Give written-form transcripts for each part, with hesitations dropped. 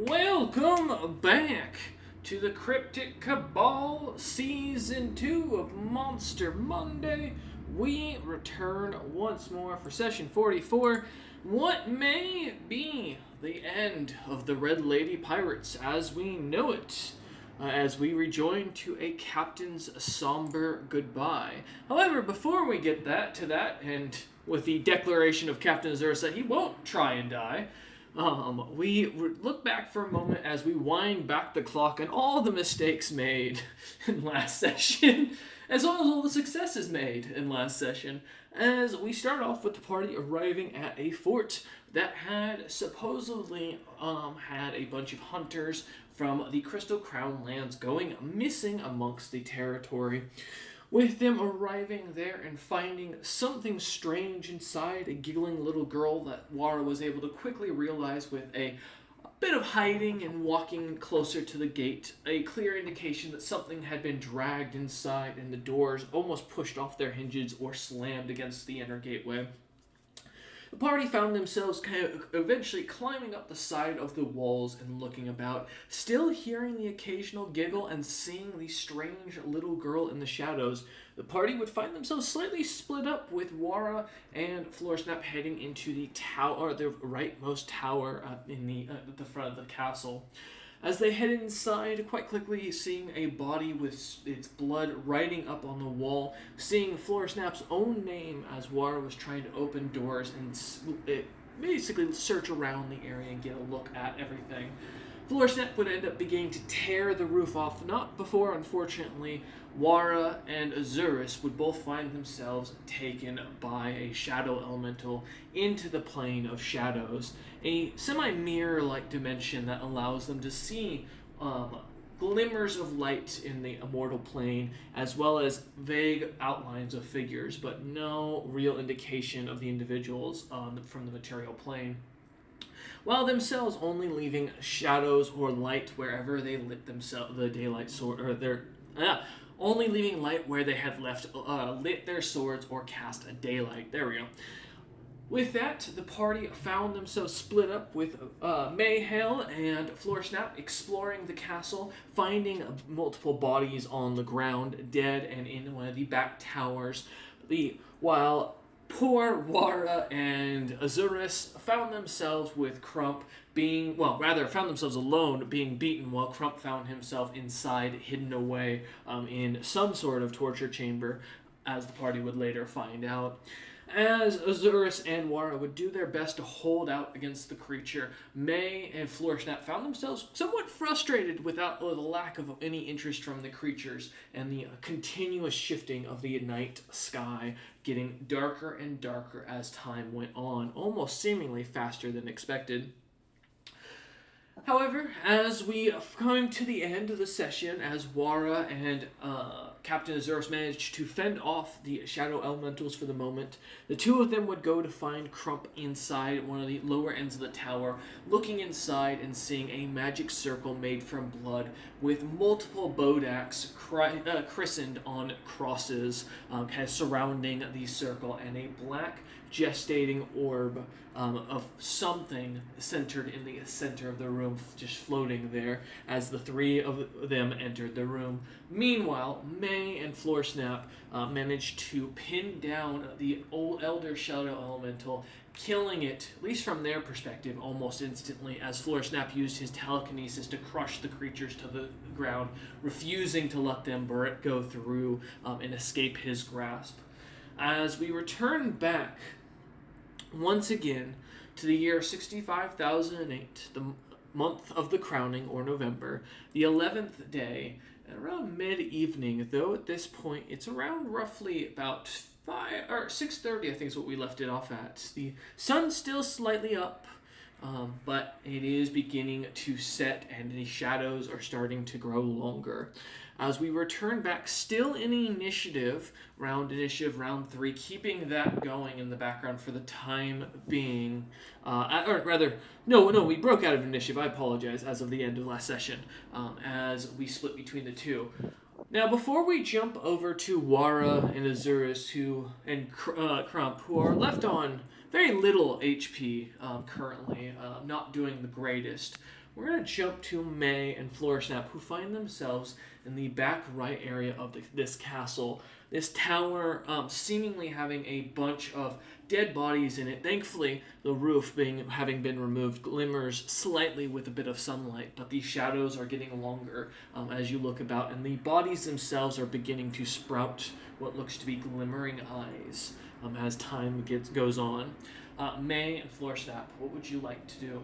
Welcome back to the Cryptic Kabal Season 2 of Monster Monday. We return once more for Session 44. What may be the end of the Red Lady Pirates as we know it, as we rejoin to a Captain's somber goodbye. However, before we get to that, and with the declaration of Captain Azurus that he won't try and die, we look back for a moment as we wind back the clock on all the mistakes made in last session, as well as all the successes made in last session, as we start off with the party arriving at a fort that had supposedly had a bunch of hunters from the Crystal Crown lands going missing amongst the territory. With them arriving there and finding something strange inside a giggling little girl that Wara was able to quickly realize with a bit of hiding and walking closer to the gate, a clear indication that something had been dragged inside and the doors almost pushed off their hinges or slammed against the inner gateway. The party found themselves kind of eventually climbing up the side of the walls and looking about, still hearing the occasional giggle and seeing the strange little girl in the shadows. The party would find themselves slightly split up, with Wara and Floresnap heading into the tower, the rightmost tower in the front of the castle. As they head inside, quite quickly seeing a body with its blood writing up on the wall, seeing Floresnap's own name as Wara was trying to open doors and basically search around the area and get a look at everything. Floresnap would end up beginning to tear the roof off, not before, unfortunately, Wara and Azurus would both find themselves taken by a shadow elemental into the plane of shadows, a semi-mirror-like dimension that allows them to see glimmers of light in the immortal plane, as well as vague outlines of figures, but no real indication of the individuals from the material plane, while themselves only leaving shadows or light wherever they lit themselves the daylight sword, or their only leaving light where they had left lit their swords or cast a daylight. There we go. With that, the party found themselves split up, with Mayhale and Floresnap exploring the castle, finding multiple bodies on the ground, dead and in one of the back towers, while poor Wara and Azurus found themselves with Crump found themselves alone, being beaten, while Crump found himself inside, hidden away in some sort of torture chamber, as the party would later find out. As Azurus and Wara would do their best to hold out against the creature, May and Floresnap found themselves somewhat frustrated with the lack of any interest from the creatures and the continuous shifting of the night sky, getting darker and darker as time went on, almost seemingly faster than expected. However, as we come to the end of the session, as Wara and Captain Azurus managed to fend off the shadow elementals for the moment, the two of them would go to find Crump inside one of the lower ends of the tower, looking inside and seeing a magic circle made from blood with multiple bodaks christened on crosses kind of surrounding the circle, and a black gestating orb of something centered in the center of the room, just floating there as the three of them entered the room. Meanwhile, May and Floresnap managed to pin down the old Elder Shadow Elemental, killing it, at least from their perspective, almost instantly, as Floresnap used his telekinesis to crush the creatures to the ground, refusing to let them go through and escape his grasp. As we return back once again to the year 65,008, the month of the crowning, or November, the 11th day, around mid-evening, though at this point it's around roughly about 6:30, I think is what we left it off at. The sun's still slightly up, but it is beginning to set and the shadows are starting to grow longer. As we return back, still in initiative round 3, keeping that going in the background for the time being. We broke out of initiative, I apologize, as of the end of last session, as we split between the two. Now, before we jump over to Wara and Azurus and Crump, who are left on very little HP currently, not doing the greatest, we're going to jump to May and Floresnap, who find themselves in the back right area of this castle. This tower seemingly having a bunch of dead bodies in it. Thankfully, the roof having been removed glimmers slightly with a bit of sunlight, but the shadows are getting longer as you look about, and the bodies themselves are beginning to sprout what looks to be glimmering eyes as time goes on. May and Floresnap, what would you like to do?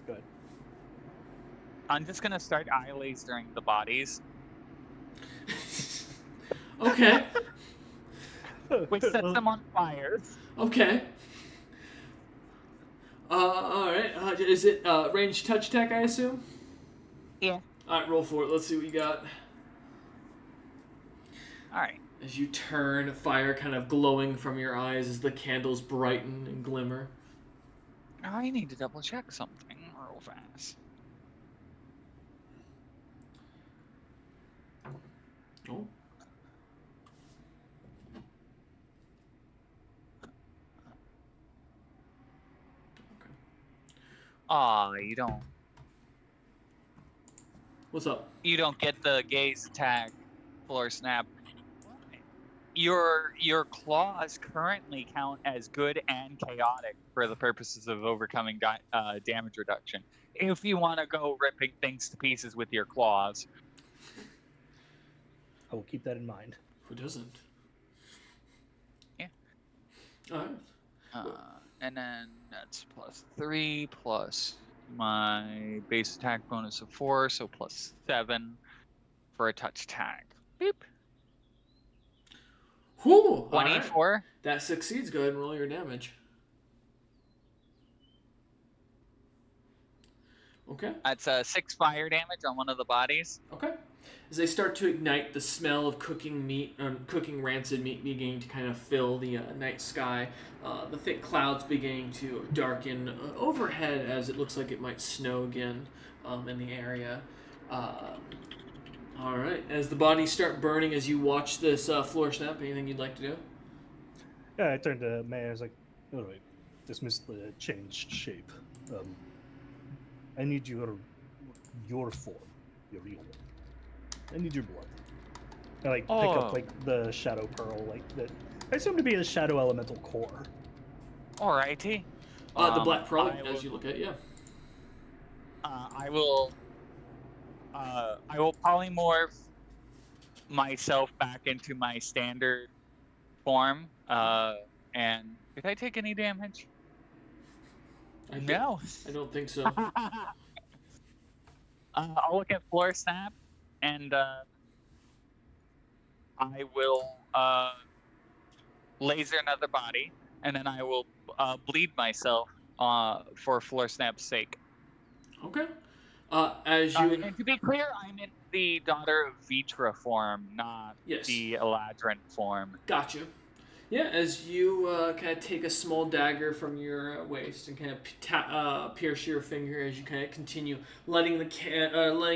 Good. I'm just gonna start eye lasering the bodies. Okay. Which sets them on fire. Okay. Alright. Is it ranged touch attack, I assume? Yeah. Alright, roll for it. Let's see what you got. Alright. As you turn, fire kind of glowing from your eyes as the candles brighten and glimmer. I need to double check something real fast. Oh. You don't. What's up? You don't get the gaze attack, Floresnap. Your claws currently count as good and chaotic for the purposes of overcoming damage reduction. If you want to go ripping things to pieces with your claws. I will keep that in mind. Who doesn't? Yeah. Alright. And then that's +3 plus my base attack bonus of 4, so +7 for a touch attack. Beep. Whew! 24. Right. That succeeds. Go ahead and roll your damage. Okay. That's 6 fire damage on one of the bodies. Okay. As they start to ignite, the smell of cooking meat, cooking rancid meat beginning to kind of fill the night sky. The thick clouds beginning to darken overhead as it looks like it might snow again in the area. All right. As the bodies start burning, as you watch this Floresnap, anything you'd like to do? Yeah, I turned to May. I was like, "All right, dismiss the changed shape. I need your form, your real one. I need your blood." I pick up the shadow pearl, that I assume to be the shadow elemental core. Alrighty. The black pearl, as you look at, yeah. I will polymorph myself back into my standard form. And did I take any damage? No. I don't think so. I'll look at Floresnap, and I will laser another body, and then I will bleed myself for Floresnap's sake. Okay. As you... and to be clear, I'm in the Daughter of Vitra form, not the Eladrin form. Gotcha. Yeah, as you kind of take a small dagger from your waist and kind of pierce your finger as you kind of continue letting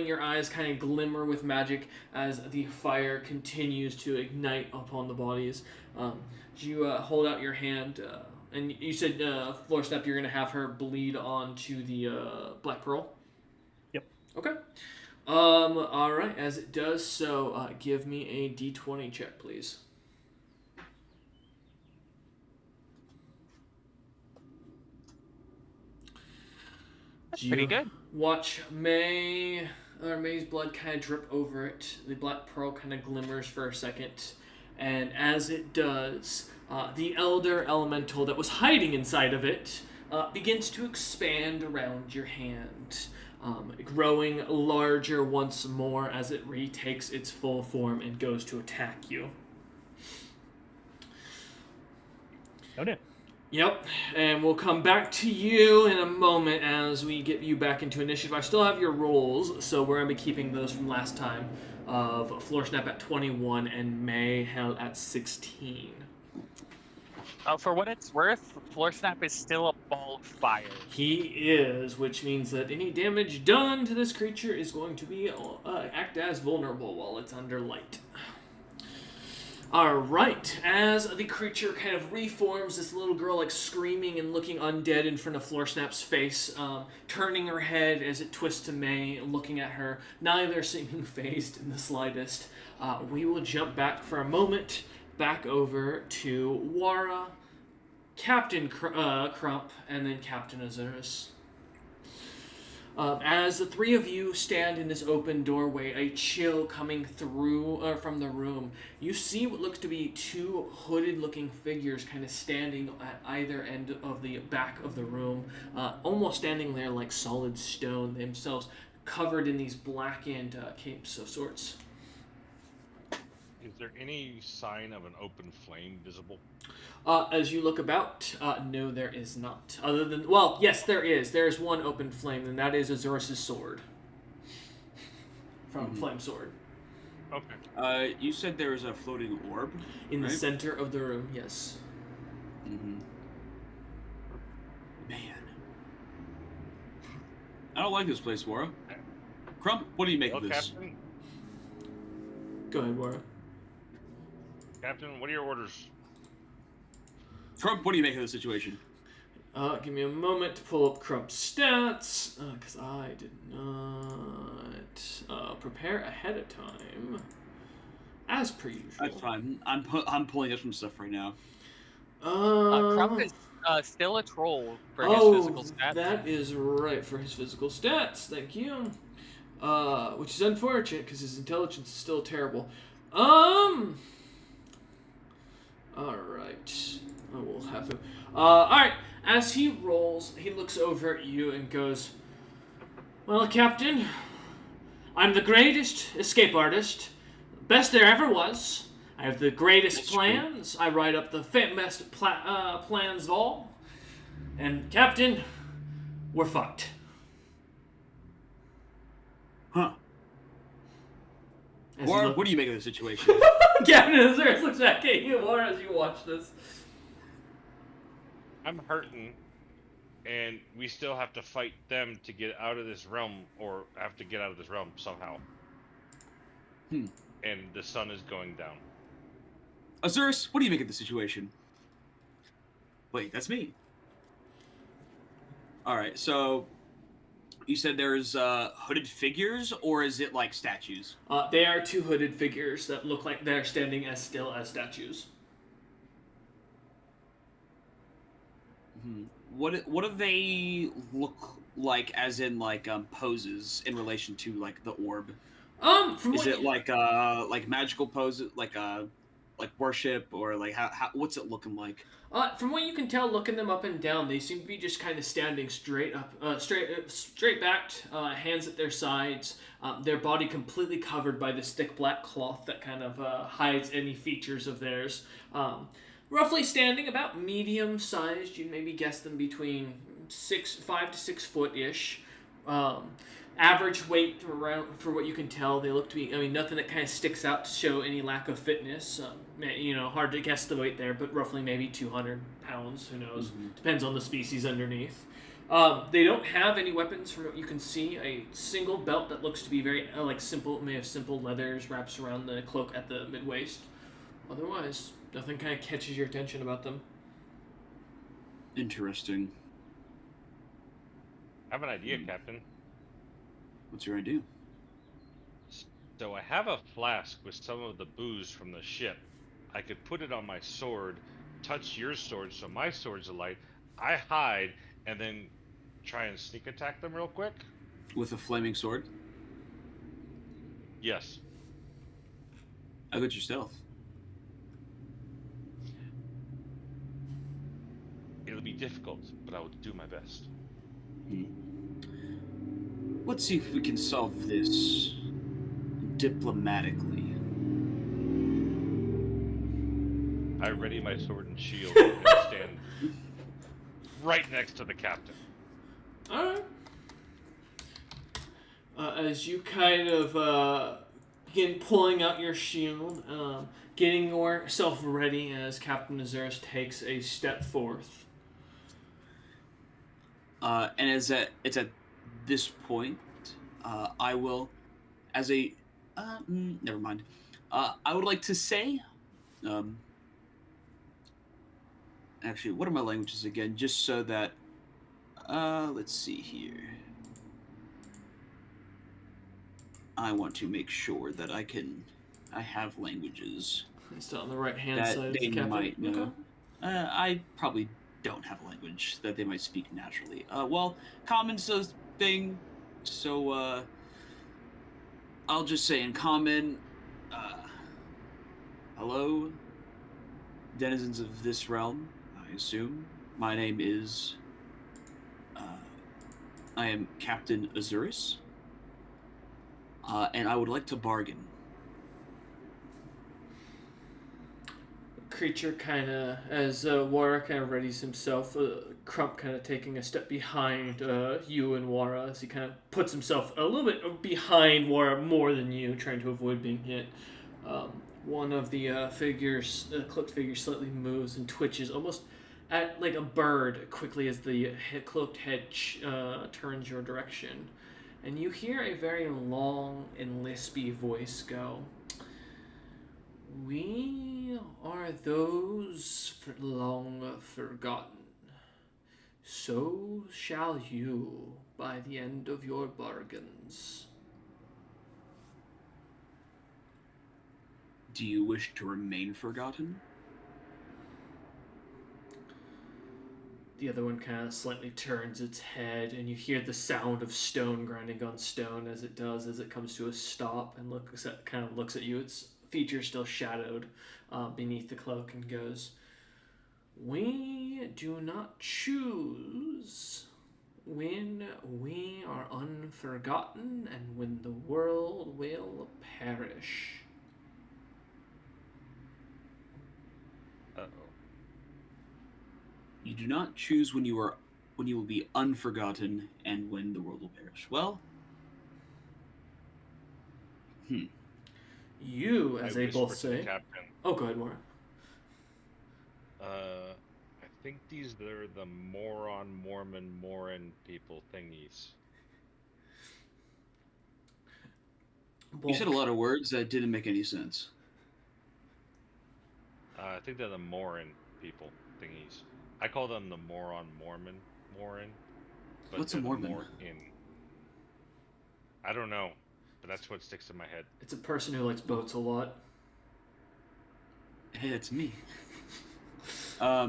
your eyes kind of glimmer with magic as the fire continues to ignite upon the bodies. As you hold out your hand, and you said, Floresnap, you're going to have her bleed onto the Black Pearl? Yep. Okay. All right, as it does so, give me a d20 check, please. Pretty good. Watch May's blood kind of drip over it. The black pearl kind of glimmers for a second. And as it does, the elder elemental that was hiding inside of it begins to expand around your hand, growing larger once more as it retakes its full form and goes to attack you. Oh, no. Yep, and we'll come back to you in a moment as we get you back into initiative. I still have your rolls, so we're going to be keeping those from last time of Floresnap at 21 and May held at 16. For what it's worth, Floresnap is still a ball of fire. He is, which means that any damage done to this creature is going to be act as vulnerable while it's under light. Alright, as the creature kind of reforms, this little girl like screaming and looking undead in front of Floorsnap's face, turning her head as it twists to May, looking at her, neither seeming phased in the slightest. We will jump back for a moment, back over to Wara, Captain Crump, and then Captain Azurus. As the three of you stand in this open doorway, a chill coming through from the room, you see what looks to be two hooded-looking figures kind of standing at either end of the back of the room, almost standing there like solid stone themselves, covered in these blackened capes of sorts. Is there any sign of an open flame visible? As you look about, no, there is not. Other than, well, yes, there is. There is one open flame, and that is Azurus' sword. From Flame Sword. Okay. You said there was a floating orb? In the right? center of the room, yes. Mm-hmm. Man. I don't like this place, Wara. Crump, what do you make Well, of this? Captain, Go ahead, Wara. Captain, what are your orders? Crump, what do you make of the situation? Give me a moment to pull up Crump's stats, because I did not prepare ahead of time, as per usual. That's fine. I'm pulling up some stuff right now. Crump is still a troll for his physical stats. That is right, for his physical stats. Thank you. Which is unfortunate, because his intelligence is still terrible. Alright. I will have him. Alright. As he rolls, he looks over at you and goes, "Well, Captain, I'm the greatest escape artist. Best there ever was. I have the greatest That's plans. True. I write up the best plans of all. And, Captain, we're fucked." Huh. Wara, what do you make of the situation? Captain Azurus looks back at you, Wara, as you watch this. I'm hurting, and we still have to fight them to get out of this realm, or have to get out of this realm somehow. And the sun is going down. Azurus, what do you make of the situation? Wait, that's me. Alright, so you said there's hooded figures, or is it like statues? They are two hooded figures that look like they're standing as still as statues. What do they look like, as in like poses in relation to like the orb? Is it like magical poses, like worship, or like how what's it looking like? From what you can tell, looking them up and down, they seem to be just kind of standing straight up, straight backed, hands at their sides, their body completely covered by this thick black cloth that kind of hides any features of theirs. Roughly standing about medium sized, you'd maybe guess them between 5 to 6 foot ish. Average weight around, for what you can tell, they look to be, I mean, nothing that kind of sticks out to show any lack of fitness. Hard to guess the weight there, but roughly maybe 200 pounds, who knows. Depends on the species underneath. They don't have any weapons from what you can see. A single belt that looks to be very, simple, may have simple leathers wraps around the cloak at the mid-waist. Otherwise, nothing kind of catches your attention about them. Interesting. I have an idea, Captain. What's your idea? So I have a flask with some of the booze from the ship. I could put it on my sword, touch your sword so my sword's alight. I hide, and then try and sneak attack them real quick. With a flaming sword? Yes. How good's your stealth? It'll be difficult, but I will do my best. Let's see if we can solve this diplomatically. I ready my sword and shield and stand right next to the captain. Alright. As you kind of begin pulling out your shield, getting yourself ready as Captain Azurus takes a step forth. And it's at this point, I will, as a, never mind. I would like to say, Actually, what are my languages again? Just so that, let's see here. I want to make sure that I have languages It's on the right hand that side of they the captain. might know. Okay. I probably don't have a language that they might speak naturally. Well, common's a thing, so I'll just say in common, hello, denizens of this realm, I assume. My name is, I am Captain Azuris, and I would like to bargain. Creature kind of, as Wara kind of readies himself, Crump kind of taking a step behind you and Wara as he kind of puts himself a little bit behind Wara more than you, trying to avoid being hit. One of the figures, cloaked figure, slightly moves and twitches, almost at like a bird, quickly as the cloaked head turns your direction. And you hear a very long and lispy voice go, "We are those long forgotten. So shall you by the end of your bargains." Do you wish to remain forgotten? The other one kind of slightly turns its head, and you hear the sound of stone grinding on stone as it does, as it comes to a stop and looks at you. Its features still shadowed beneath the cloak, and goes, "We do not choose when we are unforgotten and when the world will perish." Uh-oh. You do not choose when you will be unforgotten and when the world will perish. Well, You, as they both whisper to the say. captain, Oh, go ahead, Warren. I think these are the moron, Mormon, Morin people thingies. you said a lot of words that didn't make any sense. I think they're the Morin people thingies. I call them the moron, Morin. But What's a they're the Mormon? Morin. I don't know, but that's what sticks in my head. It's a person who likes boats a lot. Hey, that's me. Are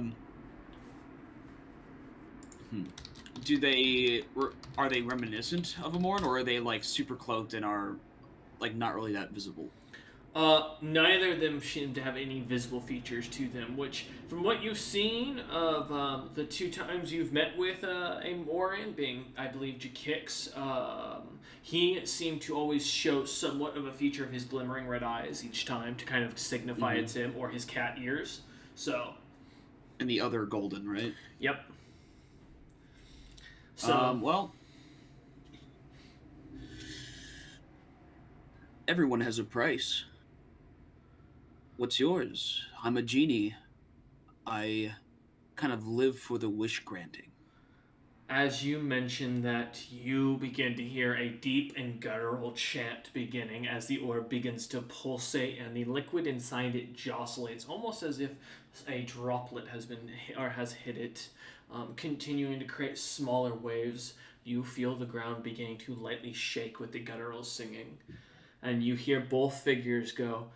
they reminiscent of a Morn, or are they like super cloaked and are like not really that visible? Neither of them seem to have any visible features to them, which, from what you've seen of the two times you've met with a Morin, being, I believe, Jakix, he seemed to always show somewhat of a feature of his glimmering red eyes each time to kind of signify it's him, or his cat ears. So. And the other golden, right? Yep. So. Well. Everyone has a price. What's yours? I'm a genie. I kind of live for the wish granting. As you mention that, you begin to hear a deep and guttural chant beginning as the orb begins to pulsate and the liquid inside it jostles, almost as if a droplet has hit it, continuing to create smaller waves. You feel the ground beginning to lightly shake with the guttural singing, and you hear both figures go,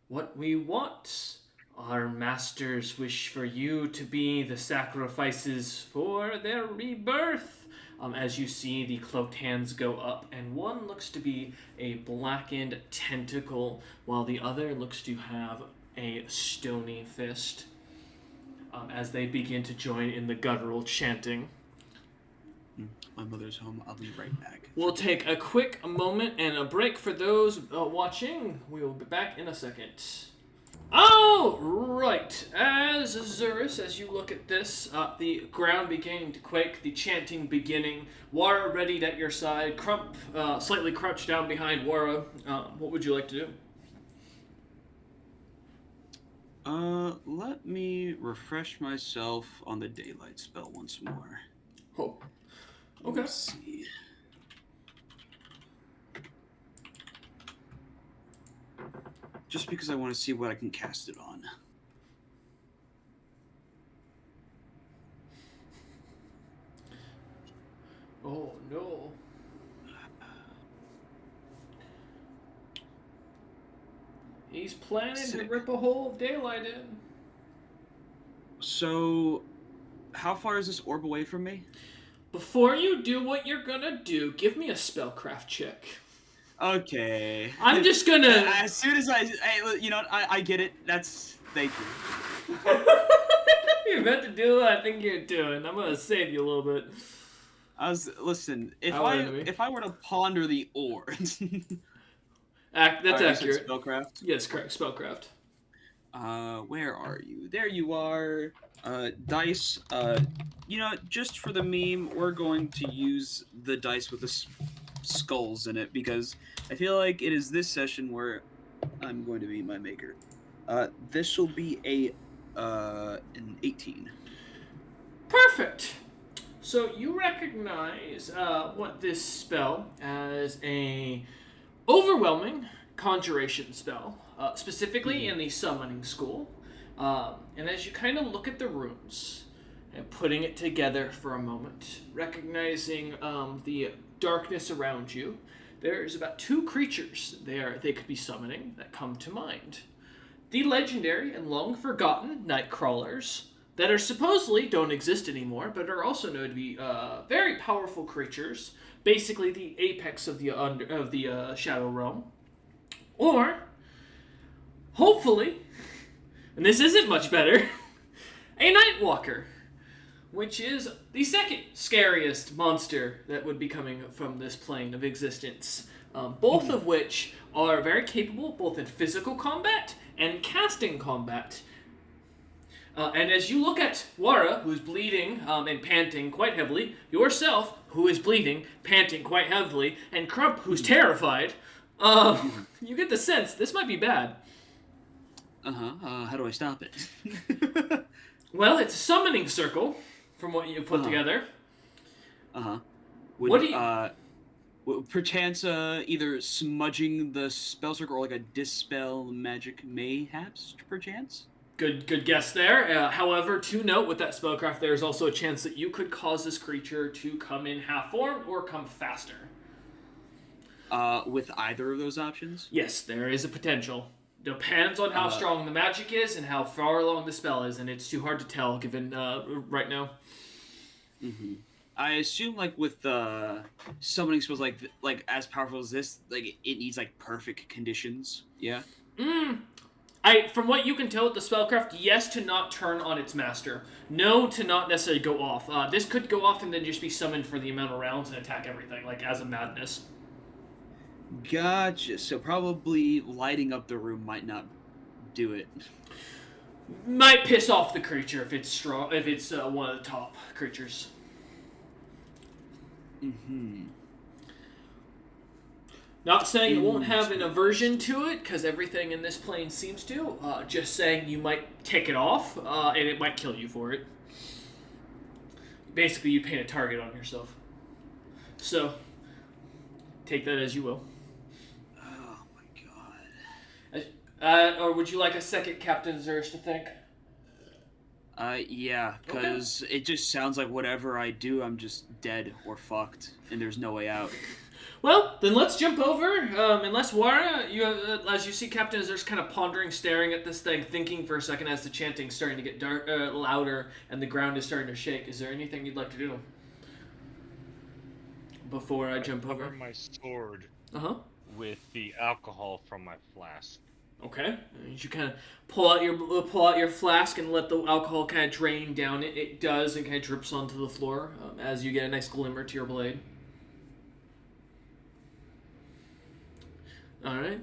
"What we want. Our masters wish for you to be the sacrifices for their rebirth." As you see the cloaked hands go up, and one looks to be a blackened tentacle, while the other looks to have a stony fist, as they begin to join in the guttural chanting. My mother's home. I'll be right back. We'll take a quick moment and a break for those watching. We will be back in a second. All right, as Zurus, as you look at this, the ground beginning to quake, the chanting beginning, Wara readied at your side, Crump slightly crouched down behind Wara. What would you like to do? Let me refresh myself on the daylight spell once more. Oh, okay. Let's see. just because I want to see what I can cast it on. Oh no. He's planning to rip a hole of daylight in. So, how far is this orb away from me? Before you do what you're gonna do, give me a spellcraft check. Okay. I'm just gonna... As soon as I get it. Thank you. You're meant to do what I think you're doing. I'm gonna save you a little bit. Listen, if I were to ponder the orb... That's accurate. Spellcraft? Yes, correct. Spellcraft. Where are you? There you are. Dice. Just for the meme, we're going to use the dice with the skulls in it because I feel like it is this session where I'm going to be my maker. This will be an 18. Perfect. So you recognize what this spell as a overwhelming conjuration spell, specifically in the summoning school. And as you kind of look at the runes and putting it together for a moment, recognizing the darkness around you, there's about 2 creatures they could be summoning that come to mind. The legendary and long forgotten night crawlers that are supposedly don't exist anymore, but are also known to be very powerful creatures, basically the apex of the Shadow Realm. Or, hopefully, and this isn't much better, a Nightwalker, which is the second scariest monster that would be coming from this plane of existence. Both of which are very capable, both in physical combat and casting combat. And as you look at Wara, who's bleeding and panting quite heavily, yourself, who is bleeding, panting quite heavily, and Crump, who's terrified, you get the sense this might be bad. How do I stop it? Well, it's a summoning circle, from what you put together. What do you... perchance either smudging the spell circle or like a dispel magic mayhaps, perchance? Good guess there. However, to note, with that spellcraft, there is also a chance that you could cause this creature to come in half-formed or come faster. With either of those options? Yes, there is a potential. Depends on how strong the magic is and how far along the spell is, and it's too hard to tell given right now. Mm-hmm. I assume, like, with summoning spells like as powerful as this, like, it needs, like, perfect conditions, yeah? From what you can tell with the spellcraft, yes to not turn on its master. No to not necessarily go off. This could go off and then just be summoned for the amount of rounds and attack everything, like as a madness. Gotcha. So probably lighting up the room might not do it. Might piss off the creature if it's strong. If it's one of the top creatures. Mm-hmm. Not saying it won't have an aversion to it, because everything in this plane seems to. Just saying you might take it off, and it might kill you for it. Basically, you paint a target on yourself. So, take that as you will. Oh my god. Or would you like a second Captain Zers to think? Yeah, because it just sounds like whatever I do, I'm just dead or fucked, and there's no way out. Well, then let's jump over. Unless Wara, as you see Captain Zers kind of pondering, staring at this thing, thinking for a second as the chanting's starting to get louder and the ground is starting to shake. Is there anything you'd like to do before I jump over? Cover my sword with the alcohol from my flask. Okay. You kind of pull out your flask and let the alcohol kind of drain down. It does, and kind of drips onto the floor as you get a nice glimmer to your blade. All right.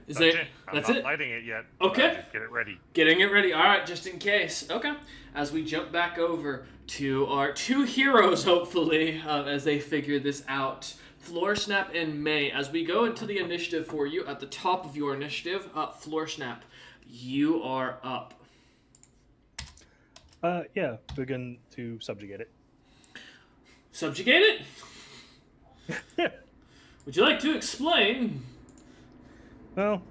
I'm not lighting it yet. Okay. Just get it ready. Getting it ready. All right, just in case. Okay. As we jump back over to our 2 heroes, hopefully, as they figure this out. Floor Snap and May. As we go into the initiative for you, at the top of your initiative, Floor Snap, you are up. Yeah, begin to subjugate it. Subjugate it? Yeah. Would you like to explain? Well,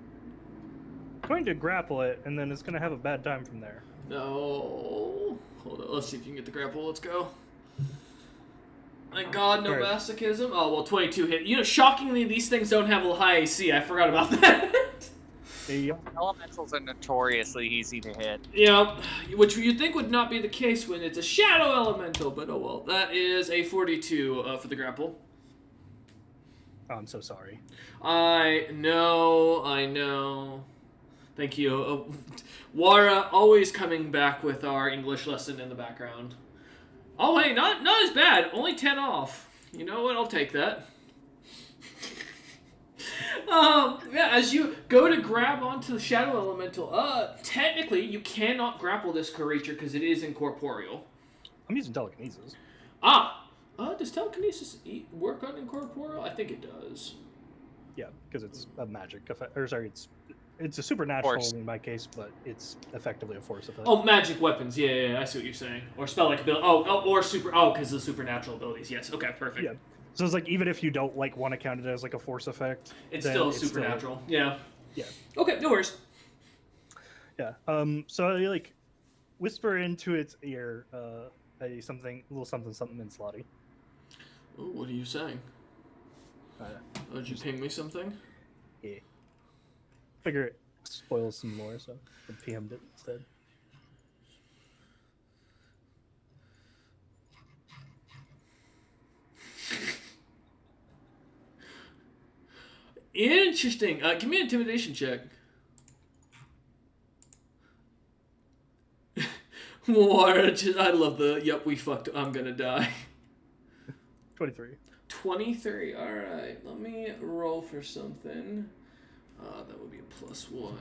going to grapple it, and then it's going to have a bad time from there. No. Hold on. Let's see if you can get the grapple. Let's go. Thank God, no Right. masochism. Oh, well, 22 hit. You know, shockingly, these things don't have a high AC. I forgot about that. Elementals are notoriously easy to hit. Yeah, which you'd think would not be the case when it's a shadow elemental, but oh well. That is a 42 for the grapple. Oh, I'm so sorry. I know. Thank you. Wara always coming back with our English lesson in the background. Oh, hey, not as bad. Only 10 off. You know what? I'll take that. Yeah, as you go to grab onto the shadow elemental, technically you cannot grapple this creature because it is incorporeal. I'm using telekinesis. Does telekinesis work on incorporeal? I think it does. Yeah, because it's a magic effect. Or sorry, it's a supernatural Force. in my case, but it's effectively a force effect. Oh, magic weapons. Yeah, I see what you're saying. Or spell-like ability. Because of the supernatural abilities. Yes. Okay, perfect. Yeah. So it's like even if you don't like want to count it as like a force effect, It's then still supernatural. Yeah. Yeah. Okay, no worries. Yeah. So I like whisper into its ear a little something in Slotty. Oh, what are you saying? Did you ping me something? Yeah. Figure it spoils some more, so I PM'd it instead. Interesting. Give me an intimidation check. I love the, yep, we fucked, I'm gonna die. 23. 23. Alright, let me roll for something. That would be a +1.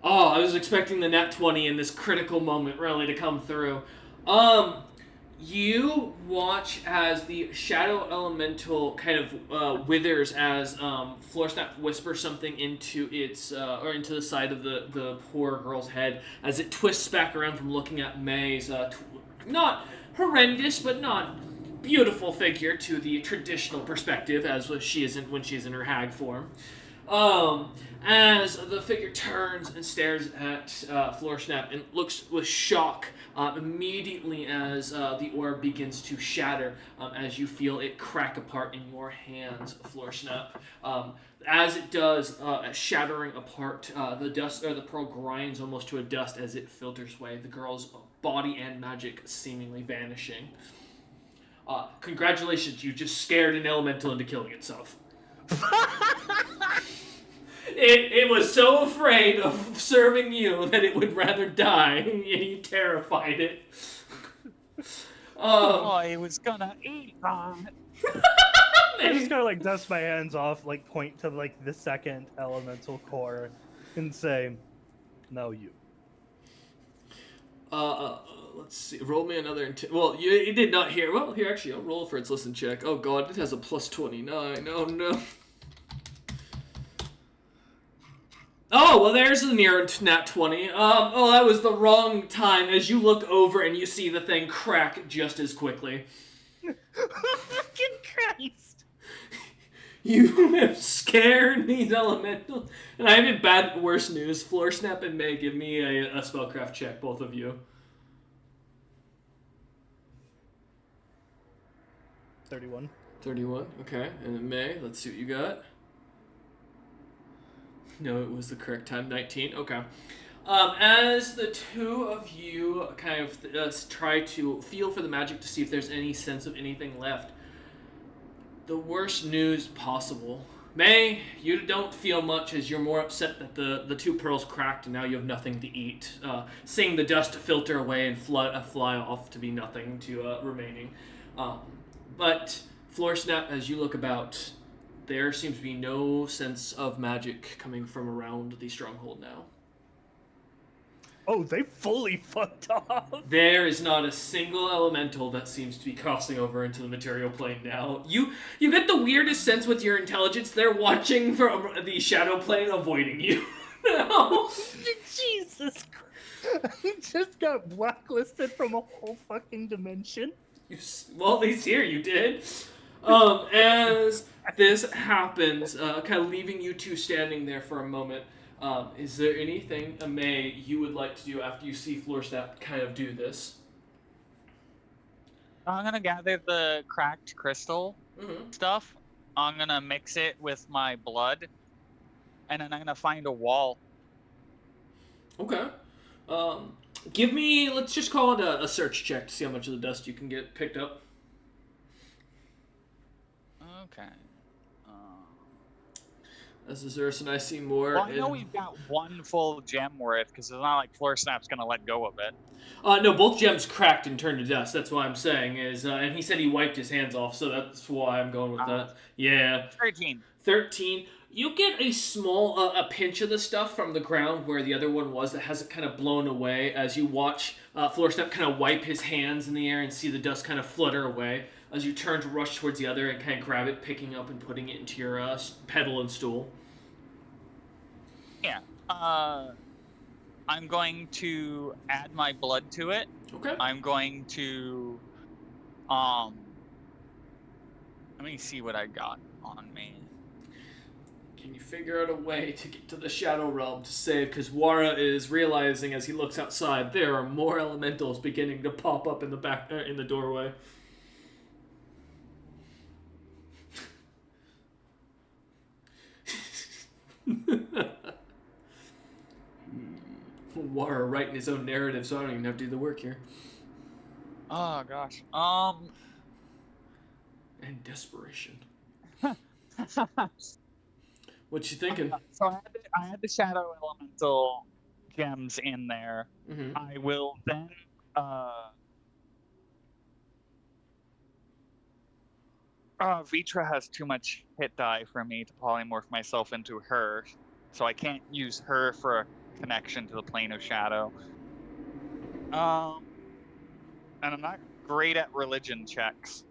Oh, I was expecting the nat 20 in this critical moment really to come through. You watch as the shadow elemental kind of withers as Floorsnap whispers something into its or into the side of the poor girl's head as it twists back around from looking at May's not horrendous but not beautiful figure to the traditional perspective as she isn't when she's in her hag form. As the figure turns and stares at Floorsnap and looks with shock immediately as the orb begins to shatter as you feel it crack apart in your hands, Floorsnap. As it does, shattering apart, the dust or the pearl grinds almost to a dust as it filters away, the girl's body and magic seemingly vanishing. Congratulations, you just scared an elemental into killing itself. It was so afraid of serving you that it would rather die, and you terrified it. It was gonna eat on. I just gotta like dust my hands off, like point to like the second elemental core, and say, "No, you." Let's see. Roll me another. Well, you did not hear. Well, here actually, I'll roll for its listen check. Oh god, it has a +29. Oh no. Oh, well, there's the near nat 20. That was the wrong time as you look over and you see the thing crack just as quickly. Fucking Christ! You have scared these elementals. And I have even worse news. Floorsnap and May, give me a spellcraft check, both of you. 31. 31, okay. And then May, let's see what you got. No, it was the correct time. 19. Okay. As the two of you kind of try to feel for the magic to see if there's any sense of anything left, the worst news possible. May, you don't feel much as you're more upset that the two pearls cracked and now you have nothing to eat. Seeing the dust filter away and fly off to be nothing to remaining. But Floorsnap, as you look about, there seems to be no sense of magic coming from around the stronghold now. Oh, they fully fucked off. There is not a single elemental that seems to be crossing over into the material plane now. You get the weirdest sense with your intelligence. They're watching from the shadow plane, avoiding you. No. Jesus Christ. I just got blacklisted from a whole fucking dimension. Well, at least here you did. As this happens, kind of leaving you two standing there for a moment, is there anything, May, you would like to do after you see Floorsnap kind of do this? I'm gonna gather the cracked crystal stuff. I'm gonna mix it with my blood, and then I'm gonna find a wall. Okay. Give me, let's just call it a search check to see how much of the dust you can get picked up. Okay. As Azurus and I see more. Well, I know we've got one full gem worth, because it's not like Floorsnap's gonna let go of it. No, both gems cracked and turned to dust. That's what I'm saying is, and he said he wiped his hands off, so that's why I'm going with that. Yeah. 13. 13. You get a small, a pinch of the stuff from the ground where the other one was that has it kind of blown away as you watch Floorsnap kind of wipe his hands in the air and see the dust kind of flutter away as you turn to rush towards the other and kind of grab it, picking up and putting it into your pedal and stool. Yeah. I'm going to add my blood to it. Okay. I'm going to, let me see what I got on me. Can you figure out a way to get to the Shadow Realm to save? Because Wara is realizing as he looks outside, there are more elementals beginning to pop up in the back, in the doorway. Wara writing his own narrative, so I don't even have to do the work here. Oh gosh. And desperation. What you thinking? So I had the Shadow Elemental gems in there. Mm-hmm. I will then Vitra has too much hit die for me to polymorph myself into her, so I can't use her for a connection to the plane of shadow. And I'm not great at religion checks.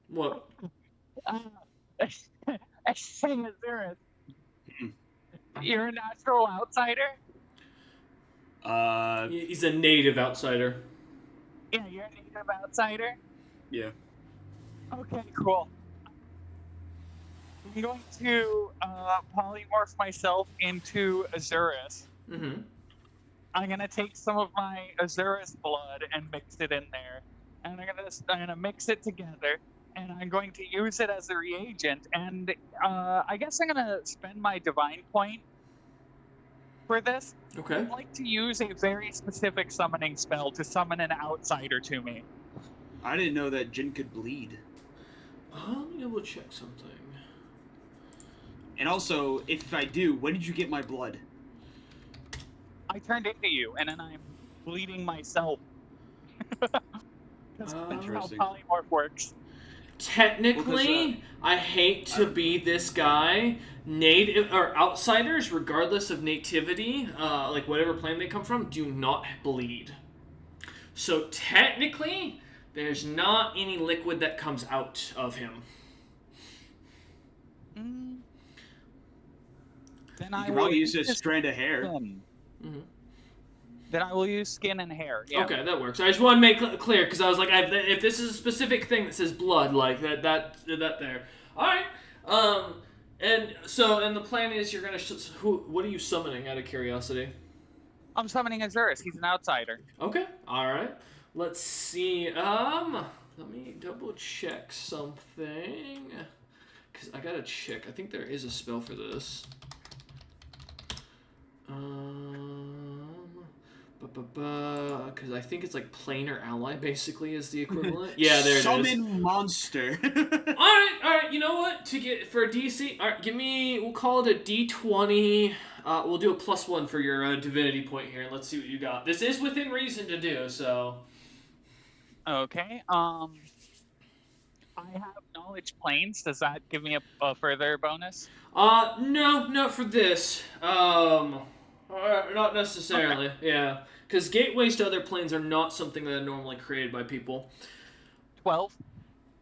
What? Azurus, you're a natural outsider? He's a native outsider. Yeah, you're a native outsider? Yeah. Okay, cool. I'm going to polymorph myself into Azurus. Mm-hmm. I'm gonna take some of my Azurus blood and mix it in there, and I'm gonna mix it together, and I'm going to use it as a reagent. And I guess I'm gonna spend my divine point for this. Okay. I'd like to use a very specific summoning spell to summon an outsider to me. I didn't know that Jin could bleed. Let me double check something. And also, if I do, when did you get my blood? I turned into you, and then I'm bleeding myself. That's how Interesting. polymorph works. Technically, I hate to be this guy. Native or outsiders, regardless of nativity, like whatever plane they come from, do not bleed. So technically, there's not any liquid that comes out of him. Then You I can will probably use a use strand of hair. skin. Mm-hmm. Then I will use skin and hair. Yeah. Okay, that works. I just want to make it clear because I was like, if this is a specific thing that says blood, like that there. All right. And the plan is you're gonna. What are you summoning? Out of curiosity. I'm summoning Azurus. He's an outsider. Okay. All right. Let's see. Let me double check something. Because I gotta check. I think there is a spell for this. Because I think it's like planar ally basically is the equivalent. Yeah, there it is. Summon monster. All right. You know what? To get for a DC, all right, give me. We'll call it a D20. We'll do a +1 for your divinity point here. Let's see what you got. This is within reason to do so. Okay. I have knowledge planes. Does that give me a further bonus? No, not for this. Not necessarily. Okay. Yeah, because gateways to other planes are not something that are normally created by people. 12.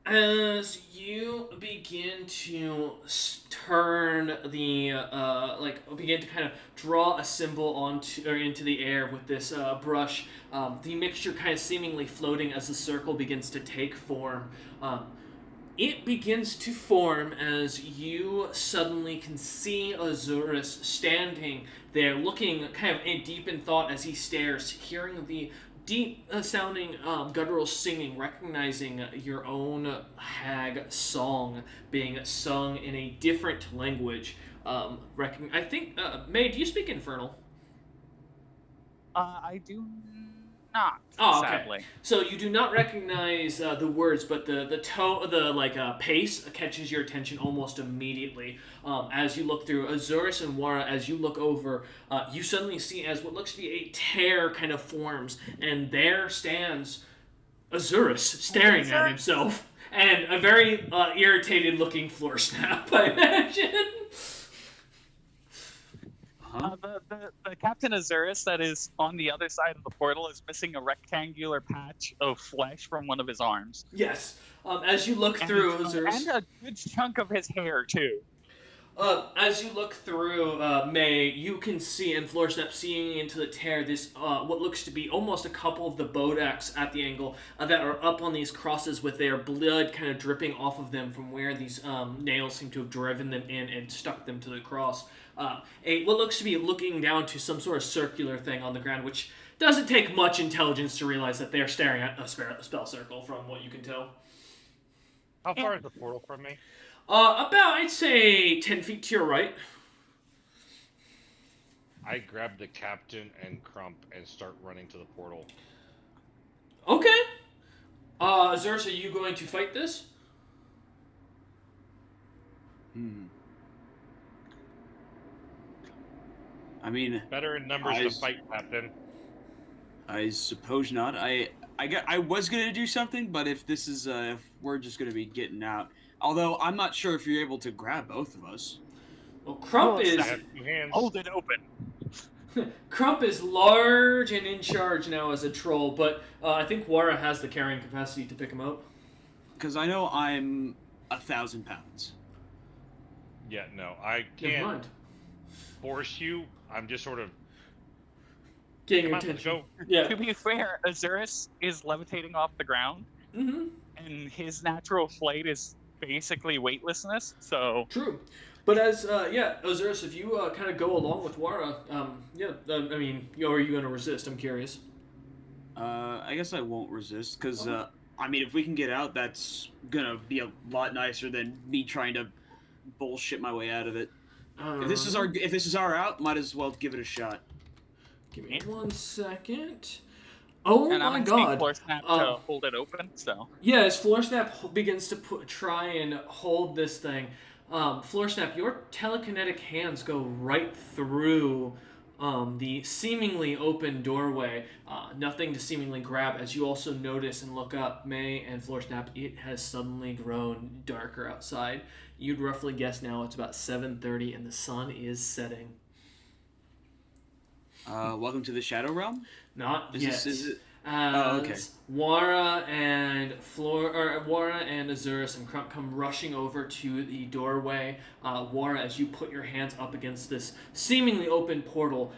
As you begin to turn the begin to kind of draw a symbol onto or into the air with this brush, the mixture kind of seemingly floating as the circle begins to take form. It begins to form as you suddenly can see Azurus standing there, looking kind of deep in thought as he stares, hearing the deep sounding guttural singing, recognizing your own hag song being sung in a different language. I think, May, do you speak Infernal? I do not, Oh, okay. sadly. So you do not recognize the words, but the tone, the pace catches your attention almost immediately. As you look through Azurus and Wara, as you look over, you suddenly see as what looks to be a tear kind of forms, and there stands Azurus staring at himself, and a very irritated-looking floor snap, I imagine. The Captain Azurus that is on the other side of the portal is missing a rectangular patch of flesh from one of his arms. Yes. As you look through Azurus... And a good chunk of his hair, too. As you look through, May, you can see, and Floorsnap seeing into the tear, this, what looks to be almost a couple of the Bodaks at the angle that are up on these crosses with their blood kind of dripping off of them from where these nails seem to have driven them in and stuck them to the cross. What looks to be looking down to some sort of circular thing on the ground, which doesn't take much intelligence to realize that they're staring at a spell circle from what you can tell. How far is the portal from me? About, I'd say, 10 feet to your right. I grab the captain and Crump and start running to the portal. Okay. Azurus, are you going to fight this? I mean, better in numbers to fight, Captain. I suppose not. I was gonna do something, but if this is if we're just gonna be getting out, although I'm not sure if you're able to grab both of us. Well, Crump is hold it open. Crump is large and in charge now as a troll, but I think Wara has the carrying capacity to pick him up. Because I know I'm 1,000 pounds. Yeah, no, I can't force you. I'm just sort of getting attention. Yeah. To be fair, Azurus is levitating off the ground, and his natural flight is basically weightlessness. So true. But as Azurus, if you kind of go along with Wara, I mean, are you going to resist? I'm curious. I guess I won't resist because I mean, if we can get out, that's gonna be a lot nicer than me trying to bullshit my way out of it. If this is our out, might as well give it a shot. Give me 1 second. Oh and my god! Floorsnap to hold it open. So yeah, as Floorsnap begins to try and hold this thing, Floorsnap, your telekinetic hands go right through the seemingly open doorway. Nothing to seemingly grab. As you also notice and look up, May and Floorsnap, it has suddenly grown darker outside. You'd roughly guess now it's about 7:30 and the sun is setting. Welcome to the Shadow Realm? Not yet. Is it? Okay. Wara and Azurus and Crump come rushing over to the doorway. Wara, as you put your hands up against this seemingly open portal,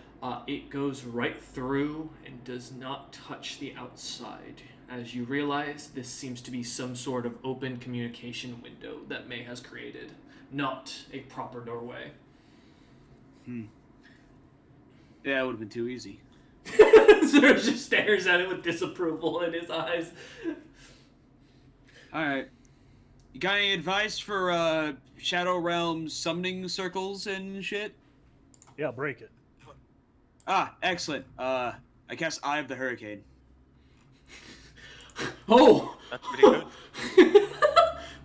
it goes right through and does not touch the outside. As you realize, this seems to be some sort of open communication window that May has created, not a proper doorway. Yeah, it would have been too easy. Azurus just stares at it with disapproval in his eyes. Alright. You got any advice for Shadow Realm summoning circles and shit? Yeah, break it. Ah, excellent. I guess Eye of the Hurricane. Oh! That's pretty good.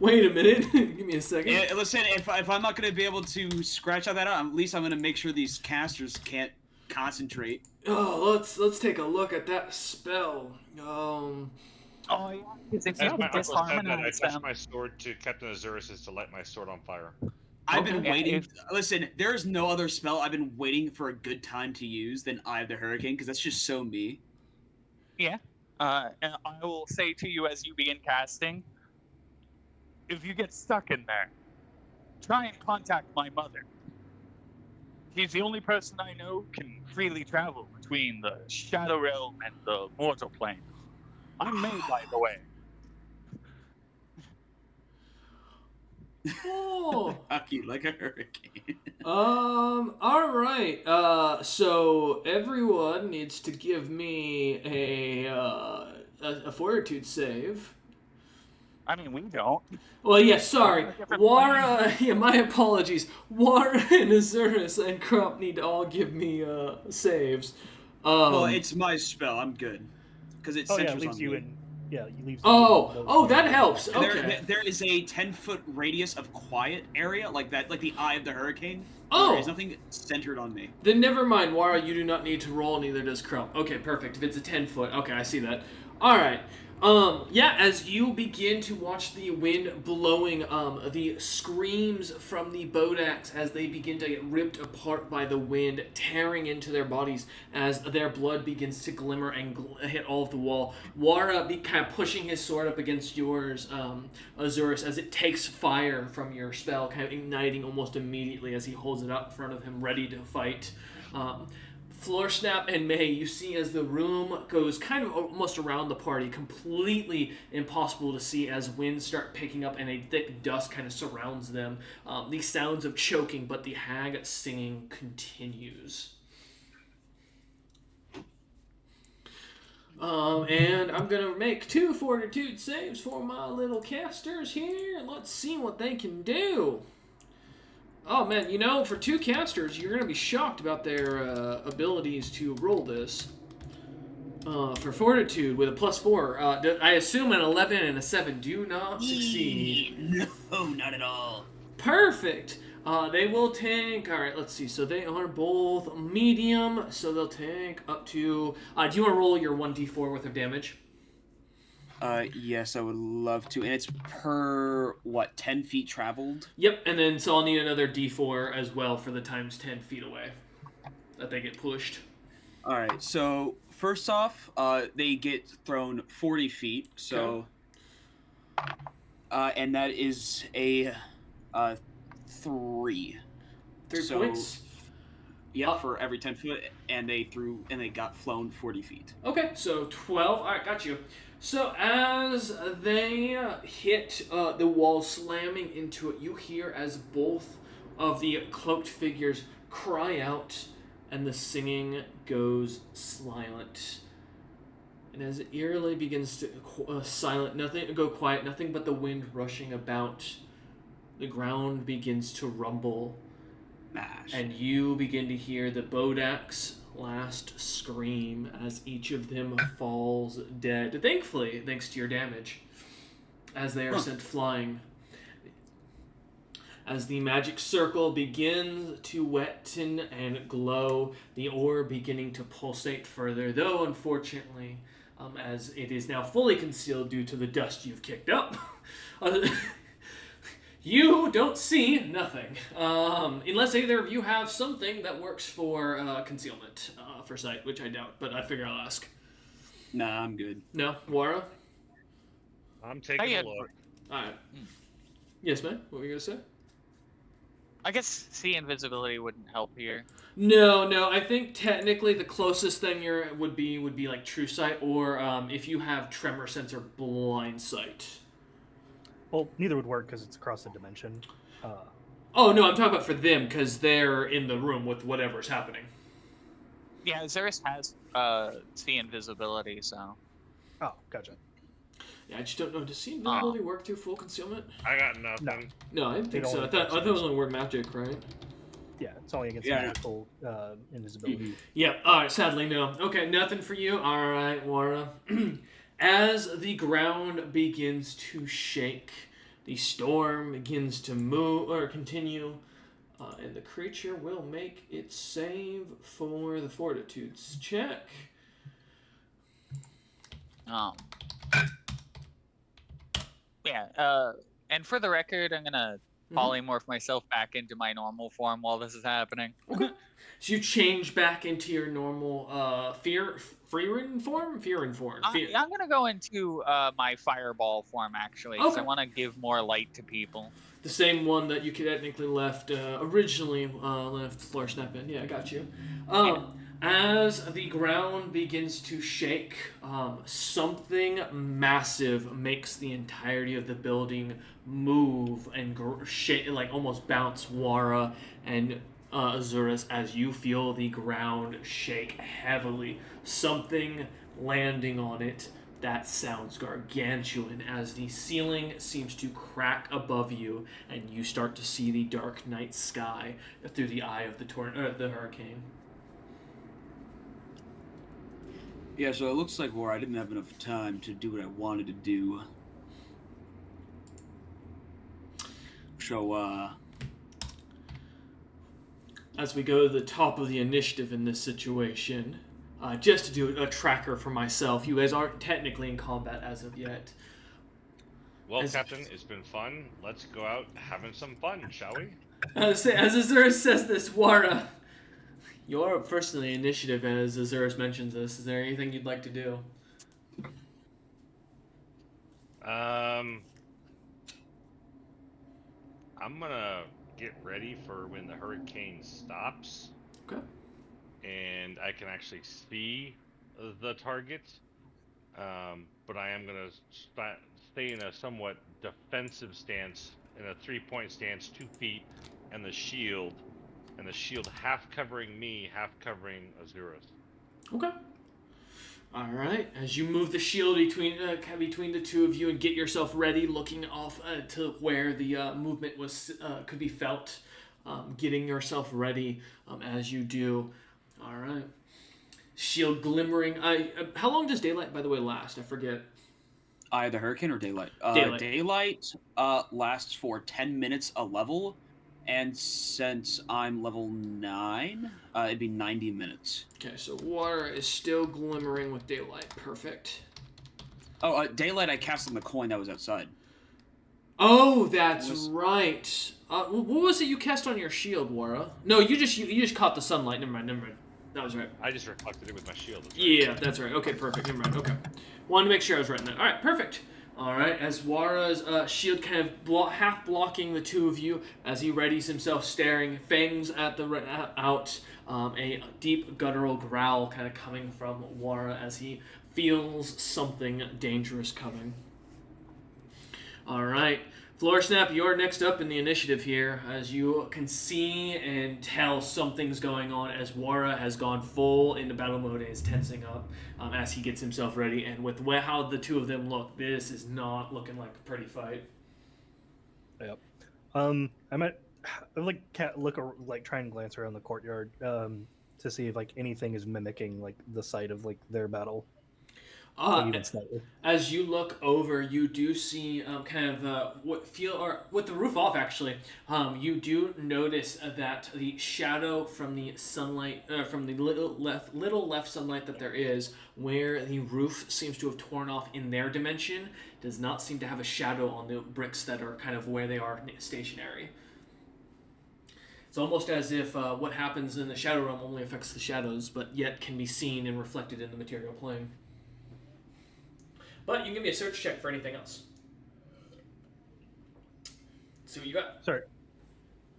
Wait a minute. Give me a second. Yeah, listen, if I'm not going to be able to scratch out that out, at least I'm going to make sure these casters can't concentrate. Oh, let's take a look at that spell. Oh yeah, because if As you my uncle said that, I disharmonize touched them, my sword to Captain Azurus to light my sword on fire. I've been waiting. Listen, there is no other spell I've been waiting for a good time to use than Eye of the Hurricane, because that's just so me. Yeah. And I will say to you as you begin casting, if you get stuck in there, try and contact my mother. She's the only person I know can freely travel between the Shadow Realm and the mortal plane. I'm May, by the way. Oh. Hockey like a hurricane. All right. So everyone needs to give me a fortitude save. I mean, we don't. Well, yeah, sorry. Wara, yeah, my apologies. Wara and Azurus and Crump need to all give me saves. Well, it's my spell. I'm good. Because it centers it leaves on you me. in. Yeah, you leaves. That helps. Okay. There is a 10-foot radius of quiet area, like that, like the eye of the hurricane. Oh! There is nothing centered on me. Then never mind, Wara, you do not need to roll, neither does Crump. Okay, perfect. If it's a 10-foot, okay, I see that. Alright. As you begin to watch the wind blowing, the screams from the Bodaks as they begin to get ripped apart by the wind, tearing into their bodies as their blood begins to glimmer and hit all of the wall. Wara kind of pushing his sword up against yours, Azurus, as it takes fire from your spell, kind of igniting almost immediately as he holds it up in front of him, ready to fight. Floorsnap and May, you see as the room goes kind of almost around the party, completely impossible to see as winds start picking up and a thick dust kind of surrounds them. These sounds of choking, but the hag singing continues. And I'm going to make 2 fortitude saves for my little casters here. Let's see what they can do. Oh man, for 2 casters, you're going to be shocked about their abilities to roll this. For Fortitude with a +4, I assume an 11 and a 7 do not succeed. No, not at all. Perfect! They will take, alright, let's see, so they are both medium, so they'll take up to, do you want to roll your 1d4 worth of damage? Yes, I would love to. And it's per, 10 feet traveled? Yep, and then so I'll need another d4 as well for the times 10 feet away that they get pushed. Alright, so first off, they get thrown 40 feet, so... Okay. And that is a 3. 3 points? Yeah, for every 10 foot, and they got flown 40 feet. Okay, so 12. Alright, got you. So as they hit the wall, slamming into it, you hear as both of the cloaked figures cry out, and the singing goes silent. And as it eerily begins to go quiet, nothing but the wind rushing about, the ground begins to rumble. Mash. And you begin to hear the Bodak's last scream as each of them falls dead. Thankfully, thanks to your damage, as they are sent flying. As the magic circle begins to wetten and glow, the orb beginning to pulsate further, though unfortunately, as it is now fully concealed due to the dust you've kicked up, you don't see nothing. Unless either of you have something that works for concealment for sight, which I doubt, but I figure I'll ask. Nah, I'm good. No? Wara? I'm taking a look. Alright. Yes, man? What were you going to say? I guess see invisibility wouldn't help here. No. I think technically the closest thing would be like true sight, or if you have tremor sense or blind sight. Well, neither would work because it's across the dimension. Oh, no, I'm talking about for them because they're in the room with whatever's happening. Yeah, Xeris has see invisibility, so... Oh, gotcha. Yeah, I just don't know. Does see invisibility work through full concealment? I got nothing. No, I didn't think so. I thought it was only word magic, right? Yeah, it's only against magical invisibility. Mm-hmm. Yeah, alright, sadly, no. Okay, nothing for you. Alright, Wara. As the ground begins to shake, the storm begins to move or continue, and the creature will make its save for the fortitudes check. Yeah, and for the record, I'm gonna polymorph myself back into my normal form while this is happening. Okay. So you change back into your normal Fearin form? Fearin form. I'm gonna go into my fireball form actually, because I want to give more light to people. The same one that you technically left originally left Floor Snap in. Yeah, I got you. As the ground begins to shake, something massive makes the entirety of the building move and shake, like almost bounce Wara and Azurus as you feel the ground shake heavily. Something landing on it that sounds gargantuan as the ceiling seems to crack above you and you start to see the dark night sky through the eye of the hurricane. Yeah, so it looks like I didn't have enough time to do what I wanted to do. So, as we go to the top of the initiative in this situation, just to do a tracker for myself, you guys aren't technically in combat as of yet. Well, Captain, it's been fun. Let's go out having some fun, shall we? As Azurus says this, Wara, you're up first in the initiative as Azurus mentions this. Is there anything you'd like to do? I'm gonna get ready for when the hurricane stops. Okay. And I can actually see the target. But I am gonna stay in a somewhat defensive stance, in a 3-point stance, 2 feet, and the shield half covering me, half covering Azurus. Okay. All right. As you move the shield between the two of you and get yourself ready, looking off to where the movement was could be felt, getting yourself ready as you do. All right. Shield glimmering. How long does daylight, by the way, last? I forget. Either hurricane or daylight. Daylight lasts for 10 minutes a level, and since I'm level 9, it'd be 90 minutes. Okay, so water is still glimmering with daylight. Perfect. Oh, daylight I cast on the coin that was outside. Oh, that's right. What was it you cast on your shield, Wara? No, you just caught the sunlight. Never mind. That was right. I just reflected it with my shield. That's right. Yeah, that's right. Okay, perfect. Never mind. Okay. Wanted to make sure I was right in that. All right, perfect. All right, as Wara's shield kind of half blocking the two of you as he readies himself, staring, fangs at out, a deep guttural growl kind of coming from Wara as he feels something dangerous coming. All right. Floor Snap, you're next up in the initiative here, as you can see and tell something's going on as Wara has gone full into battle mode and is tensing up as he gets himself ready. And with how the two of them look, this is not looking like a pretty fight. Yep. I might try and glance around the courtyard to see if anything is mimicking the site of their battle. As you look over, you do see with the roof off. Actually, you do notice that the shadow from the sunlight, from the little left sunlight that there is, where the roof seems to have torn off in their dimension, does not seem to have a shadow on the bricks that are kind of where they are stationary. It's almost as if what happens in the shadow realm only affects the shadows, but yet can be seen and reflected in the material plane. But you can give me a search check for anything else. Let's see what you got. Sorry.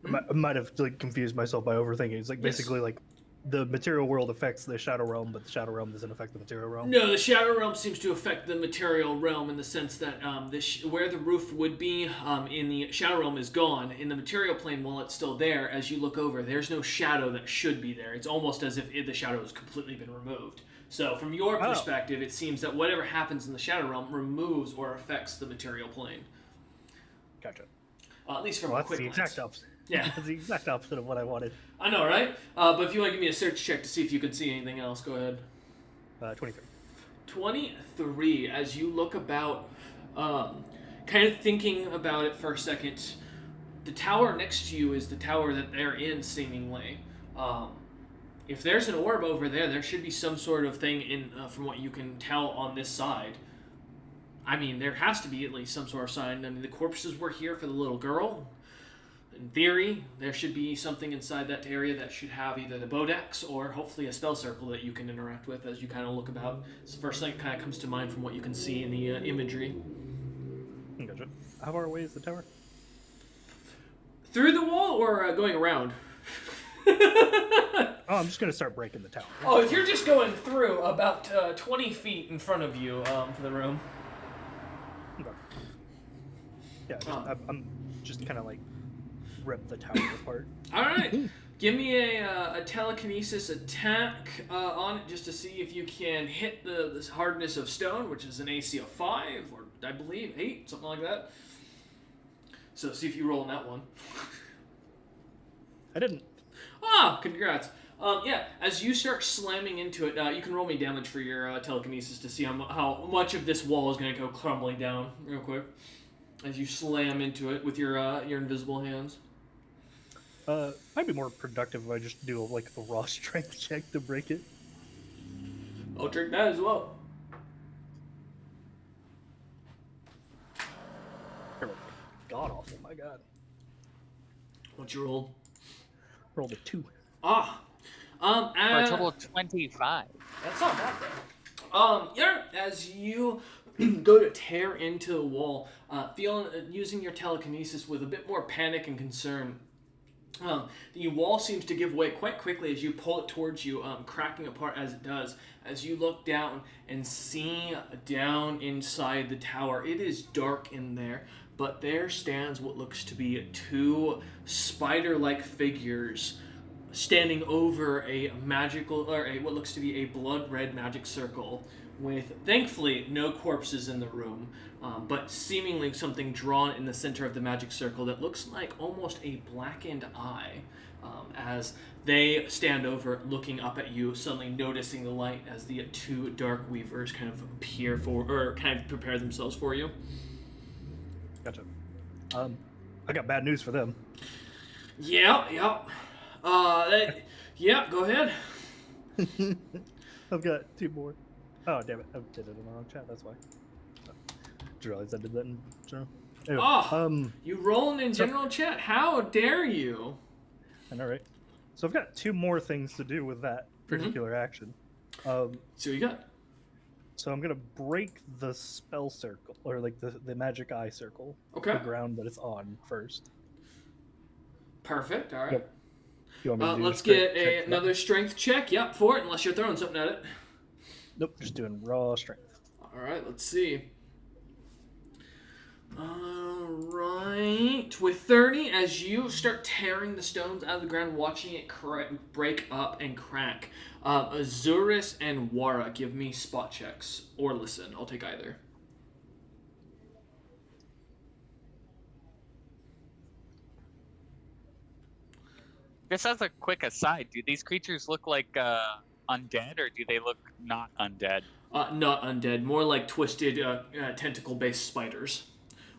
I might have confused myself by overthinking. It's basically the material world affects the shadow realm, but the shadow realm doesn't affect the material realm. No, the shadow realm seems to affect the material realm in the sense that where the roof would be in the shadow realm is gone. In the material plane, while it's still there, as you look over, there's no shadow that should be there. It's almost as if the shadow has completely been removed. So from your perspective, it seems that whatever happens in the shadow realm removes or affects the material plane. Gotcha. At least from a quick glance. That's the exact opposite. Yeah, that's the exact opposite of what I wanted. I know, right? But if you want to give me a search check to see if you can see anything else, go ahead. 23. 23. As you look about, kind of thinking about it for a second, the tower next to you is the tower that they're in, seemingly. If there's an orb over there, there should be some sort of thing in, from what you can tell on this side. I mean, there has to be at least some sort of sign. I mean, the corpses were here for the little girl. in theory, there should be something inside that area that should have either the Bodex or hopefully a spell circle that you can interact with as you kind of look about. It's the first thing that kind of comes to mind from what you can see in the imagery. Gotcha. How far away is the tower? Through the wall or going around? Oh, I'm just going to start breaking the tower. Oh, if you're just going through, about 20 feet in front of you for the room. Okay. Yeah, I'm just kind of like rip the tower apart. All right. Give me a telekinesis attack on it just to see if you can hit this hardness of stone, which is an AC of 5, or I believe 8, something like that. So see if you roll on that one. I didn't. Ah, congrats. Yeah, as you start slamming into it, you can roll me damage for your telekinesis to see how much of this wall is going to go crumbling down real quick. As you slam into it with your invisible hands. Might be more productive if I just do like a raw strength check to break it. I'll drink that as well. God awful, my god. What you rolled? Rolled a 2. Ah. For a total of 25. That's not bad though. Yeah, as you go to tear into the wall, using your telekinesis with a bit more panic and concern, the wall seems to give way quite quickly as you pull it towards you, cracking apart as it does. As you look down and see down inside the tower, it is dark in there, but there stands what looks to be 2 spider-like figures standing over a magical, or what looks to be a blood-red magic circle with, thankfully, no corpses in the room, but seemingly something drawn in the center of the magic circle that looks like almost a blackened eye, as they stand over looking up at you, suddenly noticing the light as the 2 dark weavers kind of appear or kind of prepare themselves for you. Gotcha. I got bad news for them. Yeah. Yeah, go ahead. I've got 2 more. Oh, damn it. I did it in the wrong chat, that's why. Did you realize I did that in general? Anyway, you rolling in general chat? How dare you? I know, right? So I've got 2 more things to do with that particular action. So you got? So I'm going to break the spell circle, or like the magic eye circle. Okay. The ground that it's on first. Perfect, alright. Yep. You want me to do let's get another strength check. Yep, for it, unless you're throwing something at it. Nope, just doing raw strength. Alright, let's see. Alright. With 30, as you start tearing the stones out of the ground, watching it break up and crack, Azurus and Wara, give me spot checks. Or listen, I'll take either. Just as a quick aside, do these creatures look like undead, or do they look not undead? Not undead, more like twisted tentacle-based spiders.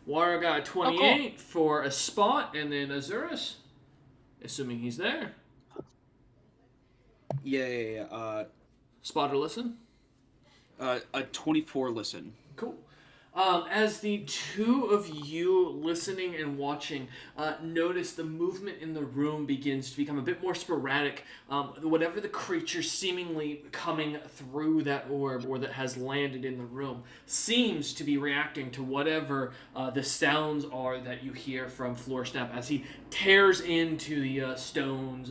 Wara got a 28 for a spot, and then Azurus, assuming he's there. Yeah. Spot or listen? A 24 listen. Cool. As the 2 of you listening and watching notice the movement in the room begins to become a bit more sporadic, whatever the creature seemingly coming through that orb or that has landed in the room seems to be reacting to whatever the sounds are that you hear from Floorsnap as he tears into the stone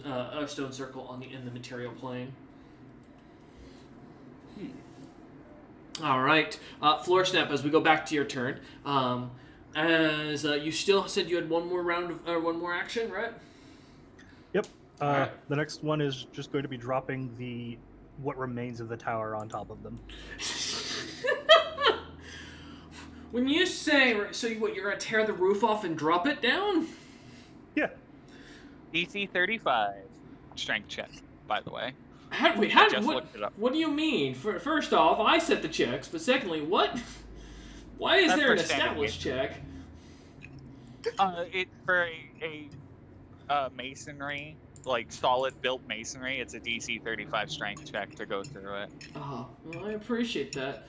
circle in the material plane. All right, Floorsnap. As we go back to your turn, as you still said you had one more action, right? Yep. Right. The next one is just going to be dropping what remains of the tower on top of them. When you say you're gonna tear the roof off and drop it down? Yeah. DC 35 strength check, by the way. What do you mean? First off, I set the checks, but secondly, what? Why is there an established check? For a masonry, like solid built masonry, it's a DC 35 strength check to go through it. Oh, well, I appreciate that.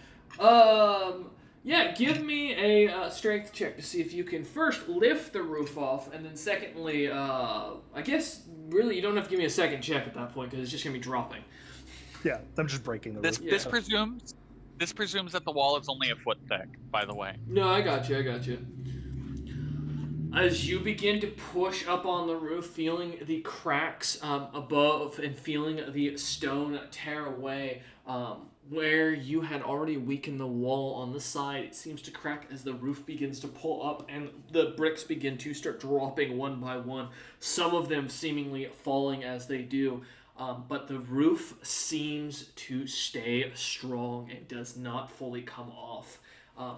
Yeah, give me a strength check to see if you can first lift the roof off, and then secondly, I guess really you don't have to give me a second check at that point because it's just gonna be dropping. Yeah, I'm just breaking the roof. This presumes that the wall is only a foot thick. By the way. No, I got you. As you begin to push up on the roof, feeling the cracks above and feeling the stone tear away, where you had already weakened the wall on the side, it seems to crack as the roof begins to pull up and the bricks begin to start dropping one by one, some of them seemingly falling as they do. But the roof seems to stay strong and does not fully come off.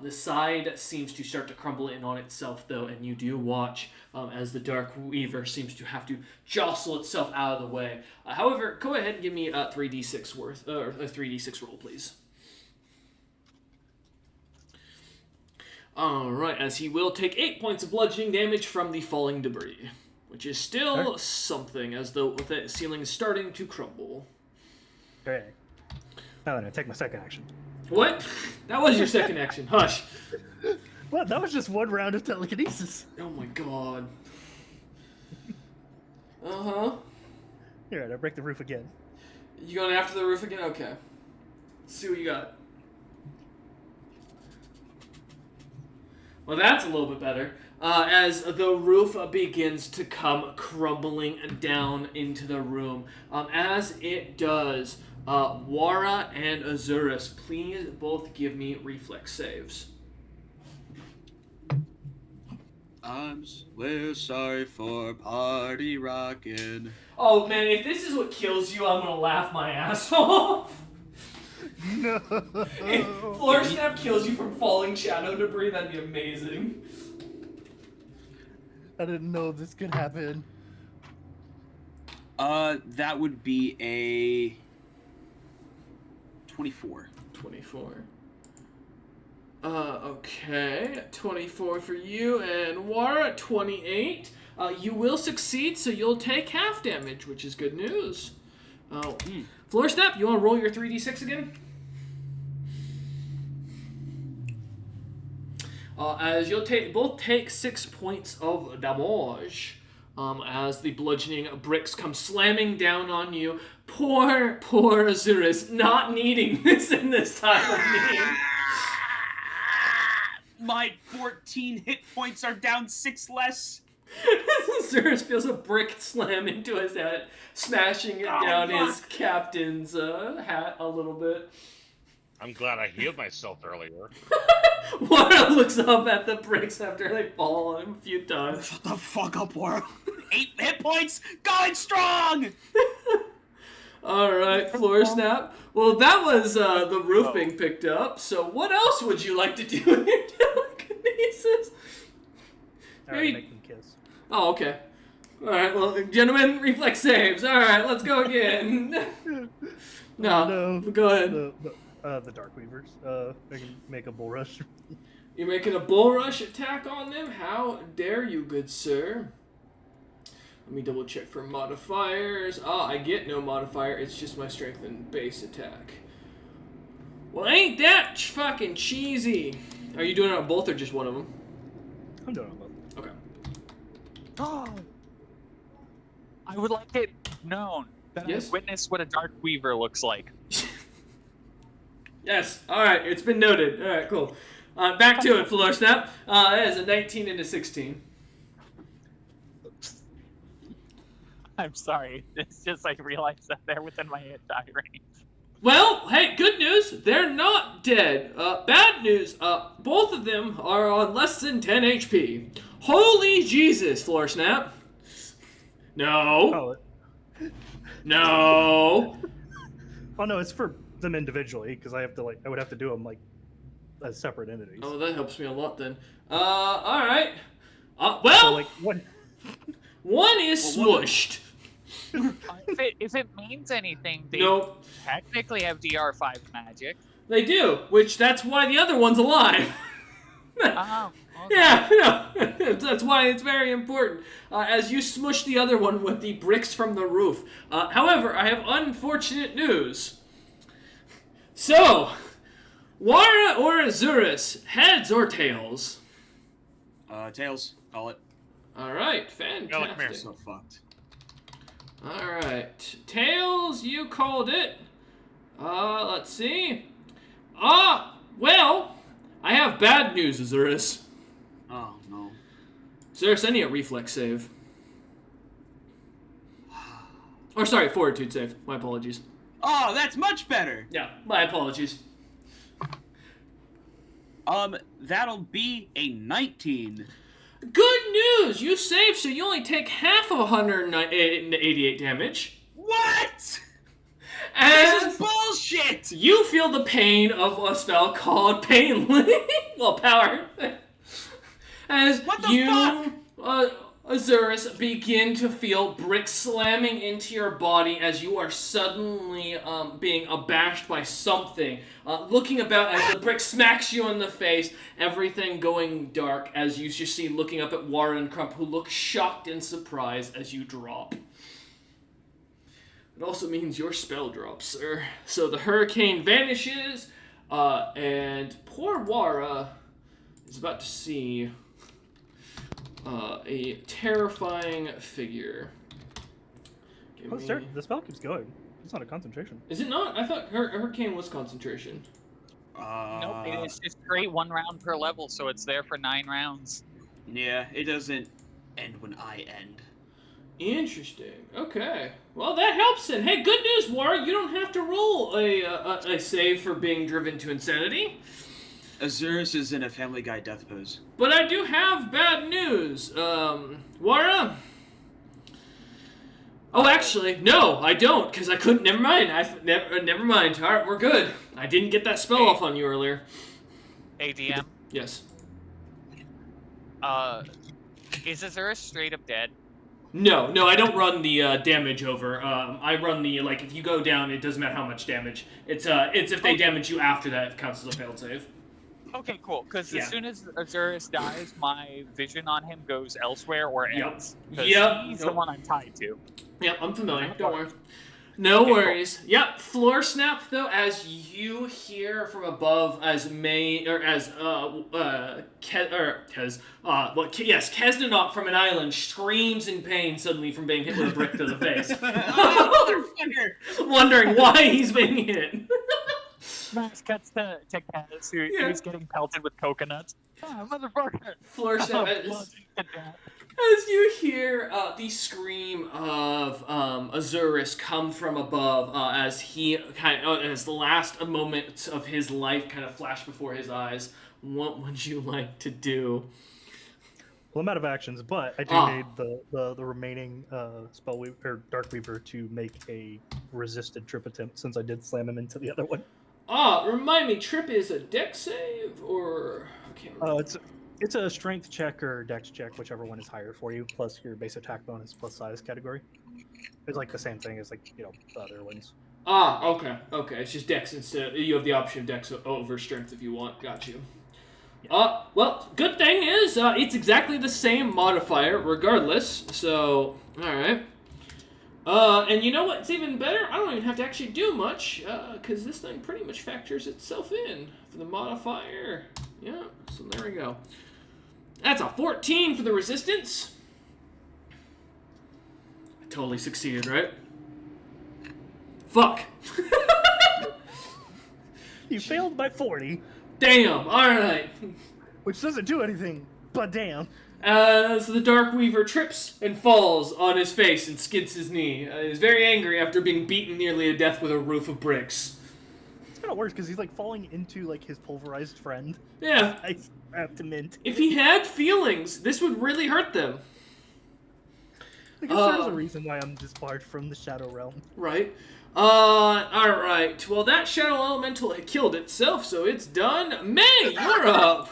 The side seems to start to crumble in on itself, though, and you do watch as the Dark Weaver seems to have to jostle itself out of the way. However, go ahead and give me a 3d6 worth, or a 3d6 roll, please. Alright, as he will take 8 points of bludgeoning damage from the falling debris, which is still something, as though the ceiling is starting to crumble. Okay. Now then, I take my second action. What? That was your second action. Hush. Well, that was just one round of telekinesis. Oh my god. Uh-huh. Here, I break the roof again. You going after the roof again? Okay. Let's see what you got. Well, that's a little bit better. As the roof begins to come crumbling down into the room. As it does, Wara and Azurus, please both give me reflex saves. We're sorry for party rockin'. Oh man, if this is what kills you, I'm gonna laugh my ass off. No. If Floor Snap kills you from falling shadow debris, that'd be amazing. I didn't know this could happen. That would be a 24. 24. Okay. 24 for you, and Wara, 28. You will succeed, so you'll take half damage, which is good news. Floor Snap, you want to roll your 3d6 again? As you'll both take 6 points of damage, as the bludgeoning bricks come slamming down on you. Poor Azurus, not needing this in this time of need. My 14 hit points are down 6 less. Azurus feels a brick slam into his head, smashing it down his captain's hat a little bit. I'm glad I healed myself earlier. Wara looks up at the bricks after they fall on him a few times. Shut the fuck up, Wara. 8 hit points, going strong! Alright, Floor Snap. Well, that was the roof being picked up, so what else would you like to do in your telekinesis? Alright, make them kiss. Oh, okay. Alright, well, gentlemen, reflex saves. Alright, let's go again. No, go ahead. The Dark Weavers. I can make a bull rush. You're making a bull rush attack on them? How dare you, good sir? Let me double check for modifiers. I get no modifier. It's just my strength and base attack. Well, ain't that fucking cheesy? Are you doing it on both or just one of them? I'm doing it on both. Okay. Oh, I would like it known that I witnessed what a Dark Weaver looks like. Yes. All right. It's been noted. All right. Cool. Back to it, Floor Snap. That is a 19 and a 16. I'm sorry. It's just I realized that they're within my hit die range. Well, hey, good news. They're not dead. Bad news. Both of them are on less than 10 HP. Holy Jesus, Floor Snap. No. No. Oh no, it's for them individually because I would have to do them as separate entities. Oh, that helps me a lot then. All right. Well, so, one is smushed. If it means anything, they technically have DR5 magic. They do, that's why the other one's alive. Oh, okay. Yeah, that's why it's very important. As you smush the other one with the bricks from the roof. However, I have unfortunate news. So, Wara or Azurus, heads or tails? Tails. Call it. All right, come here. fantastic. So fucked. All right, tails, you called it. Let's see. Well, I have bad news, Azurus. Oh no. Azurus, I need a reflex save. Or sorry, fortitude save. My apologies. Oh, that's much better. Yeah, my apologies. That'll be a 19. Good news! You saved, so you only take half of 188 damage. What? As This is bullshit! you feel the pain of a spell called Pain well, Power. As What the you, Azurus, begin to feel bricks slamming into your body as you are suddenly being abashed by something. Looking about as the brick smacks you in the face, everything going dark as you just see looking up at Warren and Crump, who look shocked and surprised as you drop. It also means your spell drops, sir. So the hurricane vanishes, and poor Wara is about to see a terrifying figure. The spell keeps going. It's not a concentration. Is it not? I thought hurricane was concentration. Nope, it's just straight 1 round per level, so it's there for 9 rounds. Yeah, it doesn't end when I end. Interesting. Okay. Well, that helps then. Hey, good news, Wara. You don't have to roll a save for being driven to insanity. Azurus is in a Family Guy death pose. But I do have bad news. Wara? Oh, actually, no, I don't, because I couldn't. Never mind. Never mind. All right, we're good. I didn't get that spell off on you earlier. ADM, Yes. is Azurus straight up dead? No, I don't run the damage over. I run the, like, if you go down, it doesn't matter how much damage. It's if they damage you after that, it counts as a failed save. Okay, cool. Because Yeah. as soon as Azurus dies, my vision on him goes elsewhere or ends. 'Cause Yep. he's the one I'm tied to. Yep, I'm familiar. Don't worry. No worries. Yep, floor snap though, as you hear from above, as Kesnanok from an island screams in pain suddenly from being hit with a brick to the face, Motherfucker! wondering why he's being hit. Smash cuts to Kaz, who's getting pelted with coconuts. Ah, motherfucker! Floor snap. Bludgeoned to death. As you hear the scream of Azurus come from above, as he as the last moments of his life kind of flash before his eyes, what would you like to do? Well, I'm out of actions, but I do need the remaining Darkweaver to make a resisted trip attempt since I did slam him into the other one. Remind me, trip is a dex save or I can't remember. It's a strength check or dex check, whichever one is higher for you, plus your base attack bonus plus size category. It's like the same thing as the other ones. Okay. It's just dex instead. You have the option of dex over strength if you want. Got you. Yeah. Well, good thing is it's exactly the same modifier regardless. So, all right. And you know what's even better? I don't even have to actually do much, because this thing pretty much factors itself in for the modifier. Yeah, so there we go. That's a 14 for the resistance. I totally succeeded, right? Fuck. You failed by 40, Damn, alright. which doesn't do anything, but damn. So the Darkweaver trips and falls on his face and skids his knee. He's very angry after being beaten nearly to death with a roof of bricks. It's kind of worse because he's falling into his pulverized friend. Yeah. I wrapped him in. If he had feelings, this would really hurt them. I guess there's a reason why I'm disbarred from the Shadow Realm. Right. Alright. Well, that Shadow Elemental had killed itself, so it's done. May, you're up!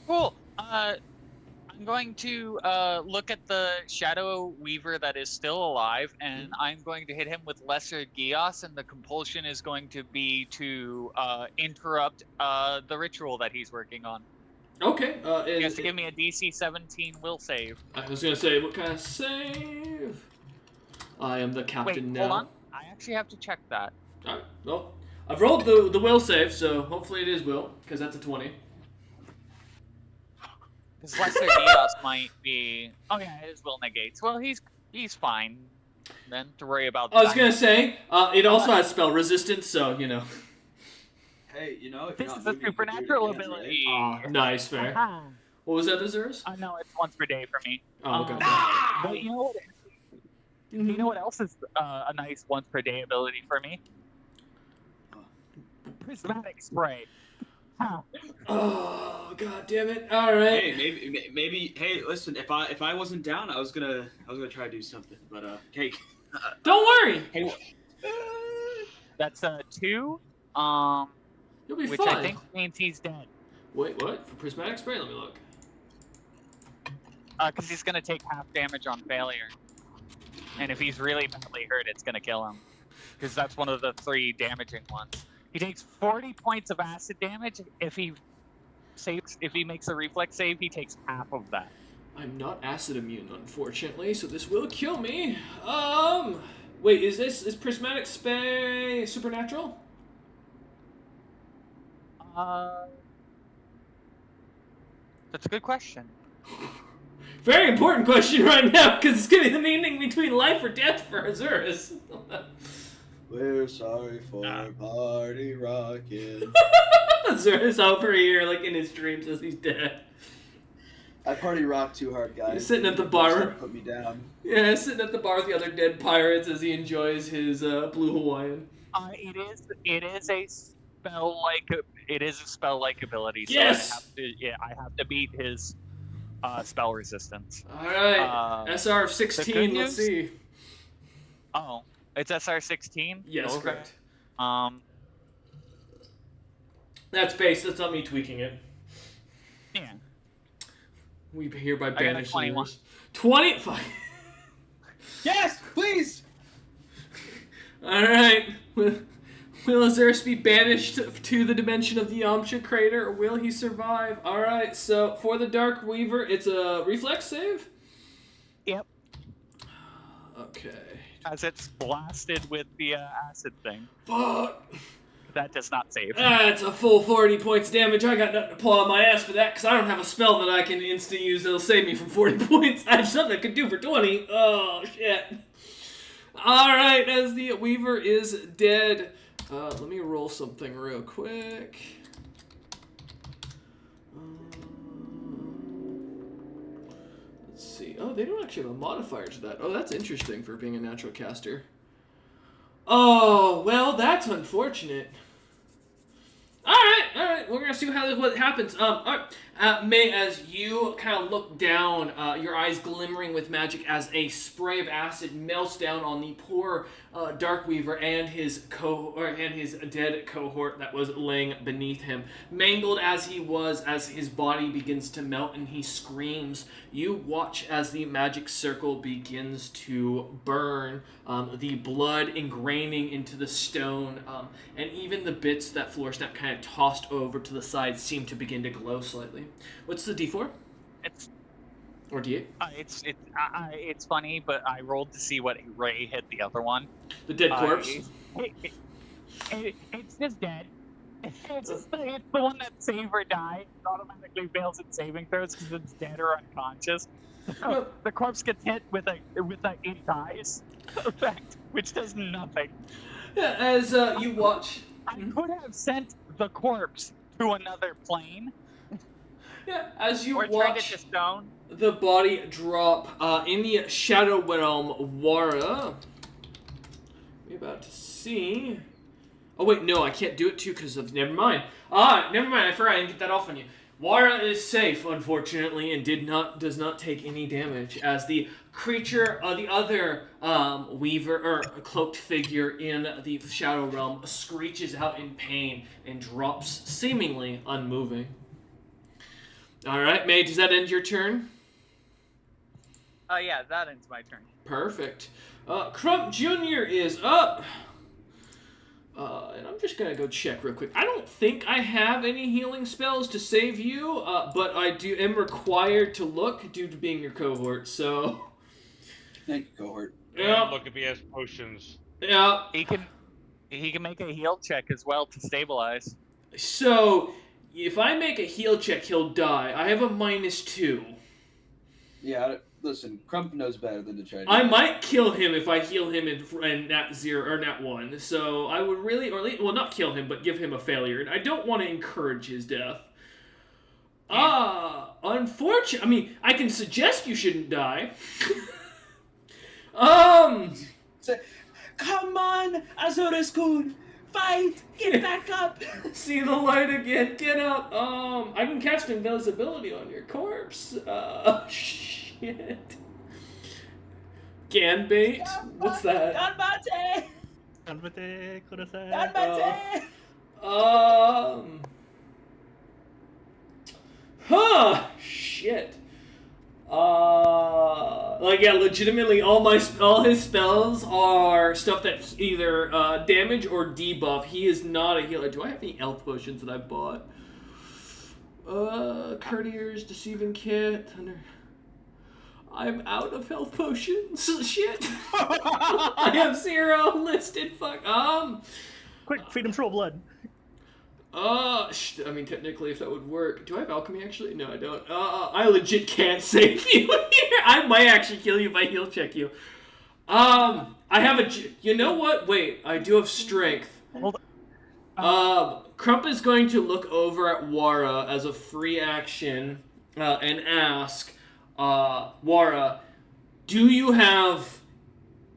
Cool. I'm going to look at the Shadow Weaver that is still alive, and I'm going to hit him with Lesser Gios, and the compulsion is going to be to interrupt the ritual that he's working on. Okay. He has to give me a DC 17 will save. I was gonna say, what kind of save? I am the captain now. Hold on. I actually have to check that. Alright, well, I've rolled the will save, so hopefully it is will, because that's a 20. Because Lesser Neos might be. Oh yeah, his will negates. Well, he's fine. Then to worry about. I was gonna say it also has spell resistance, so you know. Hey, you know, if This you're is not a moving, you can do it supernatural again, right? ability. Nice, fair. What was that, Azurus? No, it's once per day for me. Oh, okay. But you know what? You know what else is a nice once per day ability for me? Prismatic spray. Oh, god damn it! All right. Hey, maybe. Hey, listen. If I wasn't down, I was gonna try to do something. But hey. Don't worry. Hey. That's 2. You'll be which fine. I think means he's dead. Wait, what? For prismatic spray? Let me look. Because he's gonna take half damage on failure, and if he's really badly hurt, it's gonna kill him. Because that's one of the 3 damaging ones. He takes 40 points of acid damage. If he makes a reflex save, he takes half of that. I'm not acid immune, unfortunately, so this will kill me. Wait, is prismatic spray supernatural? That's a good question. Very important question right now, because it's gonna be the meaning between life or death for Azurus. We're sorry for party rocking. Azurus over here, like in his dreams, as he's dead. I party rock too hard, guys. He's sitting at the bar. Put me down. Yeah, sitting at the bar with the other dead pirates as he enjoys his blue Hawaiian. It is a spell like ability. So Yes. I have to beat his spell resistance. All right. SR of 16. Let's see. Oh, it's SR 16. Yes, okay. correct. That's base. That's not me tweaking it. Yeah. We hereby banish 21. 20. Yes, please. All right. Will Azurus be banished to the dimension of the Yamcha crater, or will he survive? All right. So for the Dark Weaver, it's a reflex save. Yep. Okay. As it's blasted with the acid thing. Fuck. That does not save. That's a full 40 points damage. I got nothing to pull out my ass for that, because I don't have a spell that I can instant use that'll save me from 40 points. I have something I could do for 20. Oh, shit. Alright, as the Weaver is dead. Let me roll something real quick. Let's see. Oh, they don't actually have a modifier to that. Oh, that's interesting for being a natural caster. Oh, well, that's unfortunate. All right, we're gonna see what happens. All right, May, as you kind of look down, your eyes glimmering with magic as a spray of acid melts down on the poor Darkweaver and his dead cohort that was laying beneath him, mangled as he was, as his body begins to melt and he screams. You watch as the magic circle begins to burn, the blood ingraining into the stone, and even the bits that Floorsnap kind of tossed over to the side seem to begin to glow slightly. What's the D4? Or D8? It's funny, but I rolled to see what Ray hit the other one. The dead corpse? It's just dead. It's the one that save or die. It automatically fails its saving throws because it's dead or unconscious. The corpse gets hit with a it dies effect, which does nothing. Yeah, as you watch... I could have sent the corpse to another plane. Yeah, as you or watch turned it to stone. The body drop in the Shadow Realm, Wara. We're about to see. Oh wait, no, I can't do it too because of. Never mind. Never mind. I forgot. I didn't get that off on you. Wara is safe, unfortunately, and does not take any damage as the creature, the other weaver or cloaked figure in the Shadow Realm screeches out in pain and drops seemingly unmoving. All right, May, does that end your turn? Yeah, that ends my turn. Perfect. Crump Jr. is up. And I'm just going to go check real quick. I don't think I have any healing spells to save you, but I am required to look due to being your cohort, so... Thank you, cohort. Yeah. Look if he has potions. Yeah. He can... He can make a heal check as well to stabilize. So, if I make a heal check, he'll die. I have a -2. Yeah, listen, Crump knows better than to try to I might kill him if I heal him in nat 0 or nat 1. So I would really, or at least, well, not kill him, but give him a failure. And I don't want to encourage his death. Unfortunately, I mean, I can suggest you shouldn't die. Come on, Azores-kun! Fight! Get back up! See the light again. Get up. I can cast invisibility on your corpse. Shit. Ganbait? What's that? Ganbate! Ganbate, kudasai. Ganbate! Shit. Like, yeah, legitimately, all his spells are stuff that either damage or debuff. He is not a healer. Do I have any health potions that I've bought? Courtier's Deceiving Kit. I'm out of health potions. Shit. I have 0 listed. Fuck. Quick, feed him troll blood. I mean, technically, if that would work. Do I have alchemy, actually? No, I don't. I legit can't save you here. I might actually kill you if I heal check you. I have a... You know what? Wait, I do have strength. Hold on. Crump is going to look over at Wara as a free action and ask, Wara, do you have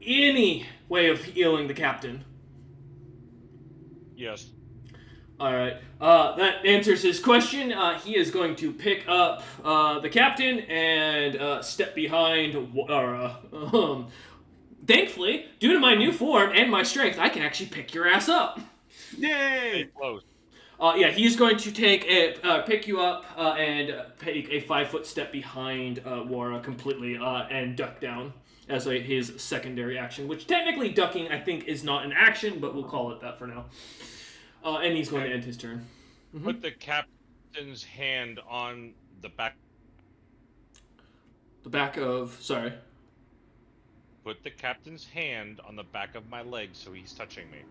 any way of healing the captain? Yes. Alright, that answers his question. He is going to pick up the captain and step behind Wara. Thankfully, due to my new form and my strength, I can actually pick your ass up. Yay! Close. Yeah, he's going to pick you up and take a 5-foot step behind Wara completely and duck down as his secondary action, which technically ducking, I think, is not an action, but we'll call it that for now. And he's going to end his turn. Mm-hmm. Put the captain's hand on the back. The back of... Sorry. Put the captain's hand on the back of my leg so he's touching me.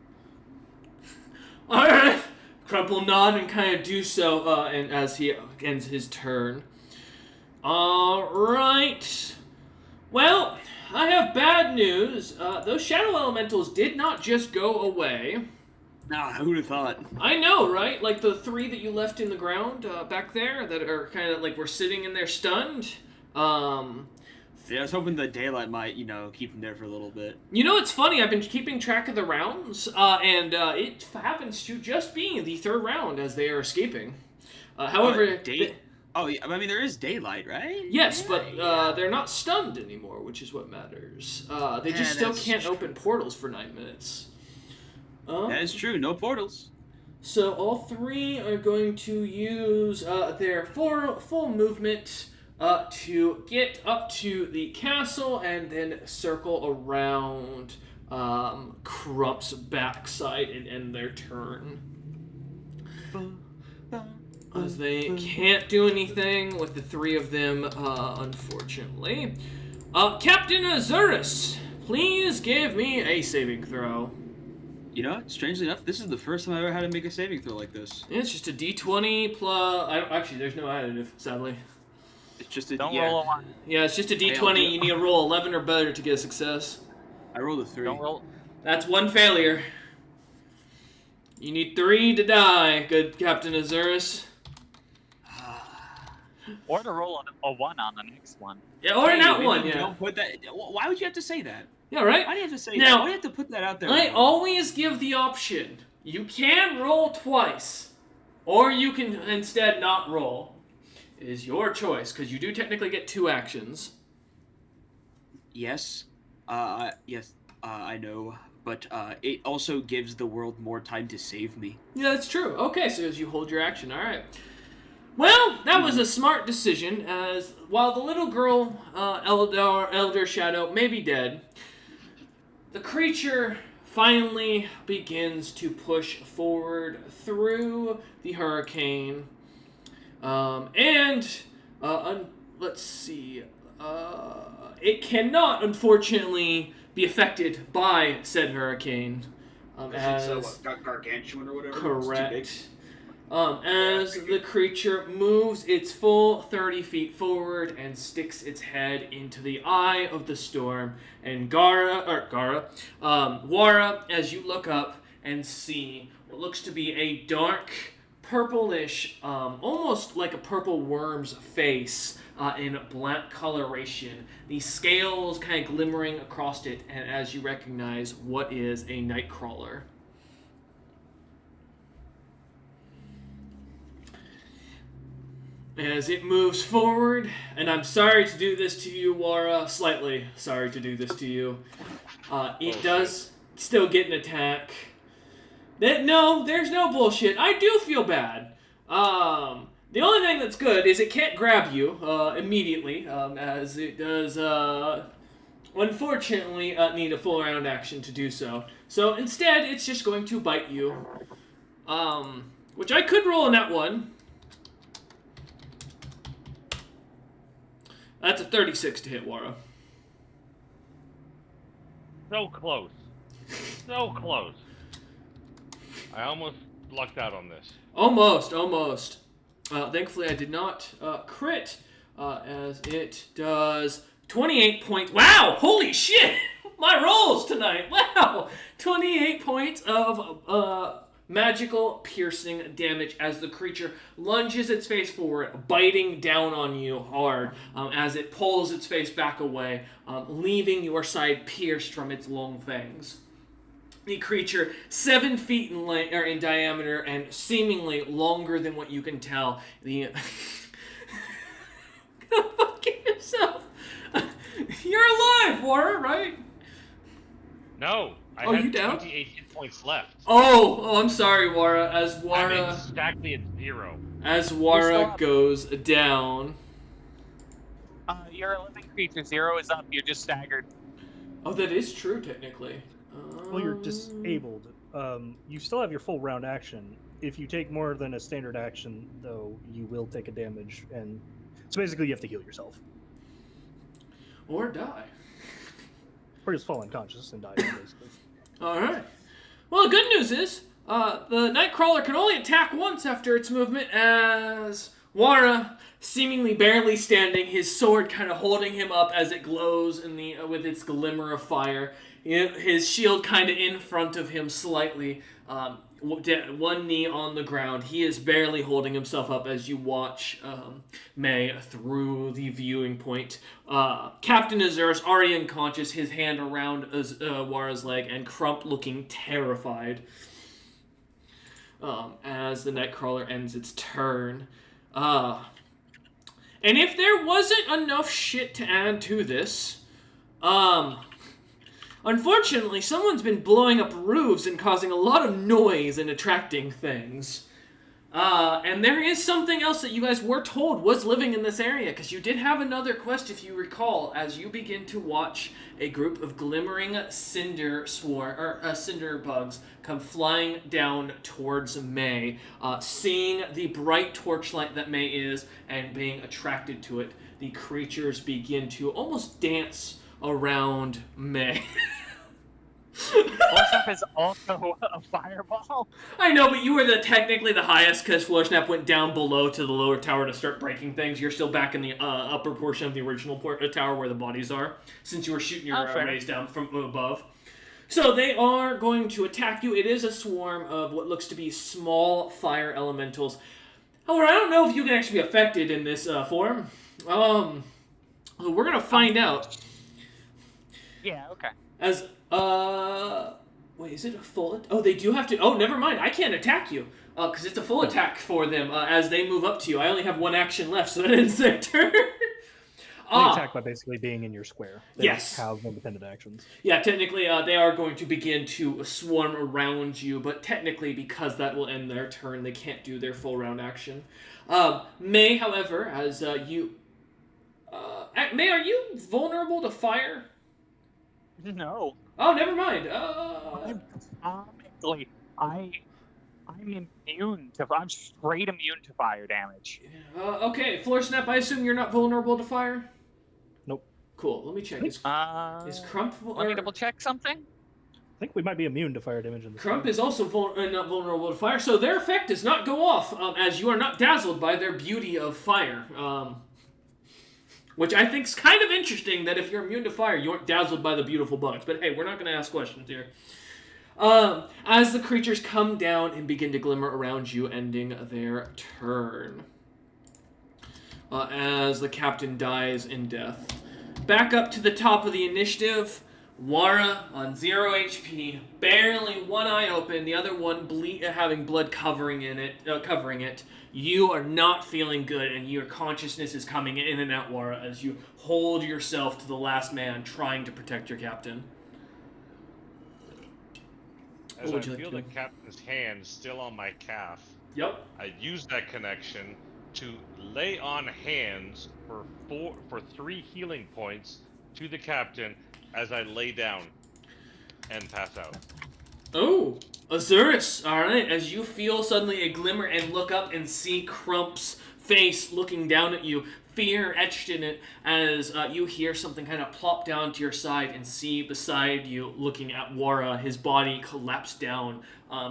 Alright! Crump will nod and kind of do so and as he ends his turn. Alright. Well, I have bad news. Those shadow elementals did not just go away. Nah, who'd have thought? I know, right? Like the 3 that you left in the ground back there that are kind of like we're sitting in there stunned. Yeah, I was hoping the daylight might, keep them there for a little bit. You know, it's funny. I've been keeping track of the rounds, and it happens to just be the 3rd round as they are escaping. However, Oh, yeah, I mean, there is daylight, right? Yes, but they're not stunned anymore, which is what matters. They just still can't open portals for 9 minutes. That is true. No portals. So all 3 are going to use their full movement to get up to the castle and then circle around Crump's backside and end their turn. As they can't do anything with the 3 of them, unfortunately. Captain Azurus, please give me a saving throw. You know, strangely enough, this is the first time I ever had to make a saving throw like this. Yeah, it's just a d20 plus... Actually, there's no additive, sadly. It's just a... Don't roll a 1. Yeah, it's just a d20. You need to roll 11 or better to get a success. I rolled a 3. Don't roll. That's 1 failure. You need 3 to die, good Captain Azurus. Or to roll a 1 on the next one. Yeah, or not 1, yeah. Don't put that... Why would you have to say that? Yeah, right? Why do you have to say Now, that? Why do you have to put that out there? I always give the option. You can roll twice, or you can instead not roll. It is your choice, because you do technically get 2 actions. Yes. Yes, I know. But it also gives the world more time to save me. Yeah, that's true. Okay, so as you hold your action, alright. Well, that was a smart decision, as while the little girl, Elder Shadow, may be dead, the creature finally begins to push forward through the hurricane. Let's see. It cannot, unfortunately, be affected by said hurricane. It's got gargantuan or whatever. Correct. It's too As the creature moves its full 30 feet forward and sticks its head into the eye of the storm, and Wara, as you look up and see what looks to be a dark, purplish, almost like a purple worm's face in black coloration, the scales kind of glimmering across it, and as you recognize what is a nightcrawler. As it moves forward, and I'm sorry to do this to you, Wara, slightly sorry to do this to you, it does still get an attack. No, there's no bullshit. I do feel bad. The only thing that's good is it can't grab you immediately, as it does, unfortunately, need a full round action to do so. So instead, it's just going to bite you, which I could roll in that one. That's a 36 to hit, Wara. So close. So close. I almost lucked out on this. Almost. Thankfully, I did not crit, as it does 28 points. Wow! Holy shit! My rolls tonight! Wow! 28 points of magical piercing damage as the creature lunges its face forward, biting down on you hard as it pulls its face back away, leaving your side pierced from its long fangs. The creature, 7 feet in diameter and seemingly longer than what you can tell. Go fuck yourself. You're alive, Wara, right? No. I Oh, have you down? 28 hit points left. Oh, I'm sorry, Wara. I'm exactly at 0. As Wara goes down. You're a living creature. 0 is up. You're just staggered. Oh, that is true, technically. Well, you're disabled. You still have your full round action. If you take more than a standard action, though, you will take a damage, and so basically you have to heal yourself. Or die. Or just fall unconscious and die, basically. Alright. Well, the good news is, the Nightcrawler can only attack once after its movement, as Wara, seemingly barely standing, his sword kind of holding him up as it glows in the with its glimmer of fire. His shield kind of in front of him slightly, one knee on the ground. He is barely holding himself up as you watch May through the viewing point. Captain Azurus already unconscious, his hand around Wara's leg, and Crump looking terrified as the Nightcrawler ends its turn. And if there wasn't enough shit to add to this, unfortunately, someone's been blowing up roofs and causing a lot of noise and attracting things. And there is something else that you guys were told was living in this area, because you did have another quest, if you recall, as you begin to watch a group of glimmering cinder bugs come flying down towards May, seeing the bright torchlight that May is and being attracted to it. The creatures begin to almost dance around May. Floshnap is also a fireball. I know, but you were technically the highest because Floshnap went down below to the lower tower to start breaking things. You're still back in the upper portion of the original tower where the bodies are, since you were shooting your rays down from above. So they are going to attack you. It is a swarm of what looks to be small fire elementals. However, I don't know if you can actually be affected in this form. We're going to find out. Yeah, okay. As, wait, is it a full... Oh, they do have to... Oh, never mind. I can't attack you. Because it's a full attack for them as they move up to you. I only have one action left, so that ends their turn. They attack by basically being in your square. They Yes. have independent actions. Yeah, technically, they are going to begin to swarm around you, but technically, because that will end their turn, they can't do their full round action. May, however, as you... May, are you vulnerable to fire? No. Oh, never mind. I'm immune to. I'm straight immune to fire damage. Okay, Floor Snap, I assume you're not vulnerable to fire? Nope. Cool. Let me check. Is Crump? Let me double check something. think we might be immune to fire damage in this. Crump is also not vulnerable to fire, so their effect does not go off, as you are not dazzled by their beauty of fire. Which I think is kind of interesting, that if you're immune to fire, you aren't dazzled by the beautiful bugs. But hey, we're not going to ask questions here. As the creatures come down and begin to glimmer around you, ending their turn. As the captain dies in death. Back up to the top of the initiative. Wara on 0 HP, barely one eye open, the other one having blood covering it. You are not feeling good, and your consciousness is coming in and out, Wara, as you hold yourself to the last man, trying to protect your captain. As I feel the captain's hand still on my calf, yep, I use that connection to lay on hands for 3 healing points to the captain as I lay down and pass out. Oh, Azurus, alright, as you feel suddenly a glimmer and look up and see Crump's face looking down at you, fear etched in it, as you hear something kind of plop down to your side and see beside you, looking at Wara, his body collapse down,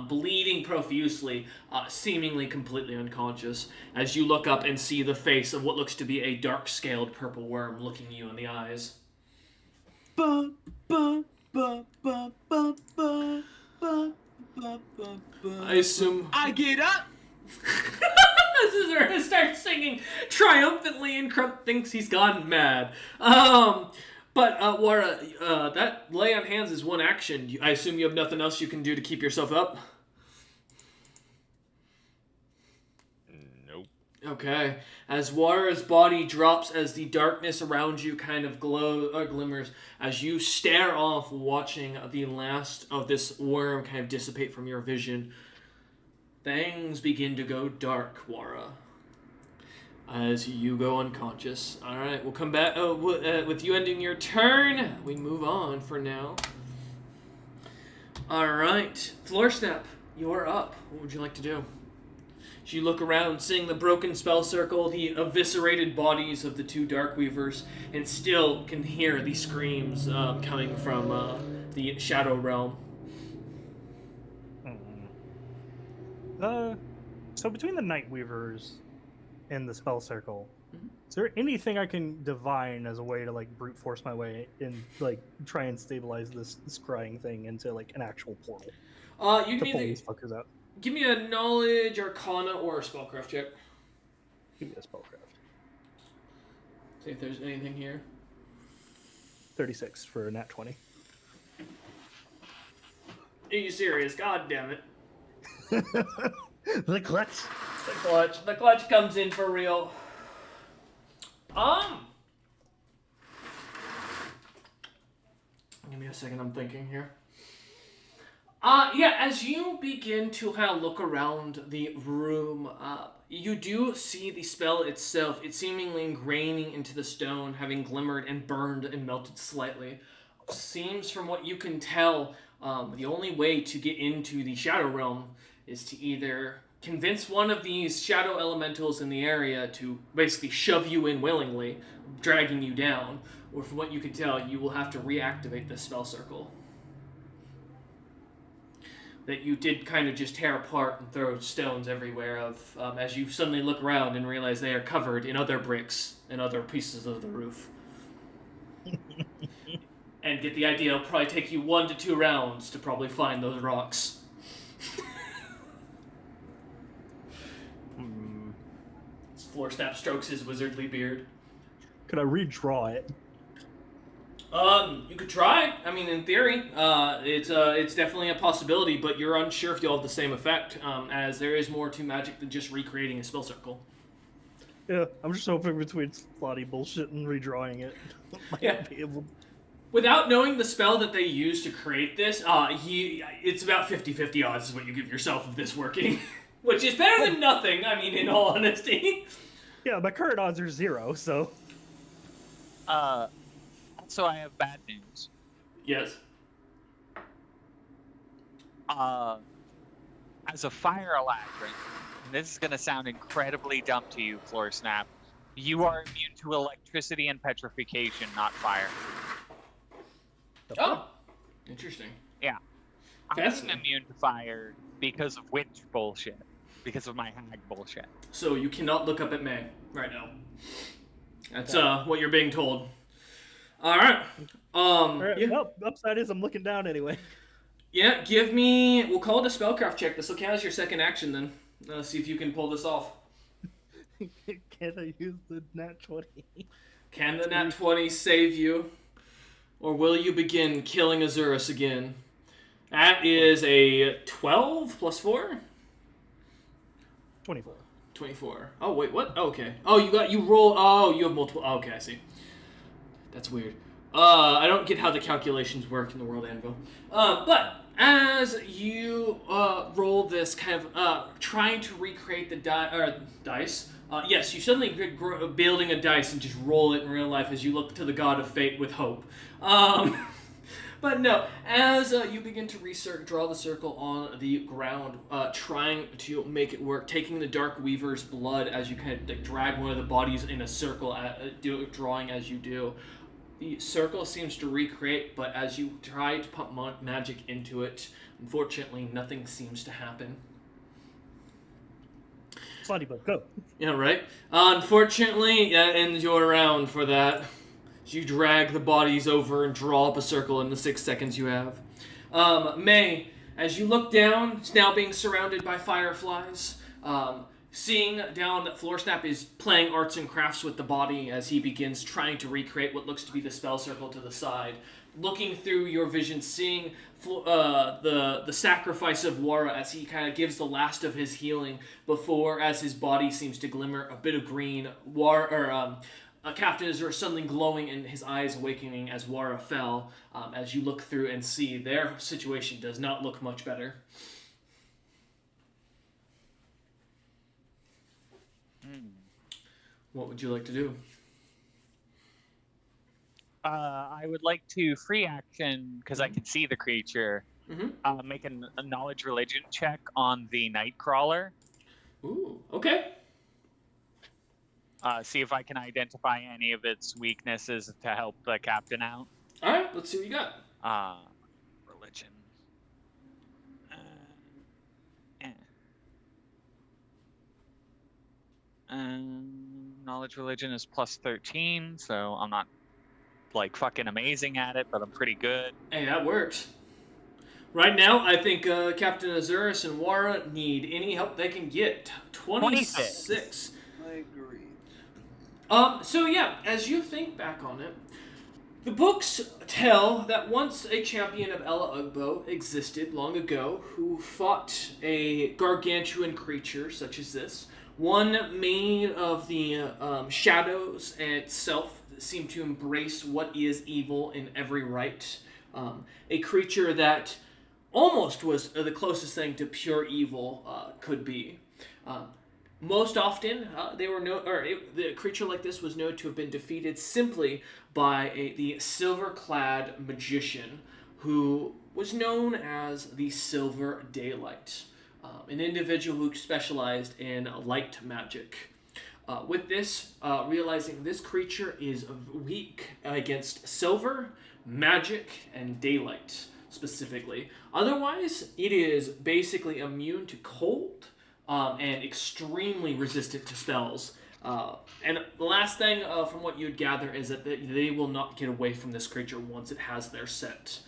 bleeding profusely, seemingly completely unconscious, as you look up and see the face of what looks to be a dark-scaled purple worm looking you in the eyes. I assume I get up. Azurus starts singing triumphantly, and Crump thinks he's gone mad. But Wara, that lay on hands is one action. I assume you have nothing else you can do to keep yourself up. Nope. Okay. As Wara's body drops, as the darkness around you kind of glimmers, as you stare off, watching the last of this worm kind of dissipate from your vision, things begin to go dark, Wara. As you go unconscious. Alright, we'll come back with you ending your turn. We move on for now. Alright, Floor Snap, you're up. What would you like to do? As you look around, seeing the broken spell circle, the eviscerated bodies of the 2 Darkweavers, and still can hear the screams coming from the Shadow Realm. So between the Nightweavers and the spell circle, is there anything I can divine as a way to like brute force my way and like try and stabilize this crying thing into like an actual portal? You can to pull these fuckers out. Give me a knowledge, arcana, or a spellcraft check. Give me a spellcraft. See if there's anything here. 36 for a nat 20. Are you serious? God damn it. The clutch. The clutch comes in for real. Give me a second, I'm thinking here. Yeah, as you begin to kind of look around the room, you do see the spell itself. It's seemingly ingraining into the stone, having glimmered and burned and melted slightly. Seems, from what you can tell, the only way to get into the Shadow Realm is to either convince one of these shadow elementals in the area to basically shove you in willingly, dragging you down, or from what you can tell, you will have to reactivate the spell circle that you did kind of just tear apart and throw stones everywhere of, as you suddenly look around and realize they are covered in other bricks and other pieces of the roof. And get the idea, it'll probably take you 1 to 2 rounds to probably find those rocks. Floor Snap strokes his wizardly beard. Could I redraw it? You could try. I mean, in theory, it's definitely a possibility, but you're unsure if you'll have the same effect, as there is more to magic than just recreating a spell circle. Yeah, I'm just hoping between slotty bullshit and redrawing it, yeah. Be able... Without knowing the spell that they used to create this, it's about 50-50 odds is what you give yourself of this working. Which is better than nothing, I mean, in all honesty. Yeah, my current odds are 0, so... Also, I have bad news. Yes. As a fire alacrine, and this is going to sound incredibly dumb to you, Floor Snap, you are immune to electricity and petrification, not fire. Oh, interesting. Yeah. I'm immune to fire because of witch bullshit. Because of my hag bullshit. So you cannot look up at May right now. That's what you're being told. All right. Yeah. Well, upside is I'm looking down anyway. Yeah, give me. We'll call it a spellcraft check. This will count as your second action then. See if you can pull this off. Can I use the nat 20? Can the nat 20 save you? Or will you begin killing Azurus again? That is a 12 plus 4? 24. 24. Oh, wait, what? Oh, okay. Oh, you roll. Oh, you have multiple. Oh, okay, I see. That's weird. I don't get how the calculations work in the World Anvil. But as you roll this kind of trying to recreate the dice, yes, you suddenly building a dice and just roll it in real life as you look to the god of fate with hope. But no, as you begin to draw the circle on the ground, trying to make it work, taking the Dark Weaver's blood as you kind of like, drag one of the bodies in a circle, drawing as you do. The circle seems to recreate, but as you try to pump magic into it, unfortunately, nothing seems to happen. Slotty bug, go. Yeah, right? Unfortunately, that ends your round for that. You drag the bodies over and draw up a circle in the 6 seconds you have. May, as you look down, it's now being surrounded by fireflies. Seeing down that Floorsnap is playing arts and crafts with the body as he begins trying to recreate what looks to be the spell circle to the side. Looking through your vision, seeing the sacrifice of Wara as he kind of gives the last of his healing before, as his body seems to glimmer a bit of green. Captain Azura suddenly glowing and his eyes awakening as Wara fell. As you look through and see their situation does not look much better. What would you like to do? I would like to free action, because I can see the creature, make a knowledge religion check on the Nightcrawler. Ooh, okay. See if I can identify any of its weaknesses to help the captain out. All right, let's see what you got. Religion. Knowledge religion is plus 13, so I'm not like fucking amazing at it, but I'm pretty good. Hey, that works. Right now, I think Captain Azurus and Wara need any help they can get. 26. I agree. So yeah, as you think back on it, the books tell that once a champion of Ella Ugbo existed long ago who fought a gargantuan creature such as this, one made of the shadows itself that seemed to embrace what is evil in every right. A creature that almost was the closest thing to pure evil could be. Most often, the creature like this was known to have been defeated simply by the silver-clad magician who was known as the Silver Daylight, an individual who specialized in light magic. With this, realizing this creature is weak against silver, magic, and daylight, specifically. Otherwise, it is basically immune to cold, and extremely resistant to spells. And the last thing from what you'd gather is that they will not get away from this creature once it has their scent.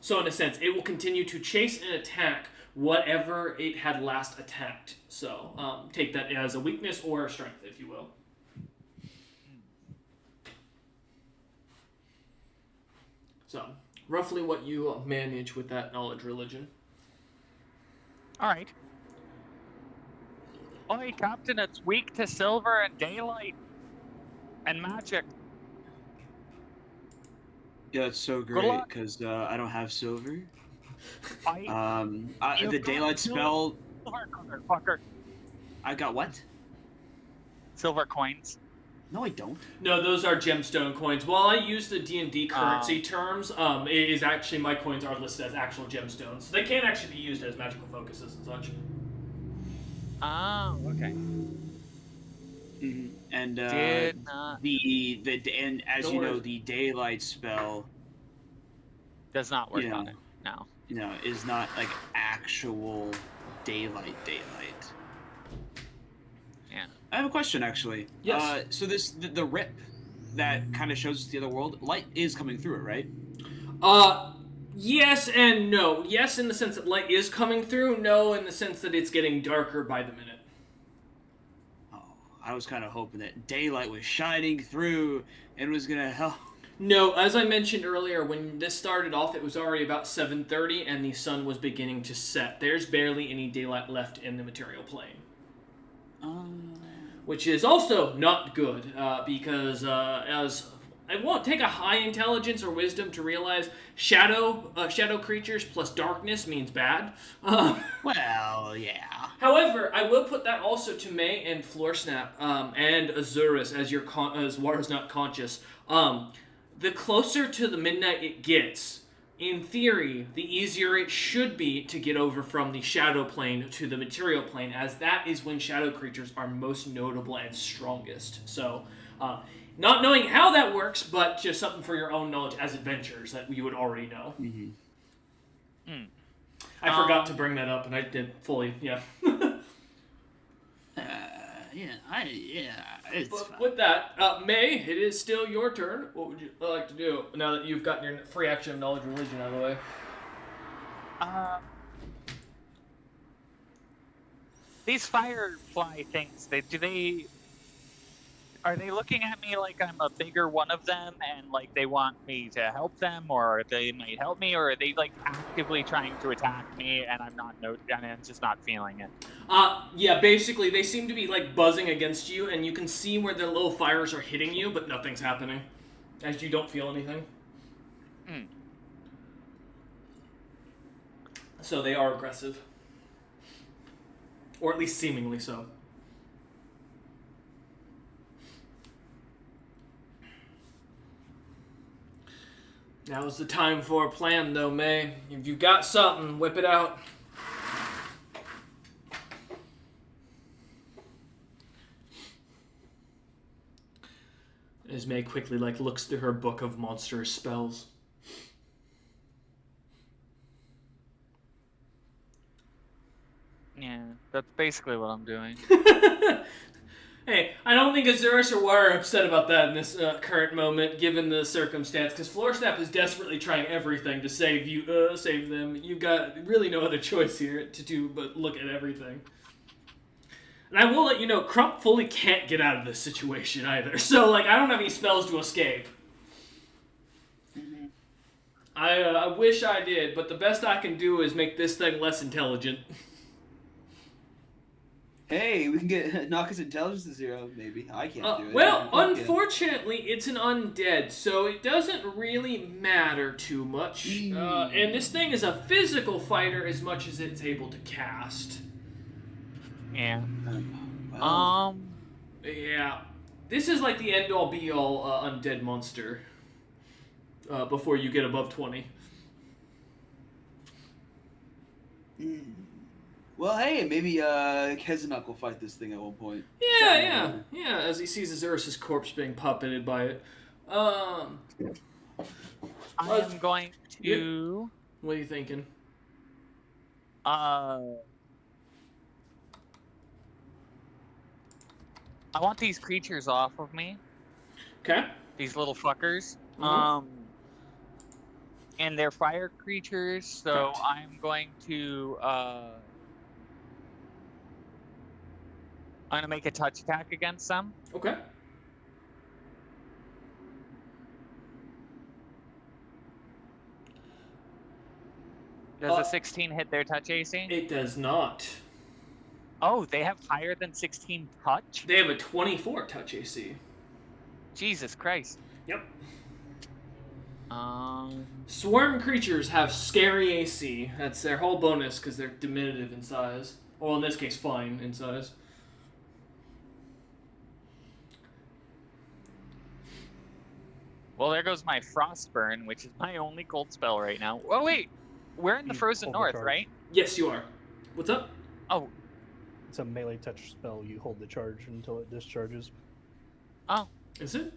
So in a sense, it will continue to chase and attack whatever it had last attacked. So take that as a weakness or a strength, if you will. So roughly what you manage with that knowledge religion. All right. Oi, Captain, it's weak to silver and daylight and magic. Yeah, it's so great because I don't have silver. The daylight spell. Silver, fucker. I got what? Silver coins. No, I don't. No, those are gemstone coins. While I use the D&D currency terms, it is actually my coins are listed as actual gemstones. So they can actually be used as magical focuses and such. Oh, okay. Mm-hmm. And Did not. and as you know, the daylight spell does not work on it. No. Is not like actual daylight. Yeah. I have a question, actually. Yes. So the rip that kind of shows us the other world, light is coming through it, right? Yes and no. Yes, in the sense that light is coming through. No, in the sense that it's getting darker by the minute. Oh, I was kind of hoping that daylight was shining through and was gonna help. No, as I mentioned earlier, when this started off, it was already about 7:30, and the sun was beginning to set. There's barely any daylight left in the material plane. Which is also not good, because as it won't take a high intelligence or wisdom to realize shadow creatures plus darkness means bad. Well, yeah. However, I will put that also to May and Floorsnap and Azurus as as Wara's not conscious. The closer to the midnight it gets, in theory, the easier it should be to get over from the shadow plane to the material plane, as that is when shadow creatures are most notable and strongest. So, not knowing how that works, but just something for your own knowledge as adventurers that you would already know. Mm-hmm. I forgot to bring that up, and I did fully, yeah. It's But fine. with that, May, it is still your turn. What would you like to do now that you've gotten your free action of knowledge religion out of the way? These firefly things, are they looking at me like I'm a bigger one of them and like they want me to help them, or they might help me, or are they like actively trying to attack me and I'm just not feeling it? Yeah, basically they seem to be like buzzing against you, and you can see where the little fires are hitting you, but nothing's happening, as you don't feel anything. So they are aggressive, or at least seemingly so. Now is the time for a plan, though, May. If you got something, whip it out. As May quickly looks through her book of monstrous spells. Yeah, that's basically what I'm doing. Hey, I don't think Azurus or War are upset about that in this current moment, given the circumstance, because Floorsnap is desperately trying everything to save them. You've got really no other choice here to do but look at everything. And I will let you know, Crump fully can't get out of this situation either, so, I don't have any spells to escape. I wish I did, but the best I can do is make this thing less intelligent. Hey, we can knock his intelligence to 0, maybe. I can't do it. Well, unfortunately, it's an undead, so it doesn't really matter too much. And this thing is a physical fighter as much as it's able to cast. Yeah. Yeah. This is like the end-all, be-all undead monster. Before you get above 20. Well, hey, maybe Kezanok will fight this thing at one point. Yeah, as he sees Azurus' corpse being puppeted by it. I am going to... What are you thinking? I want these creatures off of me. Okay. These little fuckers. Mm-hmm. And they're fire creatures, so Correct. I'm going to make a touch attack against them. Okay. Does a 16 hit their touch AC? It does not. Oh, they have higher than 16 touch? They have a 24 touch AC. Jesus Christ. Yep. Um, Swarm creatures have scary AC. That's their whole bonus because they're diminutive in size. Well, in this case, fine in size. well, there goes my Frostburn, which is my only cold spell right now. Oh, wait. We're in the You Frozen hold the North, charge. right? Yes, you are. What's up? Oh, It's a melee touch spell. You hold the charge until it discharges. oh. Is it?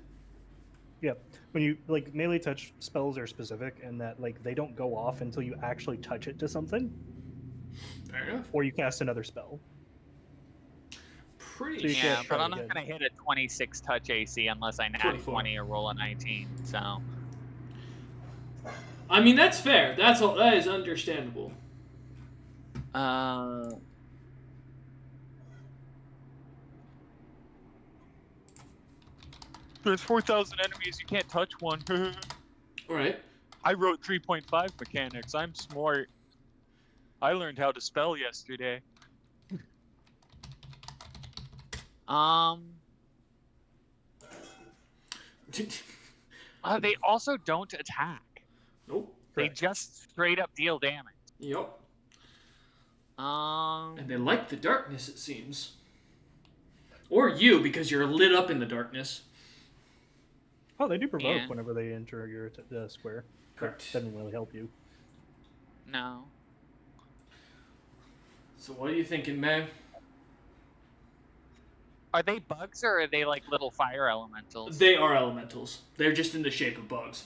Yeah, when you like melee touch spells are specific in that like they don't go off until you actually touch it to something, Fair enough. or you cast another spell. Pretty So you Yeah, can't but try I'm not again. gonna hit a 26 touch AC unless I nat 24. 20 or roll a 19. So I mean, that's fair. That's all. That is understandable. There's 4,000 enemies. You can't touch one. All right. I wrote 3.5 mechanics. I'm smart. I learned how to spell yesterday. They also don't attack. Nope. They just straight up deal damage. Yep. And And they like the darkness, it seems. Or you, because you're lit up in the darkness. Oh, they do provoke Yeah. whenever they enter your square. Correct. That doesn't really help you. No. So what are you thinking, man? Are they bugs or are they like little fire elementals? They are elementals. They're just in the shape of bugs.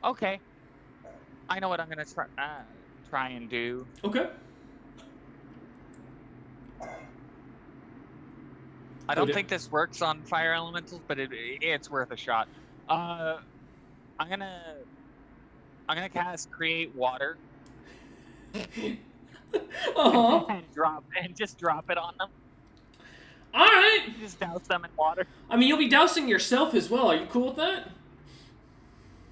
Okay. I know what I'm gonna try and do. Okay. I don't think this works on fire elementals, but it's worth a shot. I'm gonna cast Create Water. Uh-huh. and just drop it on them. Alright. Just douse them in water. I mean, you'll be dousing yourself as well. Are you cool with that?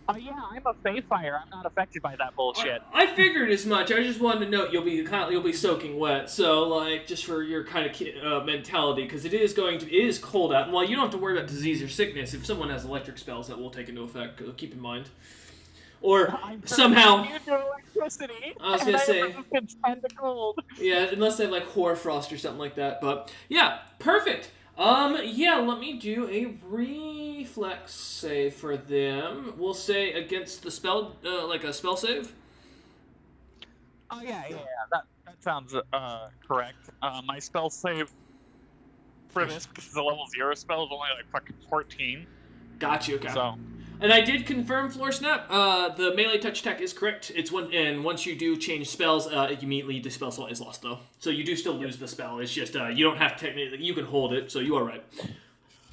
Oh yeah, I'm a Fey Fire. I'm not affected by that bullshit. I figured as much. I just wanted to note you'll be soaking wet. So like just for your kind of mentality, because it is cold out. Well, you don't have to worry about disease or sickness. If someone has electric spells, that will take into effect. Keep in mind. Or somehow. You do electricity. I was gonna say. Resistance 10 to cold. Yeah, unless they have like Hoarfrost or something like that. But yeah, perfect. Yeah, let me do a reflex save for them. We'll say against the spell, like a spell save. Oh yeah. That sounds correct. My spell save for this, because the level 0 spell is only like fucking 14. Gotcha. Okay. So. And I did confirm, Floor Snap. The melee touch attack is correct. It's once you do change spells, immediately the spell slot is lost though. So you do still lose the spell. It's just you don't have technically. You can hold it, so you are right.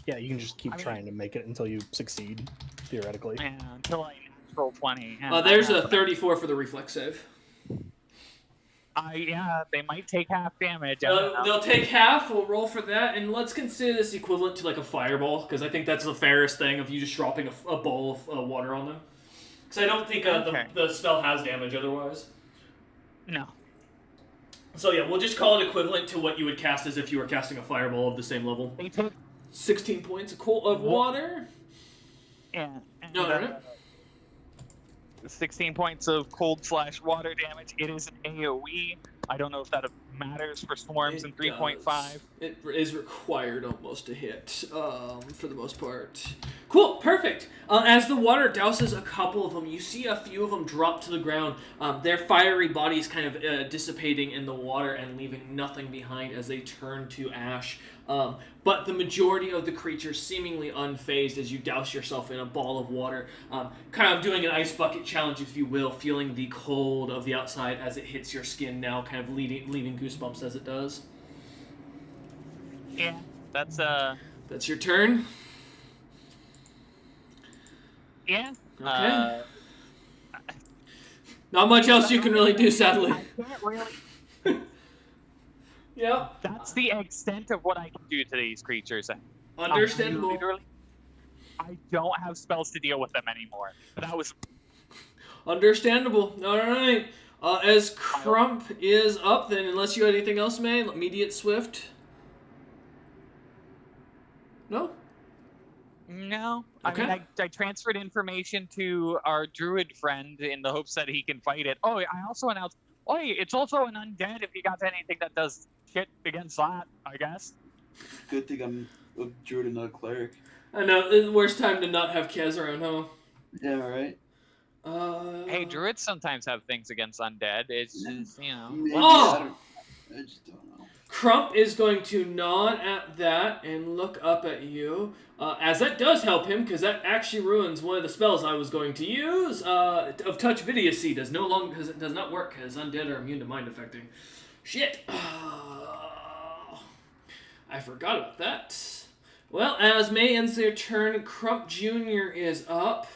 Yeah, you can just keep trying to make it until you succeed, theoretically. Yeah, until I roll 20. There's a 34 for the reflex save. Yeah, they might take half damage. They'll take half. We'll roll for that, and let's consider this equivalent to like a fireball, because I think that's the fairest thing of you just dropping a bowl of water on them. Because I don't think the spell has damage otherwise. No. So yeah, we'll just call it equivalent to what you would cast as if you were casting a fireball of the same level. They took 16 points of water. Yeah. Alright. 16 points of cold/water damage. It is an AoE. I don't know if that matters for swarms in 3.5. It is required almost to hit, for the most part. Cool, perfect. As the water douses a couple of them, you see a few of them drop to the ground. Their fiery bodies kind of dissipating in the water and leaving nothing behind as they turn to ash. But the majority of the creatures seemingly unfazed as you douse yourself in a ball of water, kind of doing an ice bucket challenge, if you will, feeling the cold of the outside as it hits your skin now, kind of leaving goosebumps as it does. Yeah, that's your turn. Yeah. Okay. Not much else you can really do, sadly. I can't really. Yep. That's the extent of what I can do to these creatures. Understandable. I don't have spells to deal with them anymore. That was understandable. All right. As Crump is up, then, unless you had anything else, man, immediate swift. No. No. Okay. I mean, I transferred information to our druid friend in the hopes that he can fight it. Oh, I also announced. Oh, it's also an undead if you got anything that does shit against that, I guess. Good thing I'm a druid and not a cleric. I know, it's the worst time to not have Kez around, huh? Yeah, right. Hey, druids sometimes have things against undead. It's just, Maybe, Oh! I just don't know. Crump is going to nod at that and look up at you, as that does help him, because that actually ruins one of the spells I was going to use. Of Touch Vidiocy does not work, because undead are immune to mind affecting. Shit. I forgot about that. Well, as May ends their turn, Crump Jr. is up.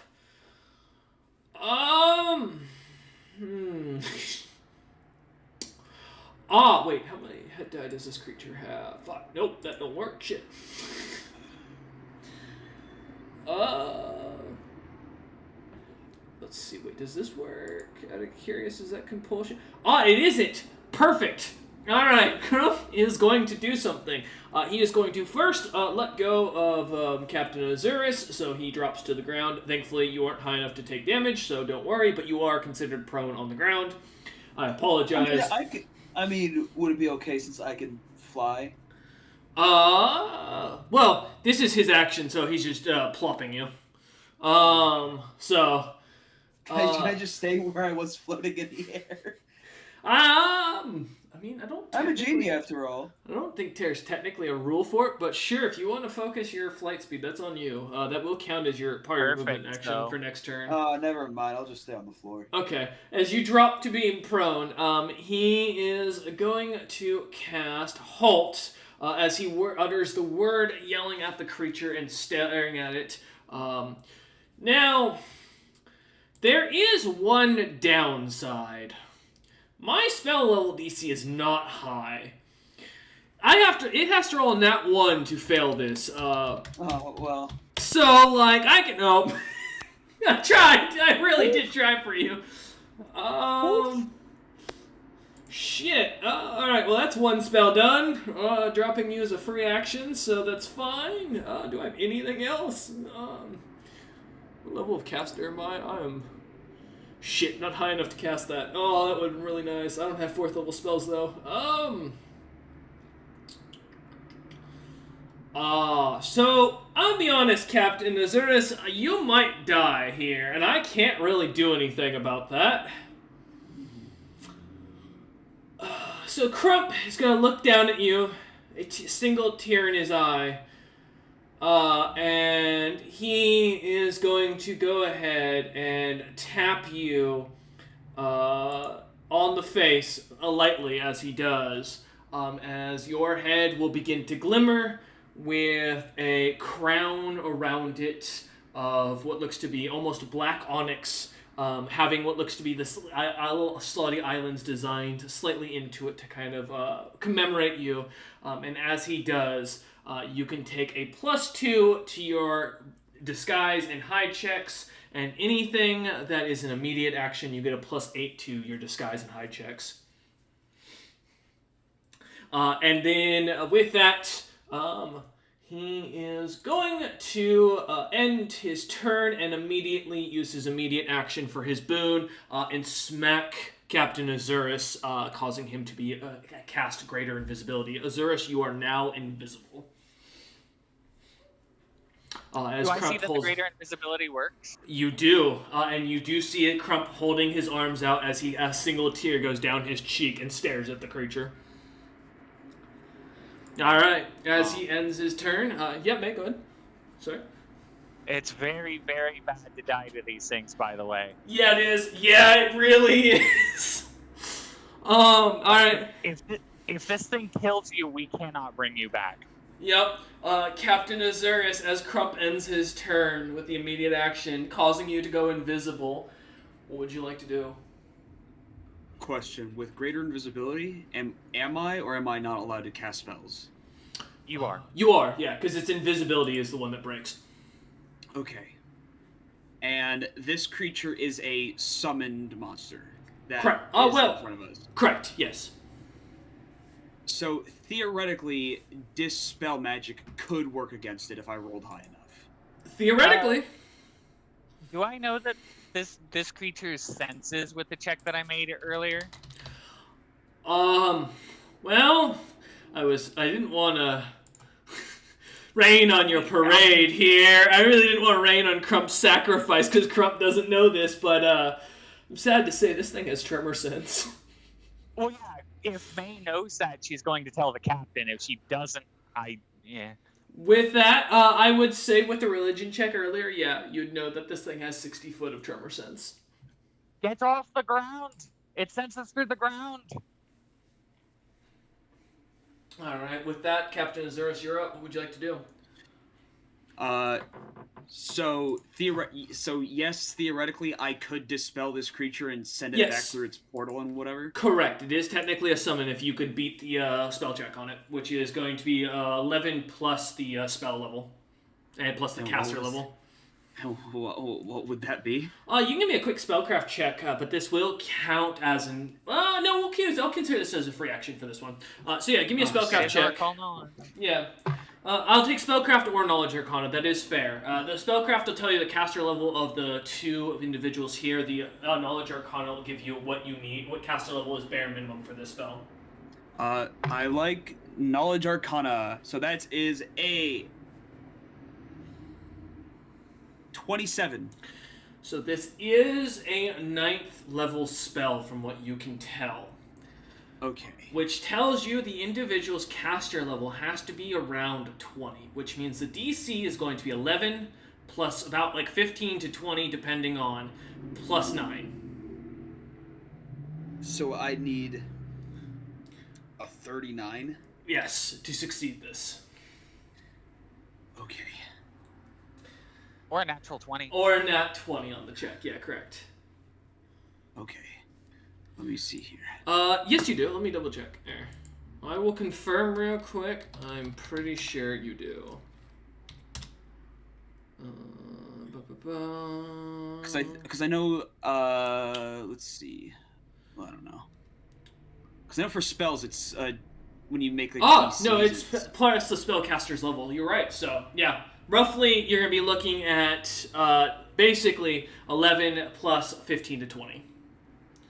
Wait, how many head die does this creature have? Fuck, nope, that don't work. Shit. Let's see, wait, does this work? Out of curious, is that compulsion? It isn't! Perfect! Alright, Crump is going to do something. He is going to first let go of Captain Azurus, so he drops to the ground. Thankfully, you aren't high enough to take damage, so don't worry, but you are considered prone on the ground. I apologize. I mean, would it be okay since I can fly? Well, this is his action, so he's just plopping you. Can I just stay where I was floating in the air? I mean, I'm a genie after all. I don't think there's technically a rule for it, but sure, if you want to focus your flight speed, that's on you. That will count as your part of movement action for next turn. Never mind. I'll just stay on the floor. Okay. As you drop to being prone, he is going to cast Halt as he utters the word, yelling at the creature and staring at it. Now, there is one downside. My spell level DC is not high. It has to roll a nat 1 to fail this. Well. So, I can... Oh. I tried. I really did try for you. Shit. Alright, well, that's one spell done. Dropping you as a free action, so that's fine. Do I have anything else? What level of caster am I? I am... Shit, not high enough to cast that. Oh, that would have been really nice. I don't have 4th level spells, though. So, I'll be honest, Captain Azurus, you might die here, and I can't really do anything about that. So Crump is going to look down at you, a single tear in his eye, and he is going to go ahead and tap you on the face lightly as he does, as your head will begin to glimmer with a crown around it of what looks to be almost black onyx, having what looks to be the Slotty Islands designed slightly into it to kind of commemorate you. And as he does, you can take a +2 to your disguise and hide checks, and anything that is an immediate action, you get a +8 to your disguise and hide checks. And then with that, he is going to end his turn and immediately use his immediate action for his boon and smack Captain Azurus, causing him to be cast greater invisibility. Azurus, you are now invisible. Do I see that the greater invisibility works? You do, and you do see it, Crump holding his arms out as a single tear goes down his cheek and stares at the creature. Alright, as he ends his turn, May, go ahead. Sorry. It's very, very bad to die to these things, by the way. Yeah, it is. Yeah, it really is. Alright. If this thing kills you, we cannot bring you back. Yep. Captain Azurus, as Crump ends his turn with the immediate action, causing you to go invisible, what would you like to do? Question: with greater invisibility, am I or am I not allowed to cast spells? You are. You are, yeah, because its invisibility is the one that breaks. Okay. And this creature is a summoned monster that correct. is in front of us. Correct, yes. So theoretically, dispel magic could work against it if I rolled high enough. Theoretically. Do I know that this creature senses with the check that I made earlier? Well, I didn't want to rain on your parade here. I really didn't want to rain on Crump's sacrifice because Crump doesn't know this, but I'm sad to say this thing has tremor sense. Well, if May knows that, she's going to tell the captain. If she doesn't, yeah. With that, I would say with the religion check earlier, yeah, you'd know that this thing has 60 foot of tremor sense. Get off the ground! It senses through the ground! Alright, with that, Captain Azurus, you're up. What would you like to do? So yes, theoretically, I could dispel this creature and send it back through its portal and whatever. Correct. It is technically a summon if you could beat the spell check on it, which is going to be 11 plus the spell level, and plus the caster level. What would that be? You can give me a quick spellcraft check, but this will count as an. No, I'll consider this as a free action for this one. So yeah, give me a spellcraft check. Yeah. I'll take Spellcraft or Knowledge Arcana. That is fair. The Spellcraft will tell you the caster level of the two individuals here. The Knowledge Arcana will give you what you need, what caster level is bare minimum for this spell. I like Knowledge Arcana. So that is a 27. So this is a 9th level spell from what you can tell. Okay. Which tells you the individual's caster level has to be around 20, which means the DC is going to be 11 plus about like 15 to 20 depending on plus 9. So I need a 39? Yes, to succeed this. Okay. Or a natural 20. Or a nat 20 on the check, yeah, correct. Okay. Let me see here. Yes you do. Let me double check. There. I will confirm real quick. I'm pretty sure you do. Because I know, let's see. Well, I don't know. Because I know for spells, it's, when you make, like, DCs, no, it's plus the spellcaster's level. You're right. So, yeah. Roughly, you're going to be looking at, basically, 11 plus 15 to 20.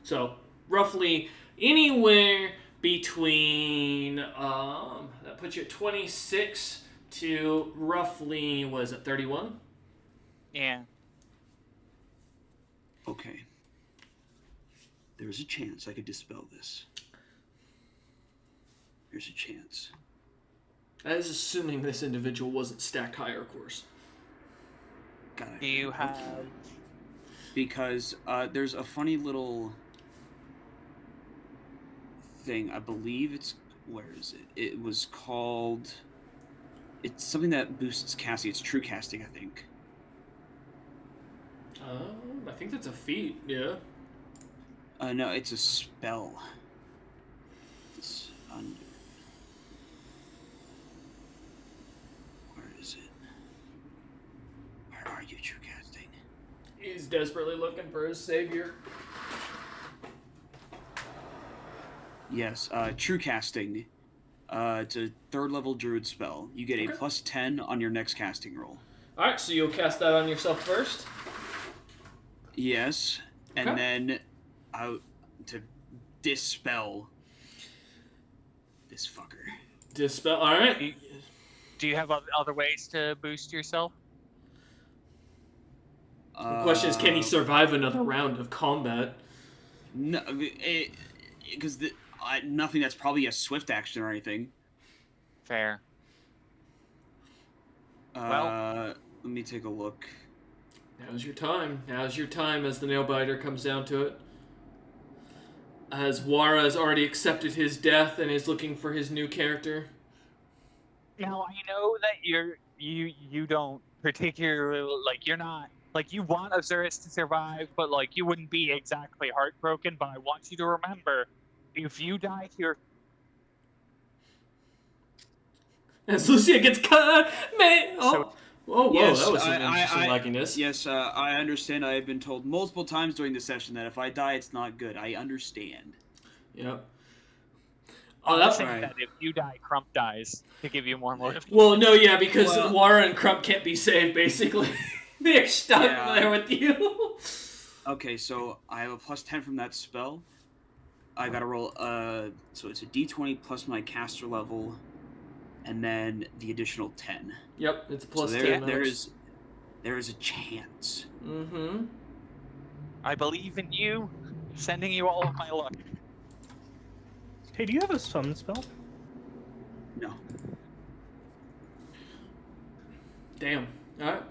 So, roughly anywhere between that puts you at 26 to roughly, what is it, 31? Yeah. Okay. There's a chance I could dispel this. There's a chance. That is assuming this individual wasn't stacked higher, of course. Got it. Do you have... Because there's a funny little thing. I believe it's... Where is it? It was called... It's something that boosts casting. It's true casting, I think. I think that's a feat, yeah. No, it's a spell. It's under... Where is it? Where are you, true casting? He's desperately looking for his savior. Yes, true casting. It's a 3rd level druid spell. You get a plus 10 on your next casting roll. Alright, so you'll cast that on yourself first? Yes, and then to dispel this fucker. Dispel, alright. Do you have other ways to boost yourself? The question is, can he survive another round of combat? No, because nothing that's probably a swift action or anything. Fair. Well, let me take a look. Now's your time. Now's your time as the nail-biter comes down to it. As Wara has already accepted his death and is looking for his new character. Now, I know that you don't particularly, like, you're not, like, you want Azurus to survive, but, like, you wouldn't be exactly heartbroken, but I want you to remember, if you die here... As Lucia gets cut, man! Oh, whoa, yes, that was some interesting lagginess. Yes, I understand. I have been told multiple times during the session that if I die, it's not good. I understand. Yep. Oh, that's right. That if you die, Crump dies to give you more motivation. Well, no, yeah, because Wara and Crump can't be saved, basically. They're stuck there with you. Okay, so I have a plus 10 from that spell. I gotta roll, so it's a d20 plus my caster level, and then the additional 10. Yep, it's a plus so 10. There is a chance. Mm-hmm. I believe in you, sending you all of my luck. Hey, do you have a summon spell? No. Damn. All right.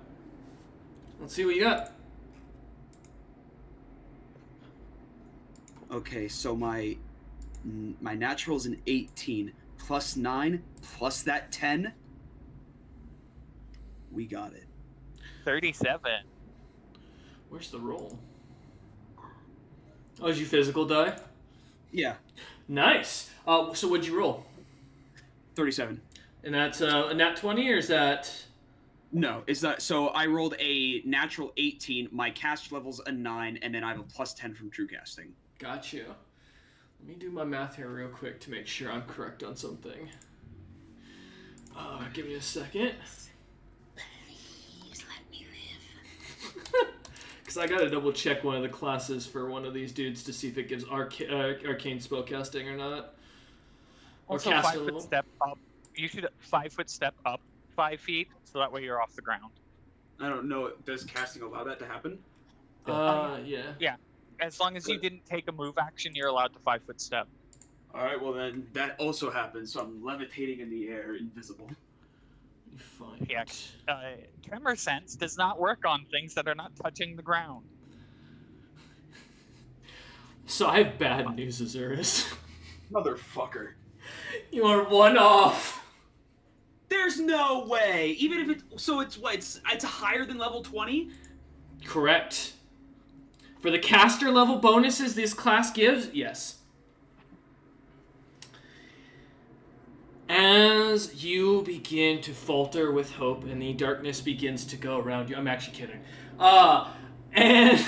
Let's see what you got. Okay, so my natural is an 18 plus 9 plus that 10. We got it. 37. Where's the roll? Oh, is you physical die? Yeah, Nice. So what'd you roll? 37. And that's a nat 20, or is that... No, it's not. So I rolled a natural 18. My cast level's a 9, and then I have a plus 10 from true casting. Got you. Let me do my math here real quick to make sure I'm correct on something. Give me a second. Please let me live. Because I gotta double check one of the classes for one of these dudes to see if it gives arcane spellcasting or not. Or Also, cast 5 level. foot step up. You should 5 foot step up 5 feet, so that way you're off the ground. I don't know. Does casting allow that to happen? Yeah. Yeah. As long as you didn't take a move action, you're allowed to 5 foot step. All right. Well, then that also happens. So I'm levitating in the air, invisible. You find. Yeah. Tremor sense does not work on things that are not touching the ground. So I have bad news, Azuris. Motherfucker. You are one off. There's no way. Even if it's higher than level 20. Correct. For the caster level bonuses this class gives, yes. As you begin to falter with hope and the darkness begins to go around you, I'm actually kidding. And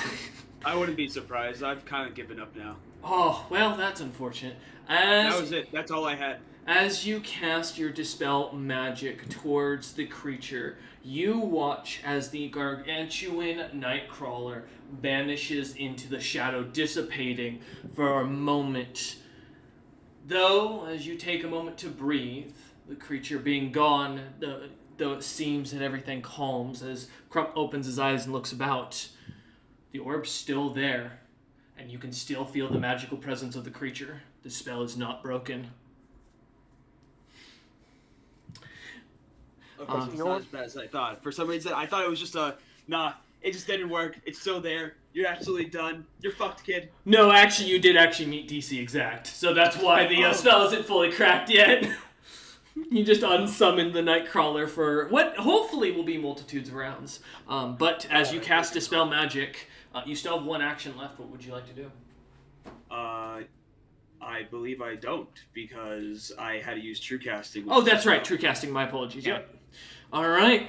I wouldn't be surprised. I've kind of given up now. oh, well, that's unfortunate. That was it. That's all I had. As you cast your Dispel magic towards the creature, you watch as the gargantuan Nightcrawler vanishes into the shadow, dissipating for a moment. Though, as you take a moment to breathe, the creature being gone, though it seems that everything calms as Crump opens his eyes and looks about, the orb's still there, and you can still feel the magical presence of the creature. The spell is not broken. Of course, it's not as bad as I thought. For some reason, I thought it was just it just didn't work. It's still there. You're absolutely done. You're fucked, kid. No, actually, you did actually meet DC exact, so that's why the spell isn't fully cracked yet. You just unsummoned the Nightcrawler for what hopefully will be multitudes of rounds. But as you cast Dispel Magic, you still have one action left. What would you like to do? I believe I don't, because I had to use True Casting. Oh, that's right. True Casting. My apologies. Yeah. Yep. All right.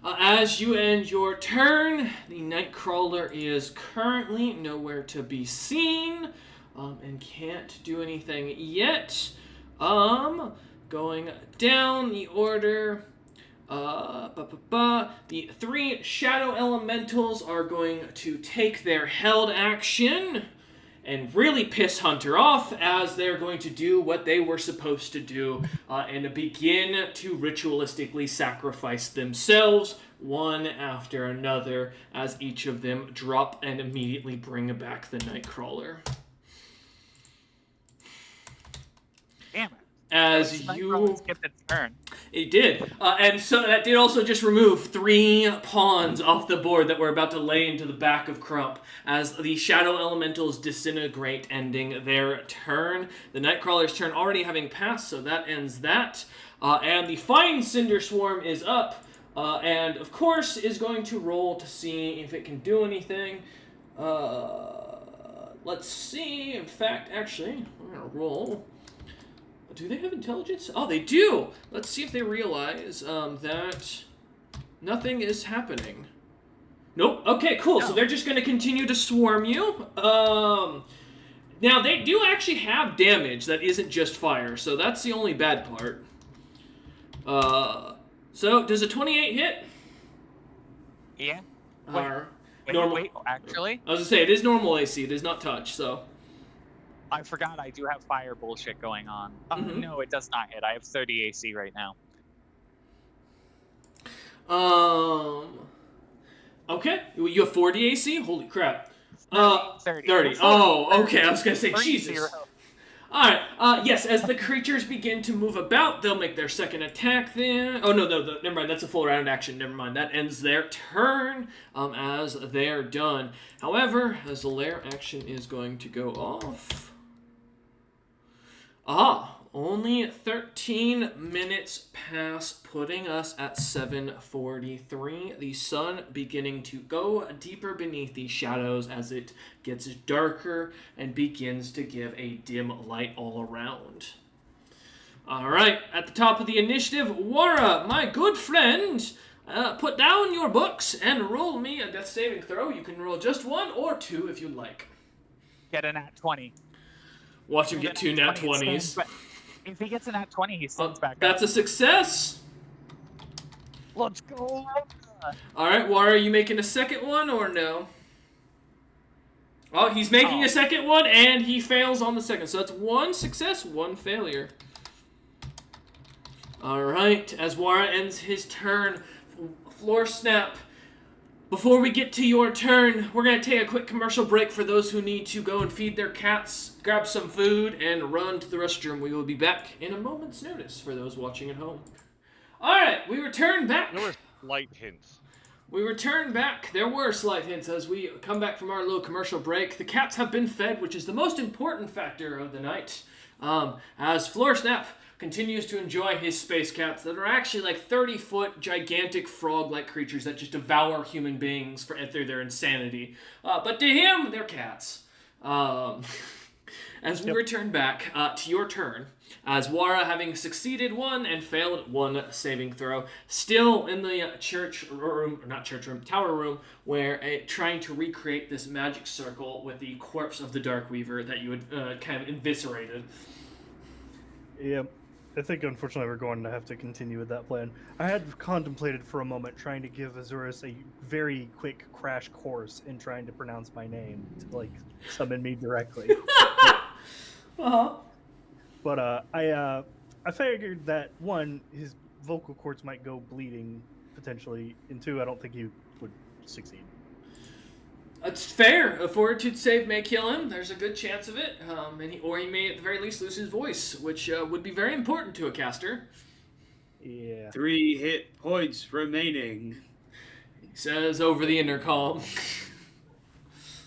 As you end your turn, the Nightcrawler is currently nowhere to be seen, and can't do anything yet. Going down the order, the 3 Shadow Elementals are going to take their held action and really piss Hunter off, as they're going to do what they were supposed to do and begin to ritualistically sacrifice themselves one after another, as each of them drop and immediately bring back the Nightcrawler. Damn it. As you... skipped its turn. It did. And so that did also just remove 3 pawns off the board that were about to lay into the back of Crump, as the Shadow Elementals disintegrate, ending their turn. The Nightcrawler's turn already having passed, so that ends that. And the Fine Cinder Swarm is up, and of course is going to roll to see if it can do anything. Let's see. In fact, actually, I'm going to roll... Do they have intelligence? Oh, they do! Let's see if they realize that nothing is happening. Nope. Okay, cool. So they're just going to continue to swarm you. Now, they do actually have damage that isn't just fire, so that's the only bad part. So, does a 28 hit? Yeah. Wait, actually? I was going to say, it is normal AC. It is not touch, so... I forgot I do have fire bullshit going on. Mm-hmm. No, it does not hit. I have 30 AC right now. Okay. You have 40 AC? Holy crap. 30. 30. Oh, okay. I was going to say, 30. Jesus. Alright, yes, as the creatures begin to move about, they'll make their second attack then. Oh, no, never mind, that's a full round action. Never mind, that ends their turn as they're done. However, as the lair action is going to go off... only 13 minutes pass, putting us at 7:43. The sun beginning to go deeper beneath the shadows as it gets darker and begins to give a dim light all around. Alright, at the top of the initiative, Wara, my good friend, put down your books and roll me a death saving throw. You can roll just 1 or 2 if you'd like. Get a nat 20. Watch him get 2 nat 20s. If he gets a nat 20, he stands back up. That's a success. Let's go. Alright, Wara, are you making a second one or no? Oh, he's making a second one and he fails on the second. So that's 1 success, 1 failure. Alright, as Wara ends his turn, Floor Snap. Before we get to your turn, we're going to take a quick commercial break for those who need to go and feed their cats, grab some food, and run to the restroom. We will be back in a moment's notice for those watching at home. Alright, we return back. There were slight hints. We return back. There were slight hints as we come back from our little commercial break. The cats have been fed, which is the most important factor of the night. As Floor Snap continues to enjoy his space cats that are actually like 30-foot gigantic frog-like creatures that just devour human beings through their insanity. But to him, they're cats. As we return back to your turn, as Wara, having succeeded 1 and failed 1 saving throw, still in the tower room, where trying to recreate this magic circle with the corpse of the Darkweaver that you had kind of eviscerated. Yep. I think, unfortunately, we're going to have to continue with that plan. I had contemplated for a moment trying to give Azurus a very quick crash course in trying to pronounce my name to, like, summon me directly. But I figured that, 1, his vocal cords might go bleeding, potentially, and 2, I don't think he would succeed. It's fair. A fortitude save may kill him. There's a good chance of it. Or he may, at the very least, lose his voice, which would be very important to a caster. Yeah. 3 hit points remaining. He says over the intercom.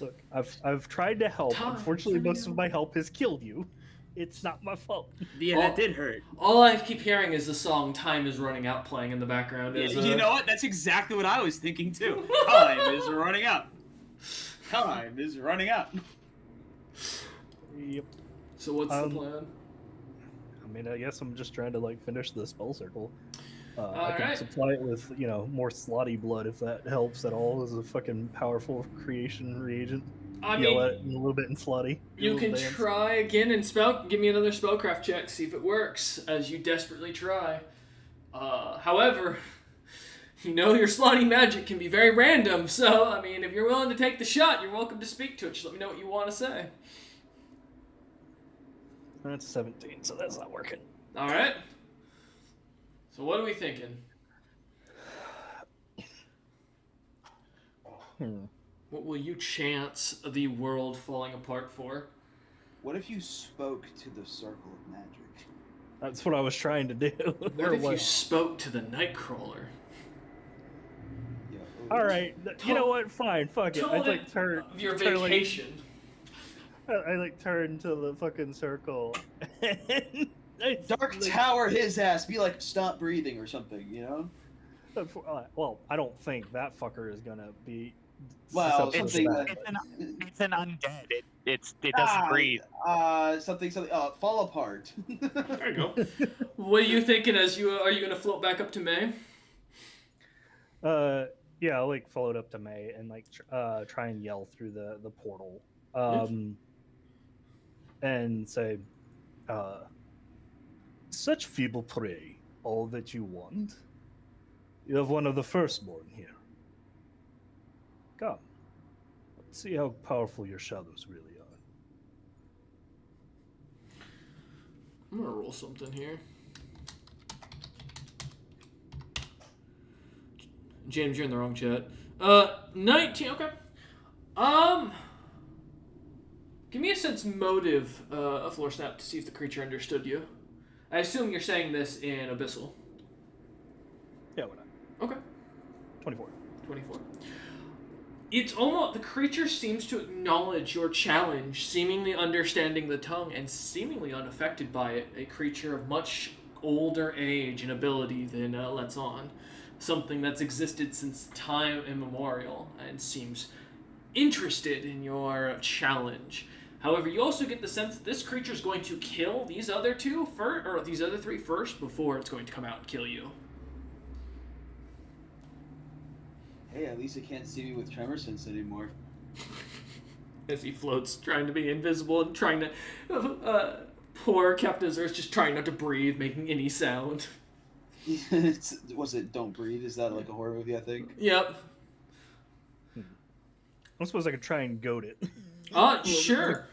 Look, I've tried to help. Unfortunately, most of my help has killed you. It's not my fault. Yeah, that did hurt. All I keep hearing is the song "Time Is Running Out" playing in the background. You know what? That's exactly what I was thinking too. Time is running out. Time is running out. Yep. So what's the plan? I mean, I guess I'm just trying to like finish the spell circle. I can Alright. supply it with, more slotty blood if that helps at all as a fucking powerful creation reagent. I Yell mean, at it a little bit in slotty. you can try again and give me another spellcraft check, see if it works, as you desperately try. However, your slotty magic can be very random, so, I mean, if you're willing to take the shot, you're welcome to speak to it. Just let me know what you want to say. That's 17, so that's not working. Alright. So what are we thinking? What will you chance the world falling apart for? What if you spoke to the circle of magic? That's what I was trying to do. What if you spoke to the Nightcrawler? All right, you know what? Fine, fuck it. I like turn of your turn, vacation. I like turn to the fucking circle. Dark Tower his ass. Be like, stop breathing or something, you know? Well, I don't think that fucker is gonna be. Well, susceptible something to that. It's an undead. It doesn't breathe. Something. Fall apart. There you go. What are you thinking? Are you gonna float back up to May? Yeah, I'll like float up to May and like try and yell through the portal, and say, "Such feeble prey, all that you want. You have one of the firstborn here. Come, let's see how powerful your shadows really are." I'm gonna roll something here. James, you're in the wrong chat. 19. Okay. Give me a sense motive of Floor Snap to see if the creature understood you. I assume you're saying this in Abyssal. Yeah, why not? Okay. 24. 24. It's almost... The creature seems to acknowledge your challenge, seemingly understanding the tongue and seemingly unaffected by it. A creature of much older age and ability than Let's On. Something that's existed since time immemorial and seems interested in your challenge. However, you also get the sense that this creature is going to kill these other two first, or these other three first, before it's going to come out and kill you. Hey, at least it can't see me with tremor sense anymore. As he floats, trying to be invisible and trying to... poor Captain Azur's just trying not to breathe, making any sound. Was it Don't Breathe? Is that like a horror movie, I think? Yep. I suppose I could try and goad it. Sure.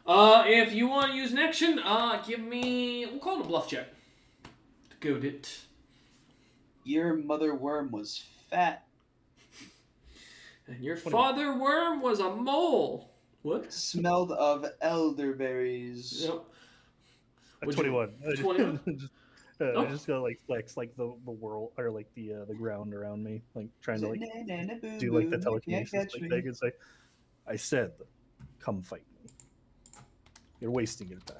If you want to use an action, give me... We'll call it a bluff check. To goad it. Your mother worm was fat. And your father worm was a mole. What? Smelled of elderberries. Yep. 21. 21? I just gotta like flex like the world or like the ground around me, like trying to like do like the telekinesis like thing and say, I said, come fight me. You're wasting your time.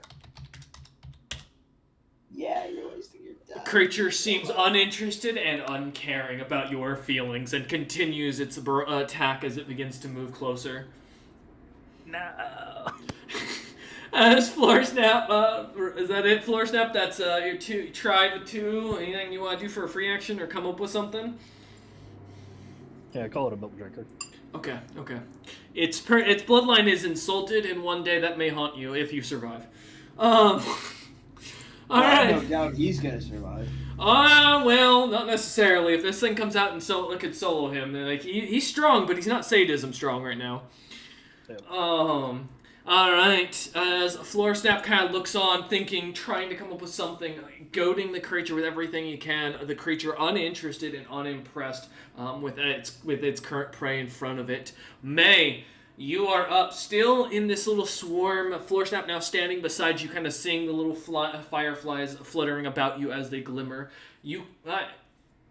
Yeah, you're wasting your time. The creature seems uninterested and uncaring about your feelings and continues its attack as it begins to move closer. No. As Floor Snap, is that it, Floor Snap? That's your two. Try the two. Anything you want to do for a free action or come up with something? Yeah, call it a milk drinker. Okay. Its bloodline is insulted, and one day that may haunt you if you survive. All right. No doubt he's gonna survive. Well, not necessarily. If this thing comes out and it could solo him, then like he's strong, but he's not sadism strong right now. Yeah. Alright, as Floor Snap kind of looks on, thinking, trying to come up with something, goading the creature with everything you can, the creature uninterested and unimpressed with its current prey in front of it. May, you are up, still in this little swarm, Floor Snap now standing beside you, kind of seeing the little fireflies fluttering about you as they glimmer.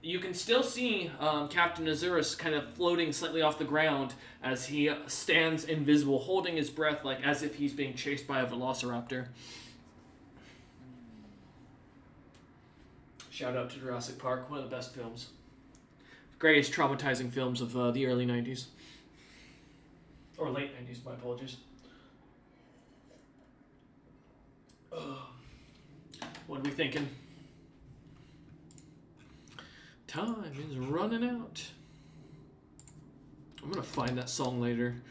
You can still see Captain Azurus kind of floating slightly off the ground as he stands invisible, holding his breath like as if he's being chased by a velociraptor. Shout out to Jurassic Park, one of the best films. Greatest traumatizing films of the early 90s. Or late 90s, my apologies. What are we thinking? Time is running out. I'm gonna find that song later.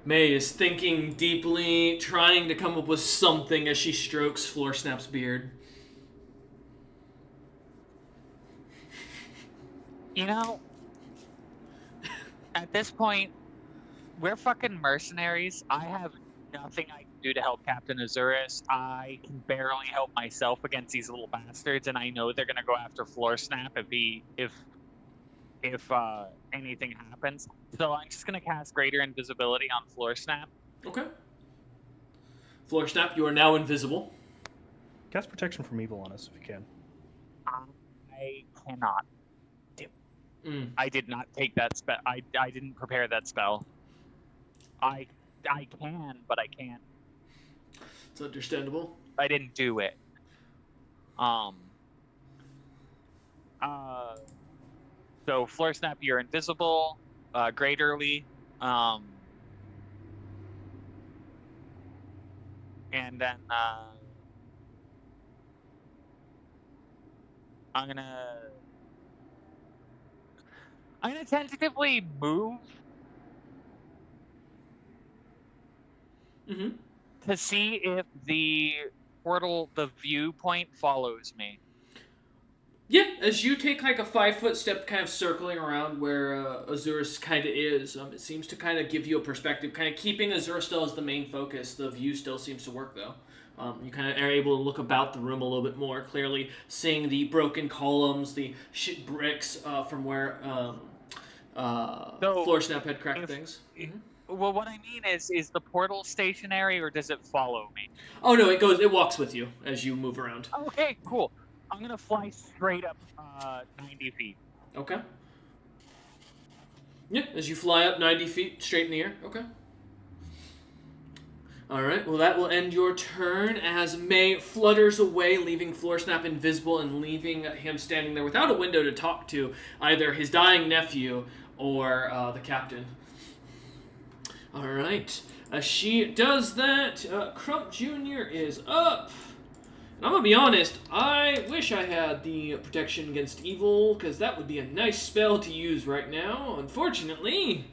May is thinking deeply, trying to come up with something as she strokes Floor Snap's beard. You know, at this point, we're fucking mercenaries. I have nothing I can do to help Captain Azurus. I can barely help myself against these little bastards, and I know they're gonna go after Floor Snap if anything happens. So I'm just gonna cast Greater Invisibility on Floor Snap. Okay. Floor Snap, you are now invisible. Cast Protection from Evil on us if you can. I cannot. Mm. I did not take that spell. I didn't prepare that spell. I can, but I can't. It's understandable. I didn't do it. So Floor Snap, you're invisible. Great early. And then I'm gonna tentatively move to see if the portal, the viewpoint, follows me. Yeah, as you take like a 5-foot step kind of circling around where Azurus kind of is, it seems to kind of give you a perspective, kind of keeping Azurus still as the main focus. The view still seems to work though. You kind of are able to look about the room a little bit more clearly, seeing the broken columns, the shit bricks from where Floor Snap had cracked things. Well, what I mean is the portal stationary or does it follow me? Oh no, it walks with you as you move around. Okay, cool. I'm gonna fly straight up 90 feet. Okay. Yeah, as you fly up 90 feet straight in the air. Okay. Alright, well that will end your turn as May flutters away, leaving Floor Snap invisible and leaving him standing there without a window to talk to either his dying nephew or the captain. Alright, as she does that, Crump Jr. is up. And I'm gonna be honest, I wish I had the protection against evil, because that would be a nice spell to use right now. Unfortunately,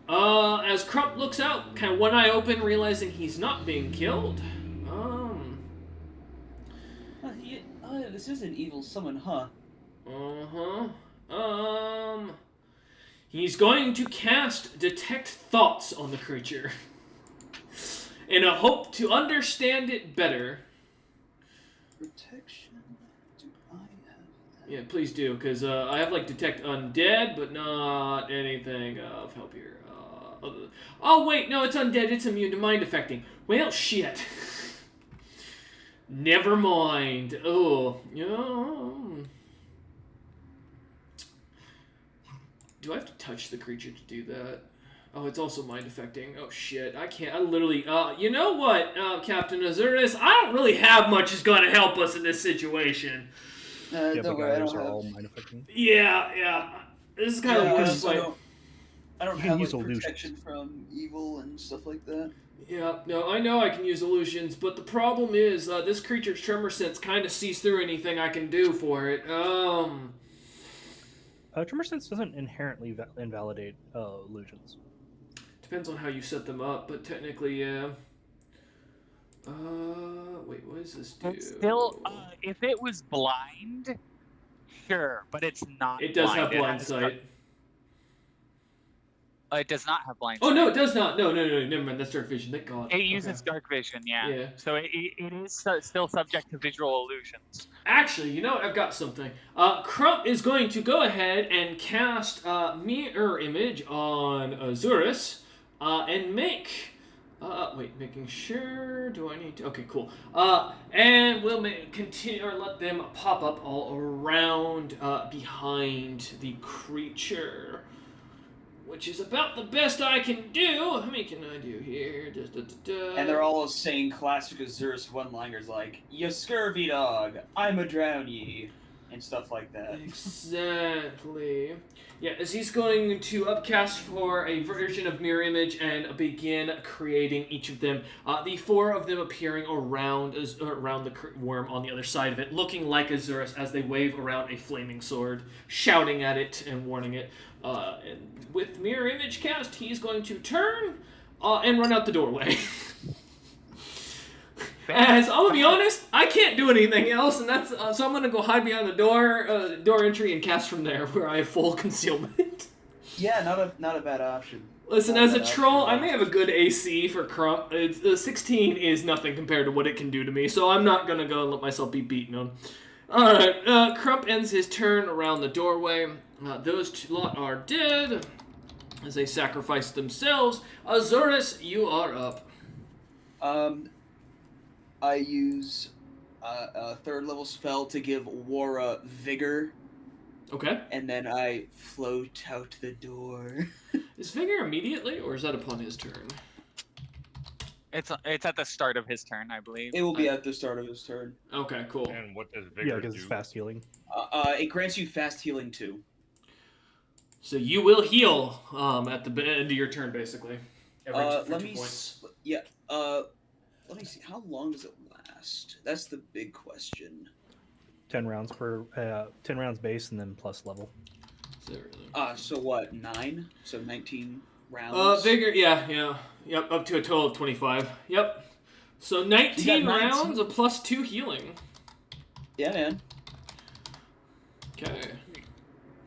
as Crump looks out, kind of one eye open, realizing he's not being killed. This is an evil summon, huh? He's going to cast Detect Thoughts on the creature in a hope to understand it better. Protection. Do I have that? Yeah, please do, because I have, like, Detect Undead, but not anything of help here. Oh, wait, no, it's undead. It's immune to mind affecting. Well, shit. Never mind. Oh, do I have to touch the creature to do that? Oh, it's also mind affecting. Oh, shit. I can't. I literally... you know what, Captain Azuris? I don't really have much that's going to help us in this situation. Don't worry, I don't are have... all mind affecting. Yeah. This is kind of worse. I don't have like, protection from evil and stuff like that. Yeah, no, I know I can use illusions, but the problem is this creature's tremor sense kind of sees through anything I can do for it. Tremor sense doesn't inherently invalidate illusions. Depends on how you set them up, but technically, yeah. Wait, what does this do? It's still, if it was blind, sure, but it's not. It does have blind. blind sight. It does not have blind sight. Oh, no, sight. it does not. No, never mind. That's dark vision. Thank God. It uses dark vision, yeah. So it is still subject to visual illusions. Actually, you know what? I've got something. Crump is going to go ahead and cast Mirror Image on Azuris and make... making sure... Do I need to... Okay, cool. And we'll continue, or let them pop up all around behind the creature. Which is about the best I can do. How many can I do here? And they're all saying classic Azuris one-liners like, "You scurvy dog, I'm a drown ye," and stuff like that. Exactly. Yeah, as he's going to upcast for a version of Mirror Image and begin creating each of them. The four of them appearing around the worm on the other side of it, looking like Azuris as they wave around a flaming sword, shouting at it and warning it. And with Mirror Image cast, he's going to turn and run out the doorway. As I'm gonna be honest, I can't do anything else, and that's so I'm gonna go hide behind the door entry and cast from there, where I have full concealment. Yeah, not a bad option. Listen, as a troll, I may have a good AC for Crump. 16 is nothing compared to what it can do to me, so I'm not gonna go and let myself be beaten on. Alright, Crump ends his turn around the doorway. Those two lot are dead as they sacrifice themselves. Azuris, you are up. I use a third level spell to give Wara vigor. Okay. And then I float out the door. Is vigor immediately, or is that upon his turn? It's at the start of his turn, I believe. It will be at the start of his turn. Okay, cool. And what does vigor do? Yeah, because it's fast healing. It grants you fast healing too. So you will heal at the end of your turn, basically. Let me see. How long does it last? That's the big question. 10 rounds per 10 rounds base and then plus level. So what? 9? So 19 rounds. Vigor. Yeah. Yep. Up to a total of 25. Yep. So 19 rounds of +2 healing. Yeah, man. Okay.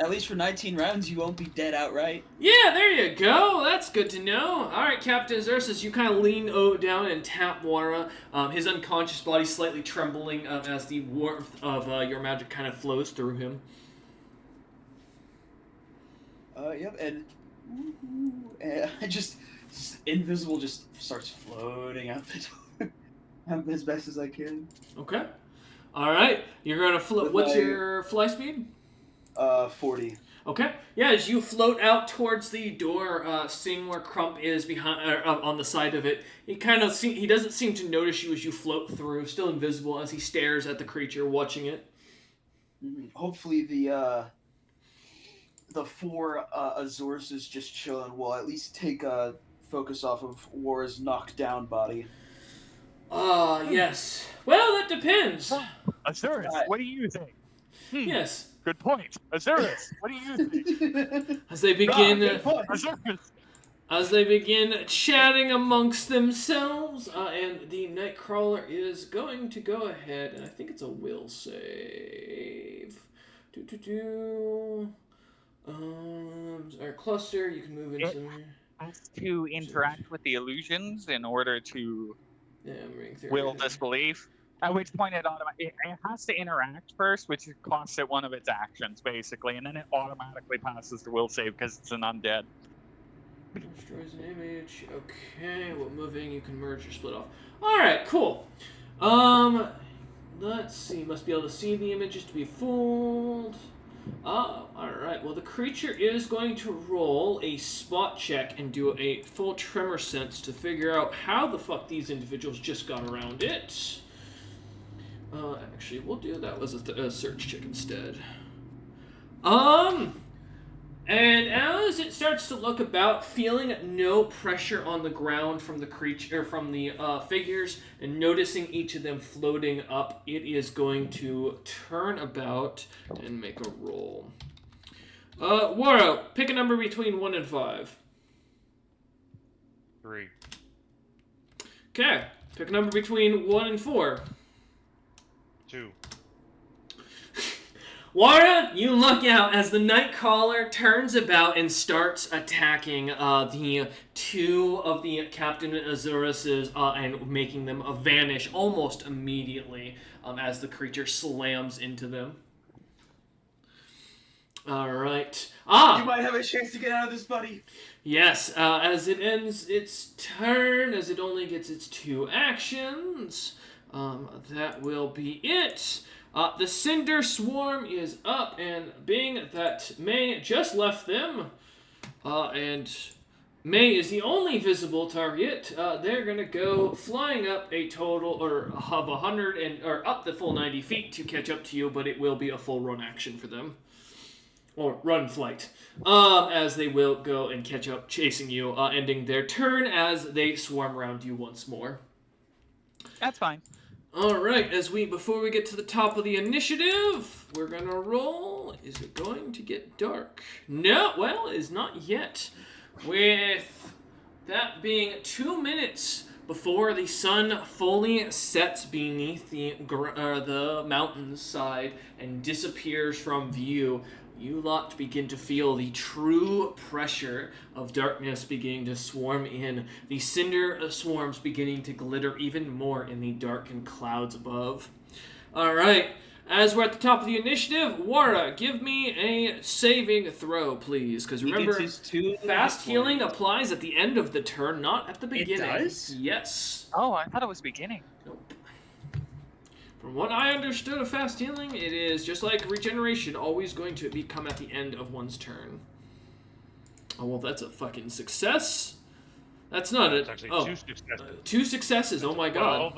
At least for 19 rounds, you won't be dead outright. Yeah, there you go. That's good to know. All right, Captain Xerxes, you kind of lean down and tap Wara. His unconscious body slightly trembling as the warmth of your magic kind of flows through him. Yep, and I just invisible just starts floating out the door as best as I can. Okay. All right, you're gonna float. What's your fly speed? 40. Okay. Yeah, as you float out towards the door, seeing where Crump is behind, on the side of it, he doesn't seem to notice you as you float through, still invisible as he stares at the creature, watching it. Hopefully the 4 Azores just chilling will at least take focus off of Wara's knocked down body. Yes. Well, that depends. Azurus, what do you think? Yes. Good point. Azurus, what do you think? As they begin, Azurus. as they begin chatting amongst themselves, and the Nightcrawler is going to go ahead, and I think it's a will save. Our cluster, you can move into. Has to interact with the illusions in order to Yeah, I'm reading through will it. disbelief. At which point it has to interact first, which costs it one of its actions, basically, and then it automatically passes the will save because it's an undead. Destroys an image. Okay, well, moving, you can merge or split off. Alright, cool. Let's see. Must be able to see the images to be fooled. Alright. Well, the creature is going to roll a spot check and do a full tremor sense to figure out how the fuck these individuals just got around it. Actually, we'll do that was a search check instead. And as it starts to look about, feeling no pressure on the ground from the creature, from the figures, and noticing each of them floating up, it is going to turn about and make a roll. Waro, pick a number between 1 and 5. 3. Okay, pick a number between 1 and 4. 2. Wara, you look out as the Nightcrawler turns about and starts attacking the 2 of the Captain Azurus's and making them vanish almost immediately as the creature slams into them. All right. You might have a chance to get out of this, buddy. Yes, as it ends its turn, as it only gets its 2 actions, that will be it. The Cinder Swarm is up, and being that May just left them, and May is the only visible target, they're going to go flying up a total of 100 or up the full 90 feet to catch up to you, but it will be a full run action for them. Or run flight. As they will go and catch up chasing you, ending their turn as they swarm around you once more. That's fine. Alright, before we get to the top of the initiative, we're gonna roll. Is it going to get dark? No, well, it is not yet. With that being 2 minutes before the sun fully sets beneath the mountain's side and disappears from view, you lot begin to feel the true pressure of darkness beginning to swarm in. The cinder swarms beginning to glitter even more in the darkened clouds above. Alright, as we're at the top of the initiative, Wara, give me a saving throw, please. Because remember, fast healing applies at the end of the turn, not at the beginning. It does? Yes. Oh, I thought it was beginning. Nope. From what I understood of fast healing, it is just like regeneration, always going to come at the end of one's turn. Oh, well, that's a fucking success. That's not it. It's actually 2 successes. 2 successes, oh my god.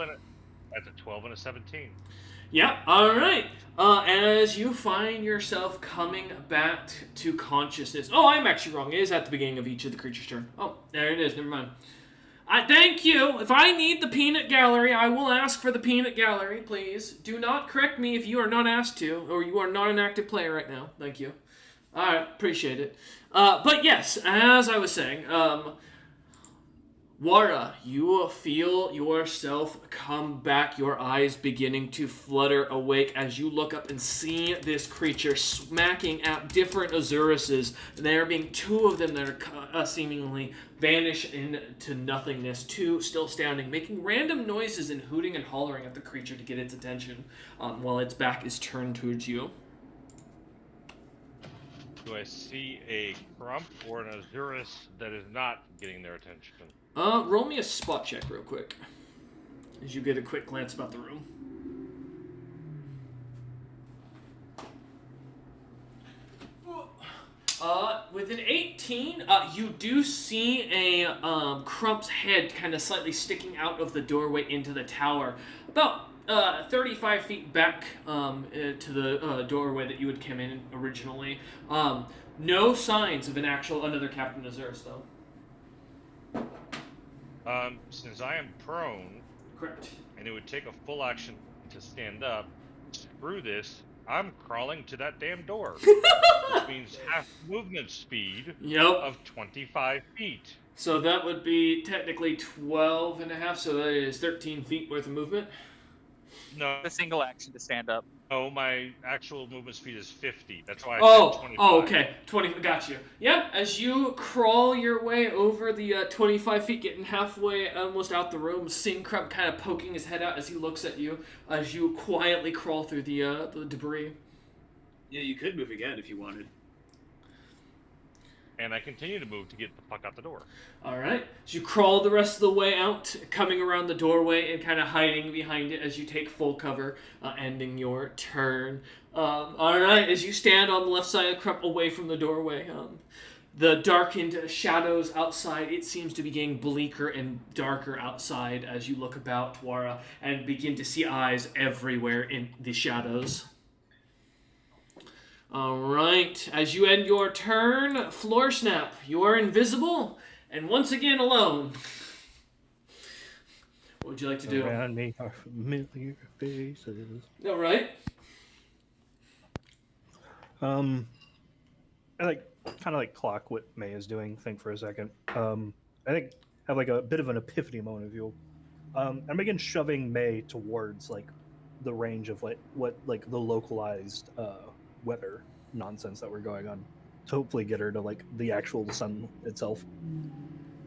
That's a 12 and a 17. Yeah, alright. As you find yourself coming back to consciousness. Oh, I'm actually wrong. It is at the beginning of each of the creature's turn. Oh, there it is. Never mind. Thank you. If I need the peanut gallery, I will ask for the peanut gallery, please. Do not correct me if you are not asked to, or you are not an active player right now. Thank you. Alright, appreciate it. But yes, as I was saying, Wara, you feel yourself come back, your eyes beginning to flutter awake as you look up and see this creature smacking at different Azuruses. There being two of them that are seemingly vanish into nothingness, two still standing, making random noises and hooting and hollering at the creature to get its attention while its back is turned towards you. Do I see a Crump or an Azurus that is not getting their attention? Roll me a spot check real quick as you get a quick glance about the room. With an 18, you do see a Crump's head kind of slightly sticking out of the doorway into the tower, about 35 feet back to the doorway that you had come in originally. No signs of another Captain Azurus, though. Since I am prone, Correct. and it would take a full action to stand up, screw this, I'm crawling to that damn door. Which means half movement speed of 25 feet. So that would be technically 12 and a half, so that is 13 feet worth of movement. No. A single action to stand up. Oh, my actual movement speed is 50. That's why I said 25. Oh, okay. 20, got you. Yep, as you crawl your way over the 25 feet, getting halfway almost out the room, seeing Crump kind of poking his head out as he looks at you, as you quietly crawl through the debris. Yeah, you could move again if you wanted. And I continue to move to get the fuck out the door. Alright, so you crawl the rest of the way out, coming around the doorway and kind of hiding behind it as you take full cover, ending your turn. Alright, as you stand on the left side of Crump away from the doorway, the darkened shadows outside, it seems to be getting bleaker and darker outside as you look about, Wara, and begin to see eyes everywhere in the shadows. Alright, as you end your turn, Floor Snap, you are invisible and once again alone. What would you like to do? Around me are familiar faces. Alright. I kind of like clock what May is doing. Think for a second. I think have like a bit of an epiphany moment of you. I'm again shoving May towards like the range of what the localized weather nonsense that we're going on to hopefully get her to like the actual sun itself.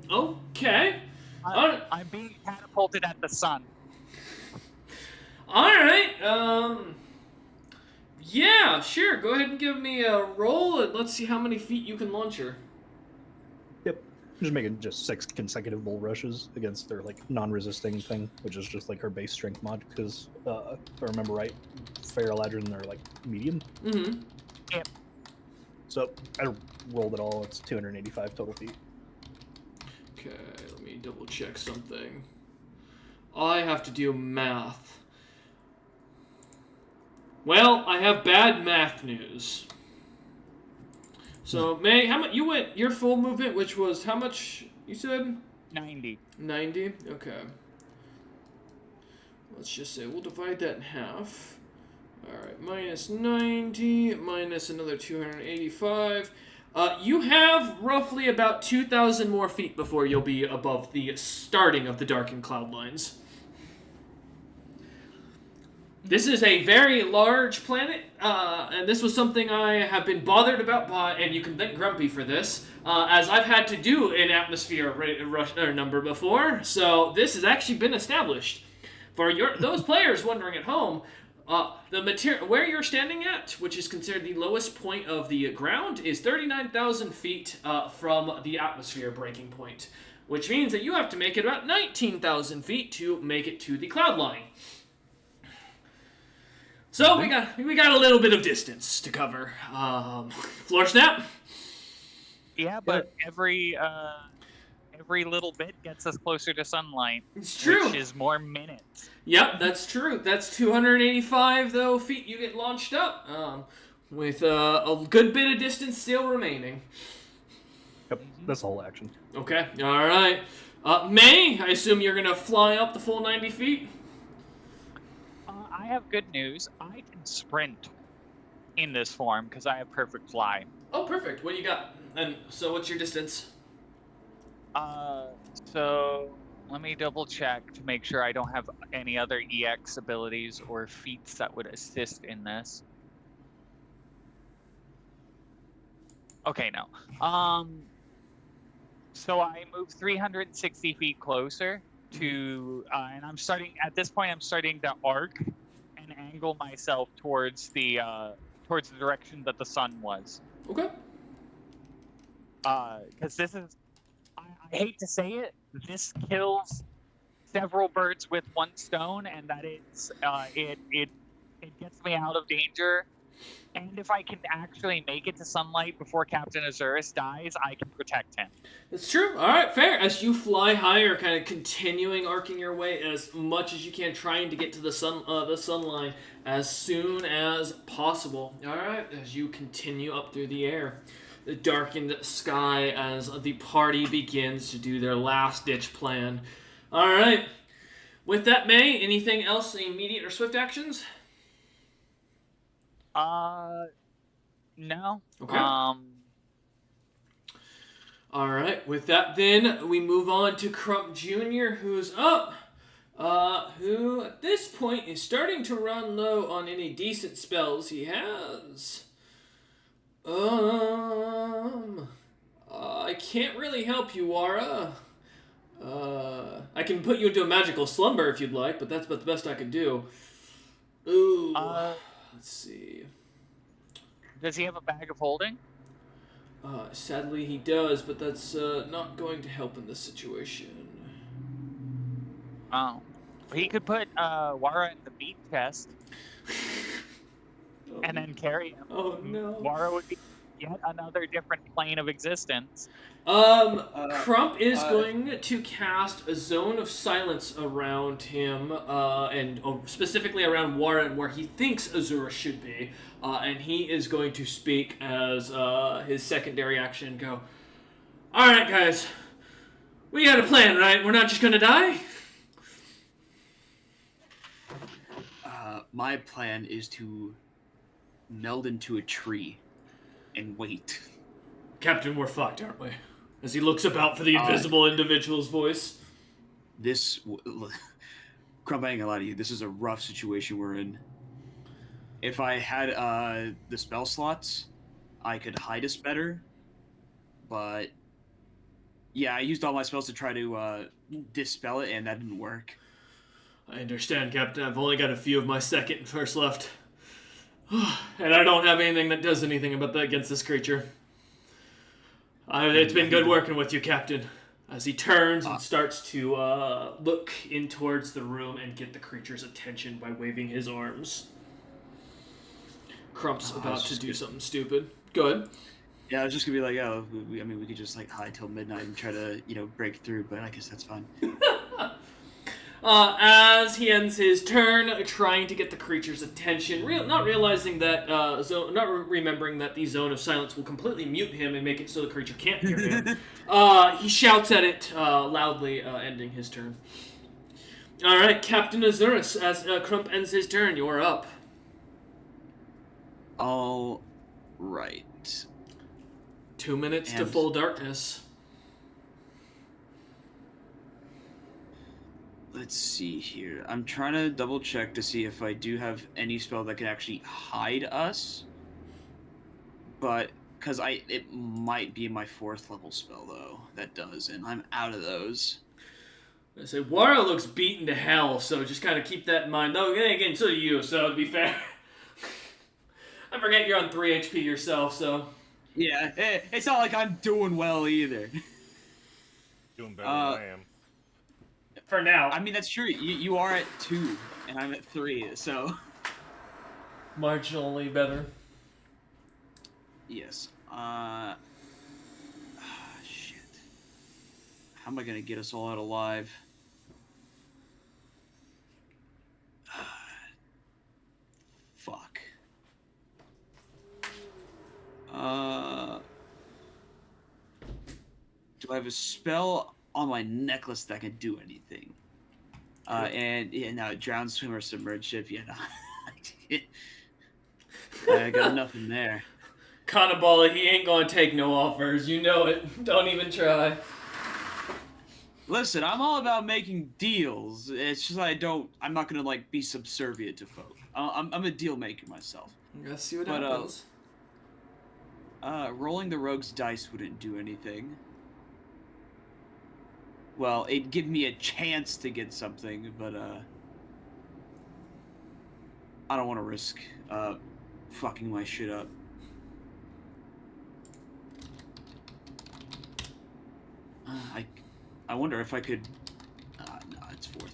Okay. I'm being catapulted at the sun. Alright, yeah, sure, go ahead and give me a roll and let's see how many feet you can launch her. Yep. Just making just 6 consecutive bull rushes against their like non-resisting thing, which is just like her base strength mod, because if I remember right, Feral Ladrin are like medium. Mm-hmm. Yep. So I rolled it all, it's 285 total feet. Okay, let me double check something. I have to do math. Well, I have bad math news. So, May, how much you went your full movement, which was how much you said? 90. 90? Okay. Let's just say we'll divide that in half. Alright, minus 90, minus another 285. You have roughly about 2,000 more feet before you'll be above the starting of the darkened cloud lines. This is a very large planet, and this was something I have been bothered about by, and you can thank Grumpy for this, as I've had to do an atmosphere number before, so this has actually been established. For those players wondering at home, the material where you're standing at, which is considered the lowest point of the ground, is 39,000 feet from the atmosphere breaking point, which means that you have to make it about 19,000 feet to make it to the cloud line. So we got a little bit of distance to cover. Floor Snap. Yeah, but every little bit gets us closer to sunlight. It's true. Which is more minutes. Yep, that's true. That's 285 though feet you get launched up, with a good bit of distance still remaining. Yep, that's the whole action. Okay, all right. May, I assume you're gonna fly up the full 90 feet. I have good news. I can sprint in this form because I have perfect fly. Oh, perfect. What do you got? And so, what's your distance? So let me double check to make sure I don't have any other EX abilities or feats that would assist in this. Okay, no. So I move 360 feet closer to, and I'm starting at this point. I'm starting to arc and angle myself towards the direction that the sun was. Okay. Because this is, I hate to say it, this kills several birds with one stone, and that it's it gets me out of danger. And if I can actually make it to sunlight before Captain Azurus dies, I can protect him. That's true. All right, fair. As you fly higher, kind of continuing arcing your way as much as you can, trying to get to the sunline as soon as possible. All right, as you continue up through the air, the darkened sky as the party begins to do their last-ditch plan. All right. With that, May, anything else, immediate or swift actions? No. Okay. All right. With that, then we move on to Crump Jr., who's up. Who at this point is starting to run low on any decent spells he has. I can't really help you, Wara. I can put you into a magical slumber if you'd like, but that's about the best I can do. Ooh. Let's see. Does he have a bag of holding? Sadly he does, but that's not going to help in this situation. Oh. He could put Wara in the meat chest and then carry him. Oh no. Wara would be yet another different plane of existence. Crump is going to cast a zone of silence around him, and specifically around Warren, where he thinks Azura should be, and he is going to speak as his secondary action. Go, all right, guys, we got a plan, right? We're not just gonna die. My plan is to meld into a tree and wait. Captain, we're fucked, aren't we? As he looks about for the invisible individual's voice. Crump, I ain't gonna lie to you, this is a rough situation we're in. If I had the spell slots, I could hide us better. But yeah, I used all my spells to try to dispel it, and that didn't work. I understand, Captain. I've only got a few of my second and first left. And I don't have anything that does anything about that against this creature. It's been good working with you, Captain. As he turns and starts to look in towards the room and get the creature's attention by waving his arms. Crump's about to do something stupid. Good. Yeah, I was just gonna be like, yeah, we could just like hide till midnight and try to, break through, but I guess that's fine. As he ends his turn, trying to get the creature's attention, not realizing that, not remembering that the zone of silence will completely mute him and make it so the creature can't hear him, he shouts at it loudly, ending his turn. All right, Captain Azurus, as Crump ends his turn, you're up. All right. 2 minutes to full darkness. Let's see here. I'm trying to double check to see if I do have any spell that can actually hide us. But, because it might be my 4th level spell, though, that does, and I'm out of those. I say, Wara looks beaten to hell, so just kind of keep that in mind. Though, again, so do you, so to be fair. I forget you're on 3 HP yourself, so... Yeah, it's not like I'm doing well, either. Doing better than I am. For now. I mean, that's true. You are at 2, and I'm at 3, so... Marginally better. Yes. Shit. How am I gonna get us all out alive? Fuck. Do I have a spell on my necklace that can do anything? And yeah, no, drowned swimmer, submerged ship. Yeah, no. I got nothing there. Kabal, he ain't gonna take no offers. You know it. Don't even try. Listen, I'm all about making deals. It's just I'm not gonna like be subservient to folk. I'm a deal maker myself. Let's see what happens. Rolling the rogue's dice wouldn't do anything. Well, it'd give me a chance to get something, but I don't want to risk fucking my shit up. I wonder if I could. No, it's 4th.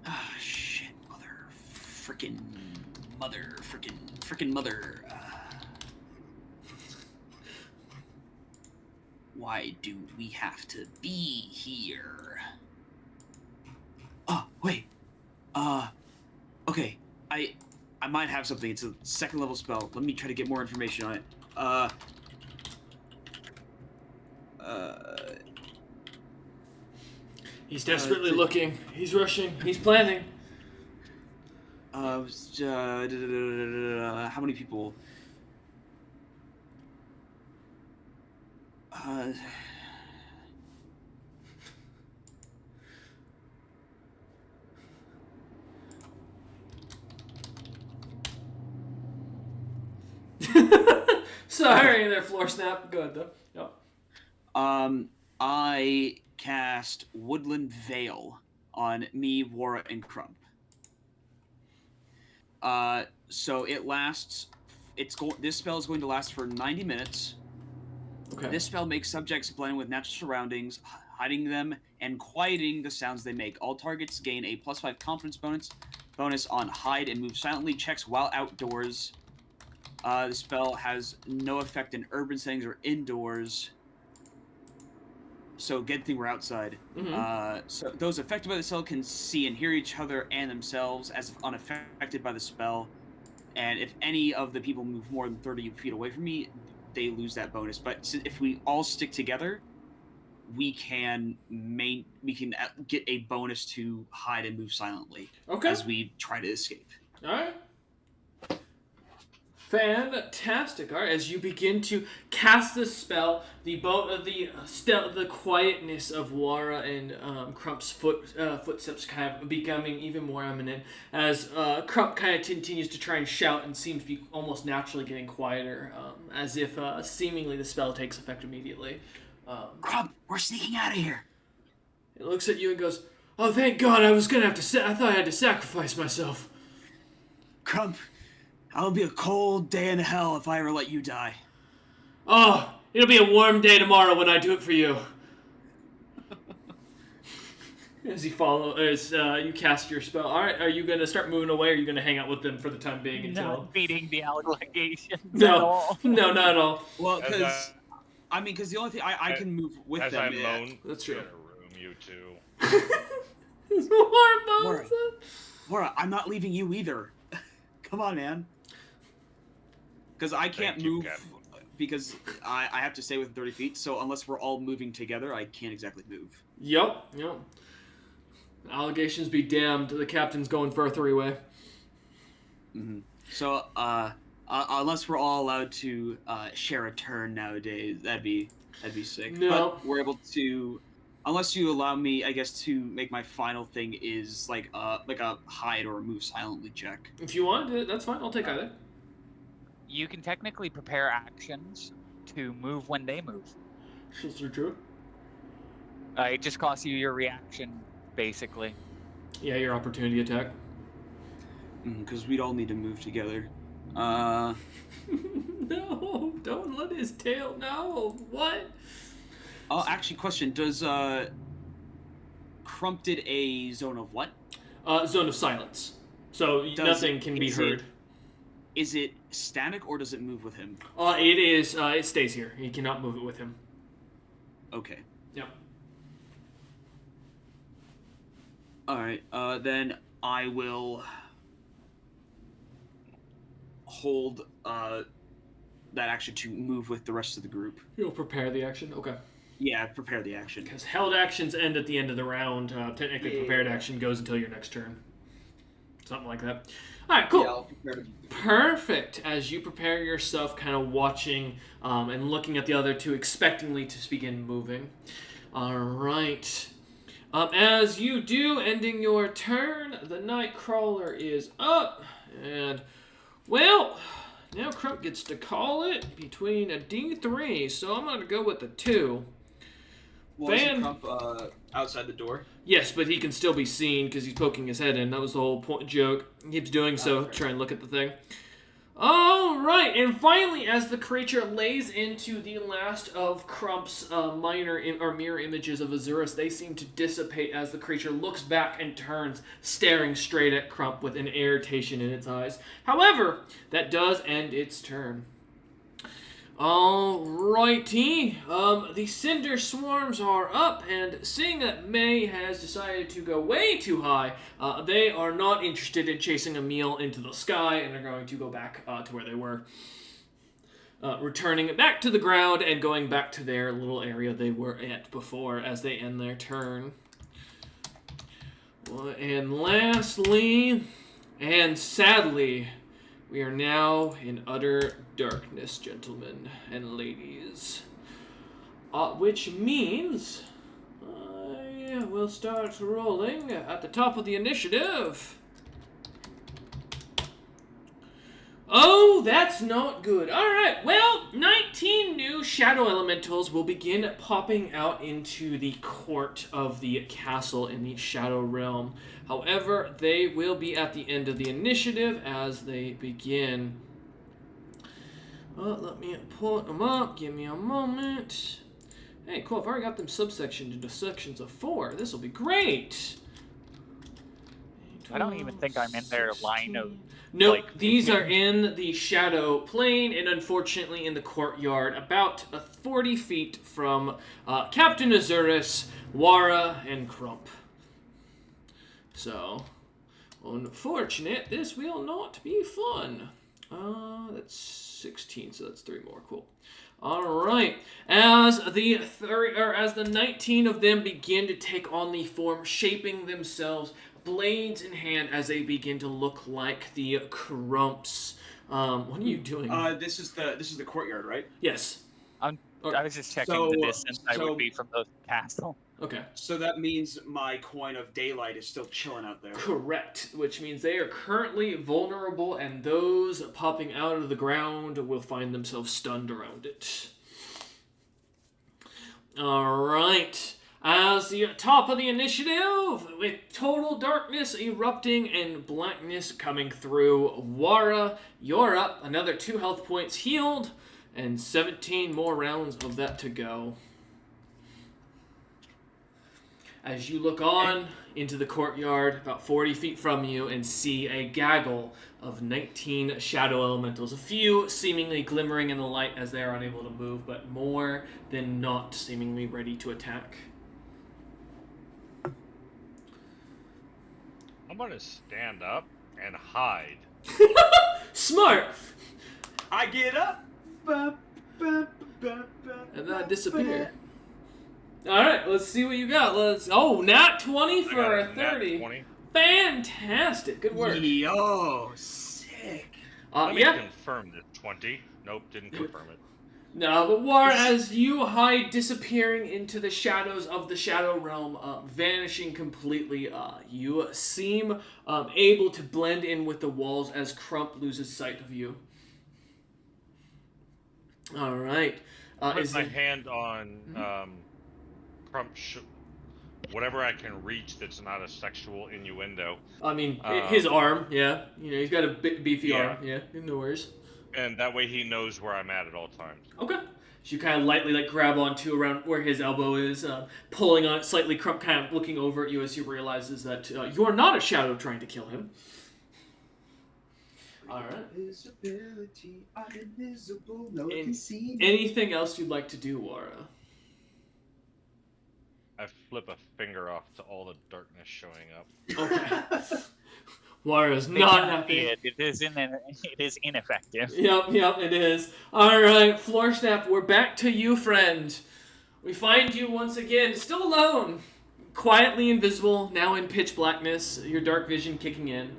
Ah, shit, frickin' mother. Why do we have to be here? Oh, wait. Okay. I might have something. It's a 2nd level spell. Let me try to get more information on it. He's desperately looking. He's rushing. He's planning. How many people? Sorry, their floor snap. Go ahead, though. Yep. I cast Woodland Veil on me, Wara, and Crump. So it lasts. This spell is going to last for 90 minutes. Okay. This spell makes subjects blend with natural surroundings, hiding them and quieting the sounds they make. All targets gain a +5 confidence bonus on hide and move silently checks while outdoors. The spell has no effect in urban settings or indoors. So good thing we're outside. Mm-hmm. So those affected by the spell can see and hear each other and themselves as if unaffected by the spell. And if any of the people move more than 30 feet away from me, they lose that bonus. But if we all stick together, we can get a bonus to hide and move silently as we try to escape. All right. Fantastic. All right, as you begin to cast this spell, the quietness of Wara and Crump's footsteps kind of becoming even more imminent as Crump kind of continues to try and shout and seems to be almost naturally getting quieter, as if seemingly the spell takes effect immediately. Crump, we're sneaking out of here. It looks at you and goes, "Oh, thank God! I thought I had to sacrifice myself." Crump, it'll be a cold day in hell if I ever let you die. Oh, it'll be a warm day tomorrow when I do it for you. As you cast your spell. All right, are you going to start moving away, or are you going to hang out with them for the time being until... Not beating the allegations no, at all. No, not at all. Well, because the only thing I can move with as them. I moan, that's true. Get a room, you two. There's more bones. Wara, I'm not leaving you either. Come on, man. Because I can't move because I have to stay within 30 feet. So unless we're all moving together, I can't exactly move. Yep. Allegations be damned. The captain's going for a 3-way. Mm-hmm. So unless we're all allowed to share a turn nowadays, that'd be sick. No. But we're able to, unless you allow me, I guess, to make my final thing is like a hide or move silently check. If you want to, that's fine. I'll take either. You can technically prepare actions to move when they move. Is that true? It just costs you your reaction, basically. Yeah, your opportunity attack. Because we'd all need to move together. No, don't let his tail. No, what? Oh, actually, question: does Crump did a zone of what? Zone of silence. So nothing can be heard. Is it static or does it move with him? It is. It stays here. He cannot move it with him. Okay. Yep. All right. Then I will hold that action to move with the rest of the group. You'll prepare the action. Okay. Yeah, prepare the action. Because held actions end at the end of the round. Technically, prepared action goes until your next turn. Something like that. All right, cool. Yeah, I'll prepare. Perfect. As you prepare yourself, kind of watching and looking at the other two expectantly to begin moving. All right. As you do, ending your turn, the Nightcrawler is up, and well, now Crump gets to call it between a D3, so I'm gonna go with the 2. Well, isn't Crump outside the door? Yes, but he can still be seen because he's poking his head in. That was the whole joke. He keeps doing so. Try and look at the thing. All right, and finally, as the creature lays into the last of Crump's mirror images of Azurus, they seem to dissipate as the creature looks back and turns, staring straight at Crump with an irritation in its eyes. However, that does end its turn. Alrighty, the Cinder Swarms are up, and seeing that May has decided to go way too high, they are not interested in chasing a meal into the sky, and are going to go back to where they were. Returning back to the ground and going back to their little area they were at before as they end their turn. And lastly, and sadly, we are now in utter darkness, gentlemen and ladies. Which means I will start rolling at the top of the initiative. Oh, that's not good. Alright, well, 19 new shadow elementals will begin popping out into the court of the castle in the Shadow Realm. However, they will be at the end of the initiative as they begin. Let me put them up. Give me a moment. Hey, cool. I've already got them subsectioned into sections of 4. This will be great. 12, I don't even think I'm in their line of... No, these are in the shadow plane, and unfortunately in the courtyard, about 40 feet from Captain Azurus, Wara, and Crump. So, unfortunate, this will not be fun. That's 16, so that's 3 more. Cool. All right. As the 19 of them begin to take on the form, shaping themselves, blades in hand, as they begin to look like the Crumps. What are you doing? This is the courtyard, right? Yes. I was just checking the distance I would be from the castle. Okay. So that means my coin of daylight is still chilling out there. Correct, which means they are currently vulnerable, and those popping out of the ground will find themselves stunned around it. Alright. As the top of the initiative, with total darkness erupting and blackness coming through, Wara, you're up. Another 2 health points healed, and 17 more rounds of that to go. As you look on into the courtyard, about 40 feet from you, and see a gaggle of 19 shadow elementals. A few seemingly glimmering in the light as they are unable to move, but more than not seemingly ready to attack. I'm gonna stand up and hide. Smart! I get up. And then I disappear. Alright, let's see what you got. Nat 20 for a 30. Nat 20. Fantastic. Good work. Yo, sick. Let me confirm this 20. Nope, didn't confirm it. No, but War, as you hide, disappearing into the shadows of the Shadow Realm, vanishing completely, you seem able to blend in with the walls as Crump loses sight of you. Alright. Put my hand on Crump, whatever I can reach that's not a sexual innuendo. I mean, his arm, yeah. You know, he's got a beefy arm, yeah. No worries. And that way he knows where I'm at all times. Okay. So you kind of lightly grab onto around where his elbow is, pulling on it slightly, Crump kind of looking over at you as he realizes that you are not a shadow trying to kill him. Alright. Invisibility, I'm invisible, no one can see me. Anything else you'd like to do, Wara? I flip a finger off to all the darkness showing up. Okay. Wara's not happy. It is ineffective. Yep, it is. Alright, Floor Snap, we're back to you, friend. We find you once again, still alone. Quietly invisible, now in pitch blackness, your dark vision kicking in.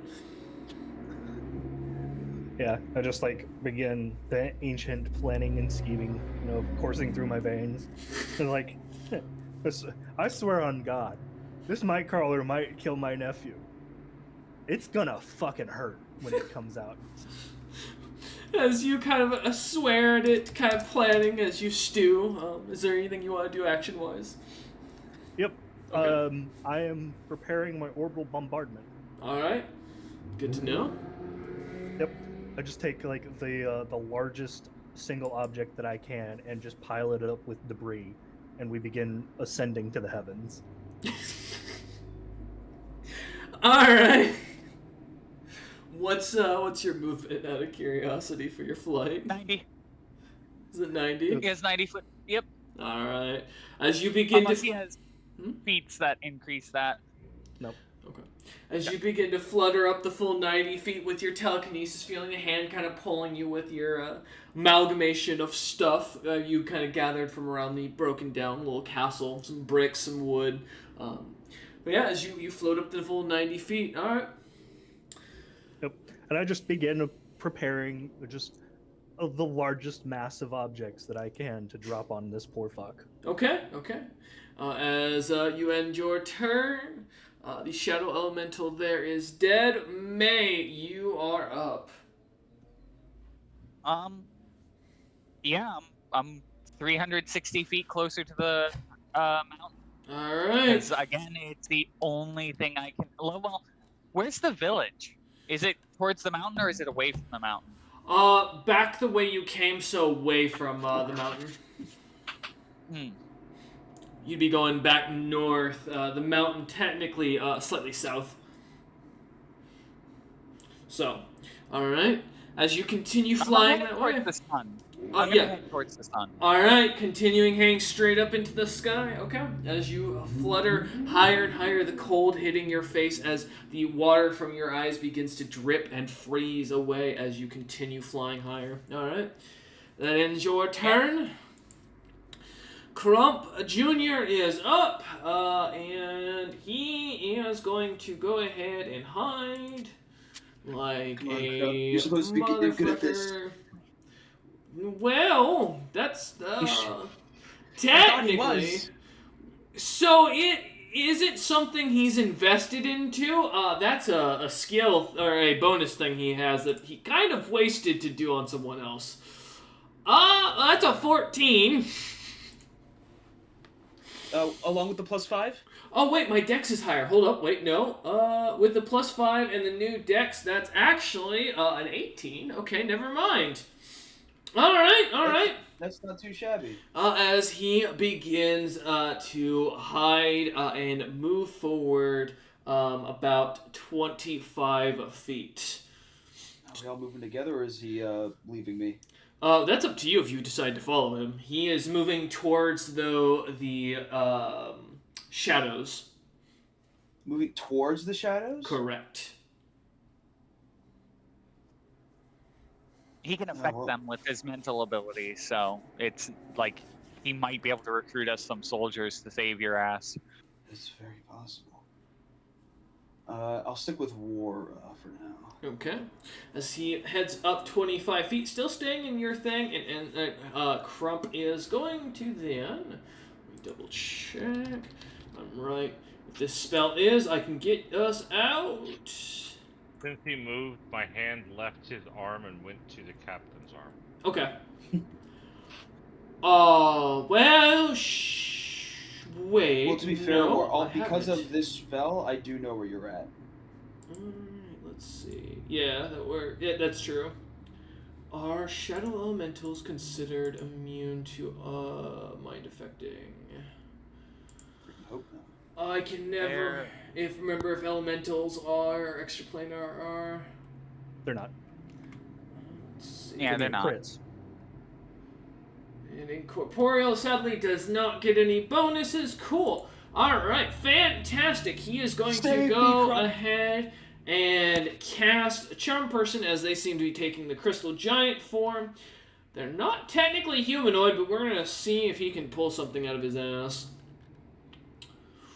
Yeah, I just begin the ancient planning and scheming, coursing through my veins. And I swear on God, this might crawler might kill my nephew. It's gonna fucking hurt when it comes out. As you kind of swear at it, kind of planning as you stew, is there anything you want to do action-wise? Yep. Okay. I am preparing my orbital bombardment. All right. Good to know. Yep. I just take like the largest single object that I can and just pile it up with debris, and we begin ascending to the heavens. All right. What's your movement out of curiosity for your flight? 90. Is it 90? He has 90 foot. Yep. All right. As you begin Unless to he has feats that increase that. Nope. Okay. As you begin to flutter up the full 90 feet with your telekinesis, feeling a hand kind of pulling you with your amalgamation of stuff you kind of gathered from around the broken down little castle, some bricks, some wood. But yeah, as you float up the full 90 feet. All right. Yep. And I just begin preparing just the largest massive objects that I can to drop on this poor fuck. Okay. As you end your turn, the shadow elemental there is dead. May, you are up. Yeah, I'm 360 feet closer to the mountain. All right. Because again, it's the only thing I can. Well, where's the village? Is it towards the mountain or is it away from the mountain? Back the way you came, so away from the mountain. You'd be going back north. The mountain technically slightly south. So, all right. As you continue flying that way. The sun. I'm gonna head towards the sun. All right, continuing heading straight up into the sky. Okay. As you flutter higher and higher, the cold hitting your face as the water from your eyes begins to drip and freeze away as you continue flying higher. All right. That ends your turn. Crump Jr. is up, and he is going to go ahead and hide like a You're supposed to be good at this. Well, that's technically. I thought he was. So is it something he's invested into? That's a skill or a bonus thing he has that he kind of wasted to do on someone else. That's a 14. Along with the +5? Oh wait, my dex is higher. Hold up, wait, no. With the +5 and the new dex, that's actually an 18. Okay, never mind. All right. That's not too shabby. As he begins to hide and move forward about 25 feet. Are we all moving together, or is he leaving me? That's up to you if you decide to follow him. He is moving towards, the shadows. Moving towards the shadows? Correct. He can affect them with his mental ability, so it's like he might be able to recruit us some soldiers to save your ass. It's very possible. I'll stick with war for now. Okay. As he heads up 25 feet, still staying in your thing, and Crump is going to then... Let me double check. I'm right. If this spell is, I can get us out. Since he moved, my hand left his arm and went to the captain's arm. Okay. Well, wait. Well, to be fair, because of this spell, I do know where you're at. Alright, let's see. Yeah, that's true. Are shadow elementals considered immune to mind affecting? I hope not. I can never. Remember if elementals are or extraplanar are. They're not. Yeah, they're not. Crits. And incorporeal sadly does not get any bonuses. Cool. Alright, fantastic. He is going to go ahead and cast Charm Person as they seem to be taking the crystal giant form. They're not technically humanoid, but we're going to see if he can pull something out of his ass.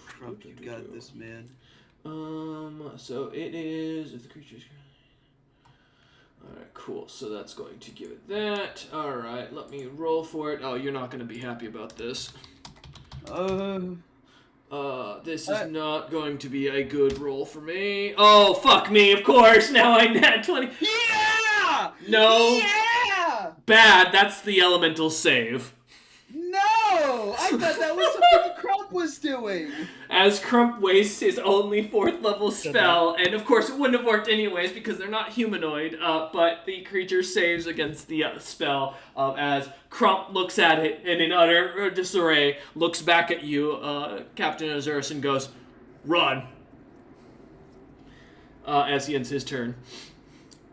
Crump, you got this, man. So it is if the creature's... Alright, cool. So that's going to give it that. Alright, let me roll for it. Oh, you're not going to be happy about this. This is not going to be a good roll for me. Oh, fuck me, of course. Now I nat 20. Yeah! No. Yeah! Bad. That's the elemental save. No! I thought that was something Crump was doing. As Crump wastes his only 4th level spell, and of course it wouldn't have worked anyways because they're not humanoid, but the creature saves against the spell as Crump looks at it and in utter disarray looks back at you, Captain Azurus, and goes, "Run." As he ends his turn.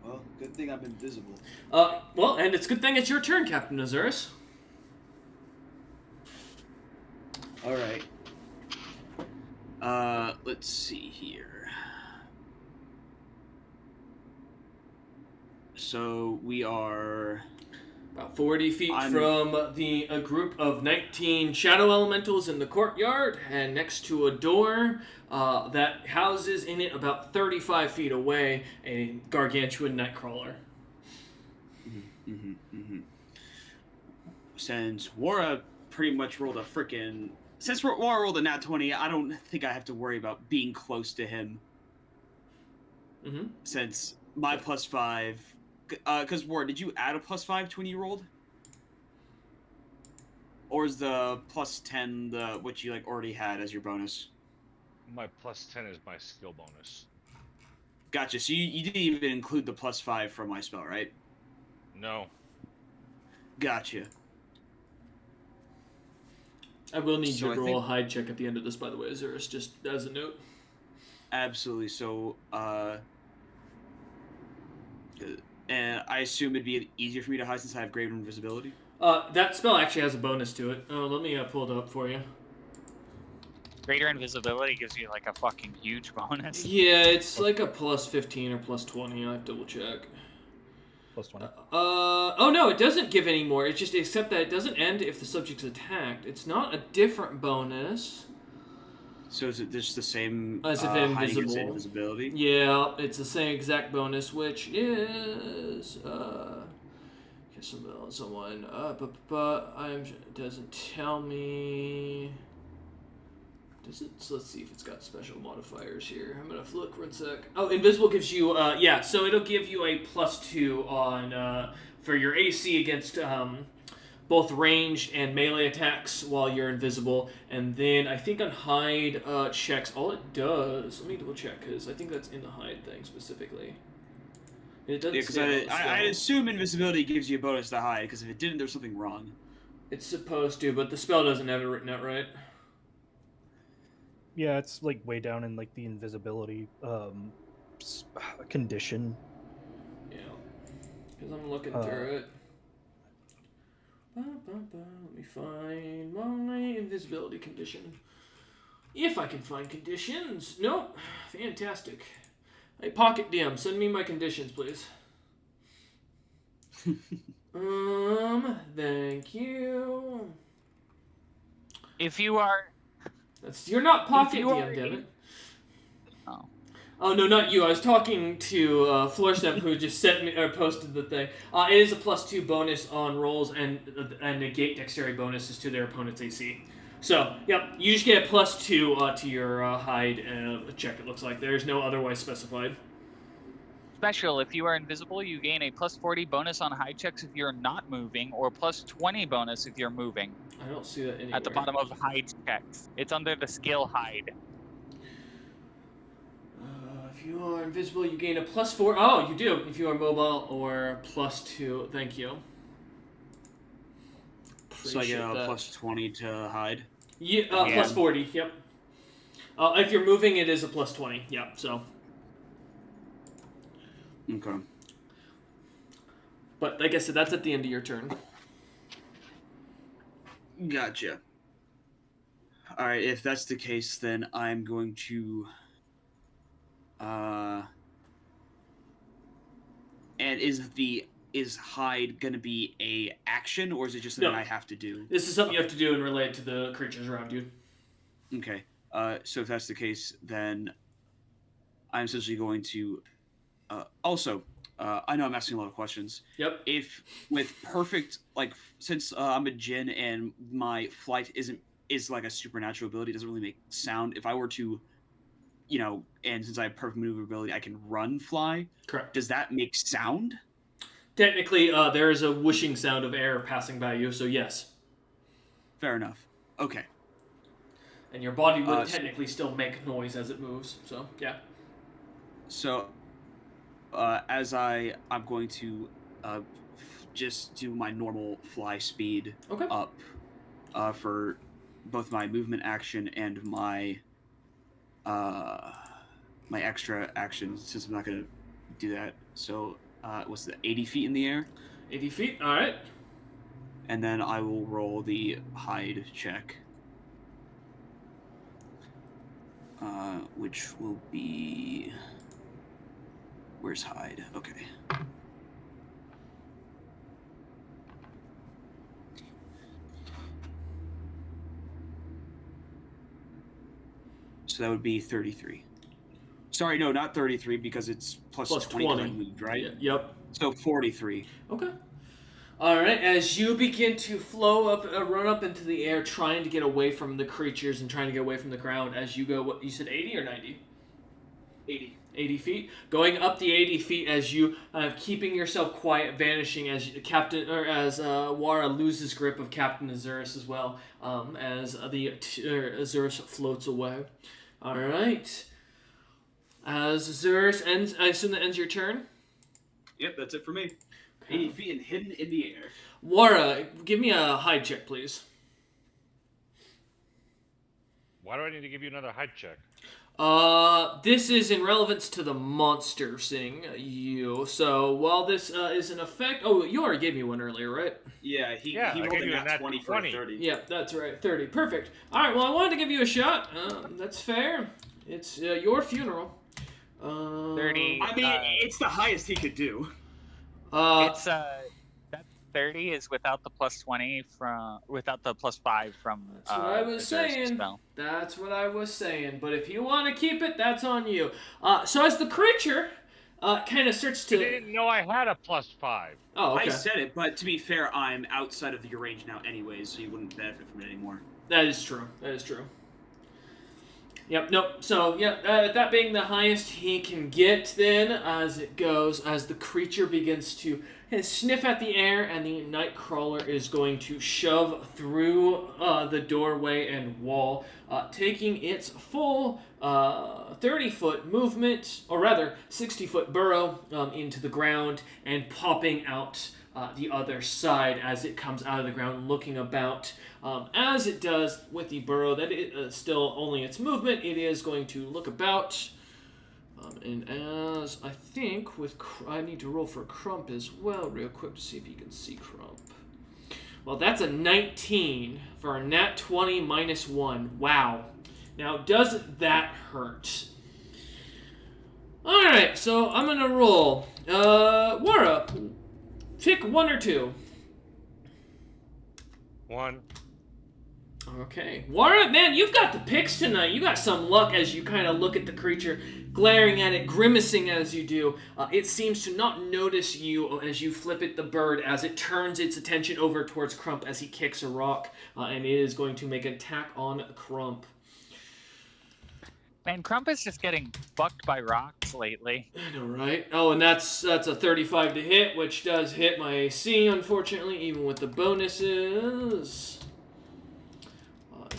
Well, good thing I'm invisible. Well, and it's a good thing it's your turn, Captain Azurus. All right. Let's see here. So we are about 40 feet from a group of 19 shadow elementals in the courtyard, and next to a door that houses in it about 35 feet away a gargantuan nightcrawler. Since Wara pretty much rolled a frickin'... Since Wara rolled a nat 20, I don't think I have to worry about being close to him. Since my +5... Because, Wara, did you add a +5 to when you rolled? Or is the +10 what you already had as your bonus? My +10 is my skill bonus. Gotcha. So you didn't even include the +5 from my spell, right? No. Gotcha. I will need you to roll a hide check at the end of this, by the way, Azurus, just as a note. Absolutely. So, and I assume it'd be easier for me to hide since I have greater invisibility? That spell actually has a bonus to it. Oh, let me pull it up for you. Greater invisibility gives you a fucking huge bonus. Yeah, it's like a +15 or +20. I have to double check. +20. Oh no, it doesn't give any more. It's just except that it doesn't end if the subject's attacked. It's not a different bonus. So is it just the same as if invisibility? Yeah, it's the same exact bonus, which is someone but it doesn't tell me. Does it? So let's see if it's got special modifiers here. I'm gonna look 1 sec. Oh, invisible gives you yeah, so it'll give you a +2 on for your AC against both ranged and melee attacks while you're invisible, and then I think on hide checks, all it does. Let me double check because I think that's in the hide thing specifically. It doesn't. Yeah, because I assume invisibility gives you a bonus to hide. Because if it didn't, there's something wrong. It's supposed to, but the spell doesn't have it written out right. Yeah, it's way down in the invisibility condition. Yeah, because I'm looking through it. Let me find my invisibility condition. If I can find conditions. Nope. Fantastic. Hey, Pocket DM, send me my conditions, please. Thank you. If you are... You're not Pocket DM, damn it. Oh. Oh, no, not you. I was talking to Florstep, who just sent me or posted the thing. It is a +2 bonus on rolls and negate dexterity bonuses to their opponent's AC. So, yep, you just get a +2 to your hide check, it looks like. There's no otherwise specified. Special, if you are invisible, you gain a +40 bonus on hide checks if you're not moving, or +20 bonus if you're moving. I don't see that anywhere. At the bottom of hide checks. It's under the skill hide. If you are invisible, you gain a +4. Oh, you do. If you are mobile or +2. Thank you. So I get a +20 to hide? Yeah, +40, yep. If you're moving, it is a +20, yep, so. Okay. But like I said, that's at the end of your turn. Gotcha. Alright, if that's the case, then I'm going to... And is hide gonna be a action, or is it just something I have to do? This is something you have to do and relate to the creatures around you. Okay. So if that's the case, then I'm essentially going to... also, I know I'm asking a lot of questions. Yep. If with perfect, since I'm a djinn and my flight isn't is like a supernatural ability. It doesn't really make sound. If I were to, and since I have perfect maneuverability, I can run, fly. Correct. Does that make sound? Technically, there is a whooshing sound of air passing by you, so yes. Fair enough. Okay. And your body would technically still make noise as it moves, so yeah. So, as I'm going to just do my normal fly speed up for both my movement action and my my extra action, since I'm not going to do that. So, what's the 80 feet in the air? 80 feet, all right. And then I will roll the hide check. Which will be... Where's hide? Okay. So that would be 33. Sorry, no, not 33, because it's plus 20 'cause I moved, right? Yep. So 43. Okay. All right, as you begin to flow up, run up into the air, trying to get away from the creatures and trying to get away from the ground, as you go, what, you said 80 or 90? 80. 80 feet. Going up the 80 feet as you, keeping yourself quiet, vanishing as Wara loses grip of Captain Azurus as well, as the Azurus floats away. All right. As Azurus ends, I assume that ends your turn? Yep, that's it for me. 80 feet and hidden in the air. Wara, give me a hide check, please. Why do I need to give you another hide check? This is in relevance to the monster seeing you. So while this is in effect... Oh, you already gave me one earlier, right? Yeah, he I rolled gave a you nat 20 for 30. Yeah, that's right. 30. Perfect. All right, well, I wanted to give you a shot. That's fair. It's your funeral. 30. I mean, it's the highest he could do. It's that 30 is without the plus 20 without the plus 5 from. That's what I was saying. Spell. That's what I was saying. But if you want to keep it, that's on you. So as the creature kind of starts to. You didn't know I had a plus 5. Oh, okay. I said it, but to be fair, I'm outside of your range now anyways, so you wouldn't benefit from it anymore. That is true. That is true. Yep, nope. So, that being the highest he can get, then, as the creature begins to sniff at the air, and the Nightcrawler is going to shove through the doorway and wall, taking its full 30-foot movement, or rather, 60-foot burrow into the ground, and popping out the other side as it comes out of the ground, looking about. As it does with the burrow, that it still only its movement, it is going to look about. And as I think I need to roll for Crump as well, real quick, to see if you can see Crump. Well, that's a 19 for a nat 20 minus 1. Wow. Now, doesn't that hurt? All right, so I'm gonna roll. Wara, pick 1 or 2. 1. Okay. Wara, man, you've got the picks tonight. You got some luck as you kind of look at the creature, glaring at it, grimacing as you do. It seems to not notice you as you flip it the bird, as it turns its attention over towards Crump as he kicks a rock, and it is going to make an attack on Crump. Man, Crump is just getting fucked by rocks lately. I know, right? Oh, and that's a 35 to hit, which does hit my AC, unfortunately, even with the bonuses.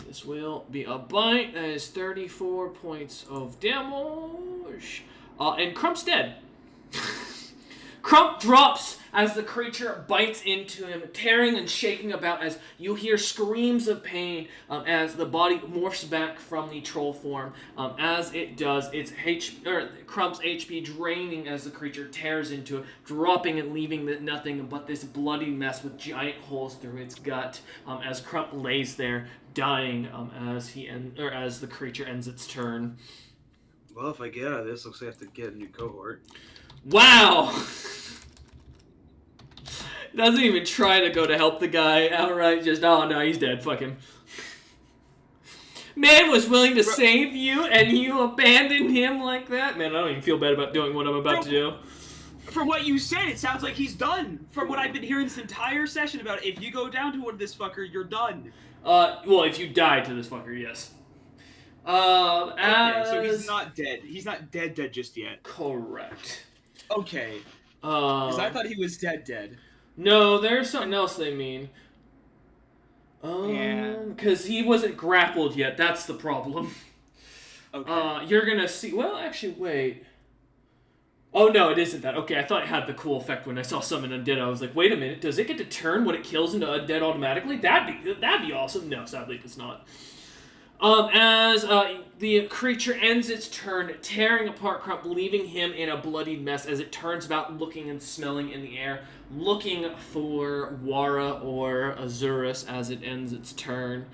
This will be a bite. That is 34 points of damage. And Crump's dead. Crump drops as the creature bites into him, tearing and shaking about as you hear screams of pain as the body morphs back from the troll form. As it does, Crump's HP draining as the creature tears into it, dropping and leaving nothing but this bloody mess with giant holes through its gut. As Crump lays there, dying as the creature ends its turn. Well, if I get out of this, looks like I have to get a new cohort. Wow! Doesn't even try to go to help the guy outright. Just, oh no, he's dead. Fuck him. Man was willing to save you, and you abandoned him like that? Man, I don't even feel bad about doing what I'm about to do. From what you said, it sounds like he's done. From what I've been hearing this entire session about, if you go down to one of this fucker, you're done. Well, if you die to this fucker, yes. Okay, so he's not dead. He's not dead just yet. Correct. Okay. Because I thought he was dead. No, there's something else they mean. Yeah. Because he wasn't grappled yet. That's the problem. Okay. You're gonna see. Well, actually, wait. Oh no, it isn't that. Okay, I thought it had the cool effect when I saw summon undead. I was like, wait a minute, does it get to turn when it kills into undead automatically? That'd be awesome. No, sadly, it does not. As the creature ends its turn, tearing apart Crump, leaving him in a bloodied mess as it turns about, looking and smelling in the air, looking for Wara or Azurus as it ends its turn.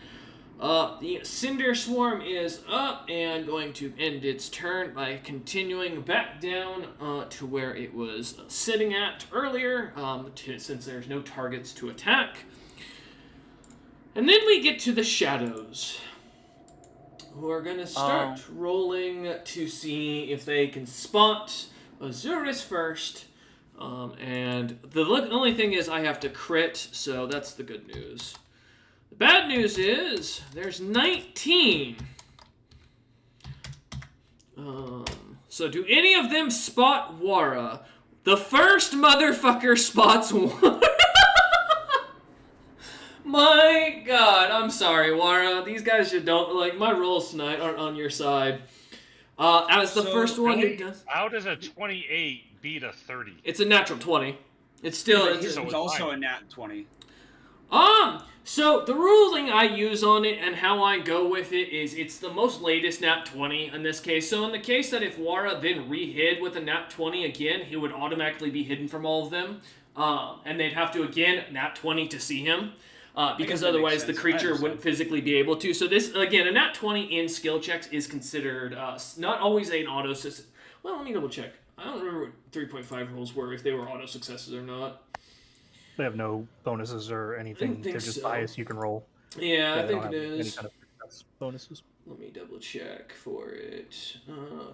The Cinder Swarm is up and going to end its turn by continuing back down to where it was sitting at earlier, since there's no targets to attack. And then we get to the Shadows, who are going to start rolling to see if they can spot Azurus first. And the only thing is I have to crit, so that's the good news. The bad news is there's 19. So do any of them spot Wara? The first motherfucker spots Wara. My God, I'm sorry, Wara. These guys just don't like my rolls tonight aren't on your side. As the first one who does. How does a 28 beat a 30? It's a natural 20. It's still. Yeah, it's it's also a nat 20. So the ruling I use on it and how I go with it is it's the most latest nat 20 in this case. So in the case that if Wara then re-hid with a nat 20 again, he would automatically be hidden from all of them. And they'd have to again nat 20 to see him. Because otherwise the creature wouldn't physically be able to. So this, again, a nat 20 in skill checks is considered not always an auto success. Well, let me double check. I don't remember what 3.5 rolls were, if they were auto successes or not. They have no bonuses or anything. They're just bias you can roll. Yeah, I think it is. Any kind of success bonuses. Let me double check for it.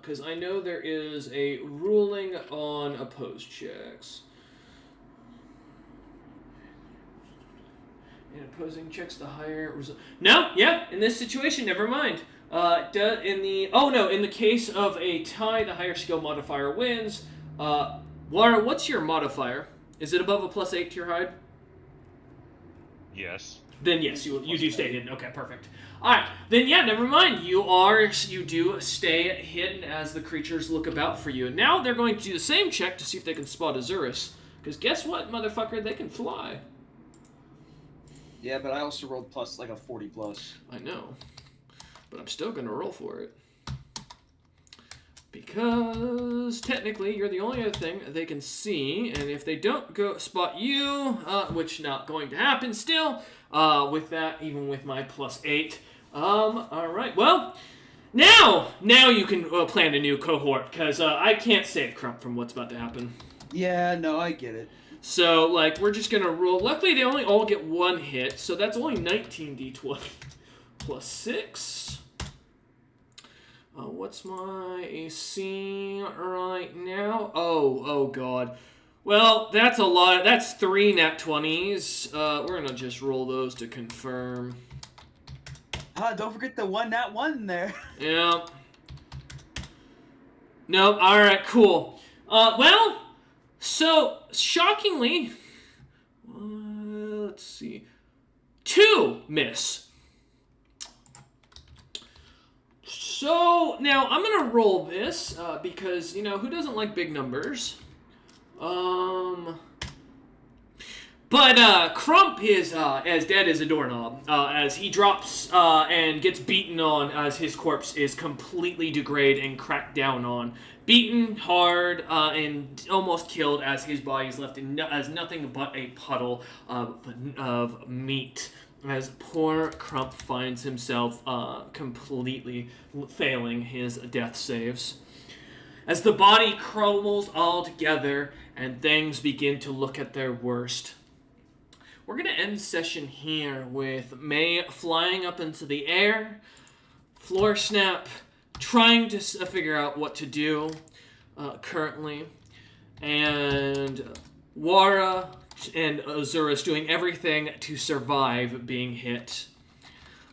Because I know there is a ruling on opposed checks. And opposing checks the higher result. No, yeah, in this situation, never mind. In the case of a tie, the higher skill modifier wins. Wara, what's your modifier? Is it above a +8 to your hide? Yes. Then yes, you do stay hidden. Okay, perfect. Alright, then yeah, never mind. You do stay hidden as the creatures look about for you. Now they're going to do the same check to see if they can spot Azurus. Because guess what, motherfucker? They can fly. Yeah, but I also rolled plus like a 40 plus. I know. But I'm still going to roll for it. Because technically you're the only other thing they can see, and if they don't go spot you, which not going to happen still, with that, even with my +8. Alright, well, now you can plan a new cohort, because I can't save Crump from what's about to happen. Yeah, no, I get it. So, like, we're just going to roll. Luckily, they only all get one hit, so that's only 19 d20 plus 6. What's my AC right now? Oh, God. Well, that's a lot. That's 3 nat 20s. We're going to just roll those to confirm. Don't forget the one nat 1 in there. Yeah. Nope. All right, cool. Well, so, shockingly, let's see. 2 miss. So, now, I'm going to roll this, because, who doesn't like big numbers? But Crump is as dead as a doorknob, as he drops and gets beaten on as his corpse is completely degraded and cracked down on. Beaten hard and almost killed as his body is left as nothing but a puddle of meat. As poor Crump finds himself completely failing his death saves. As the body crumbles all together and things begin to look at their worst. We're going to end session here with May flying up into the air, Floor Snap trying to figure out what to do currently, and Wara and Azurus doing everything to survive being hit.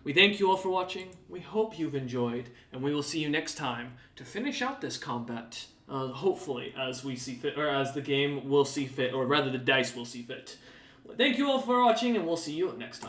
We thank you all for watching. We hope you've enjoyed, and we will see you next time to finish out this combat. Hopefully, as we see fit, or as the game will see fit, or rather the dice will see fit. Thank you all for watching, and we'll see you next time.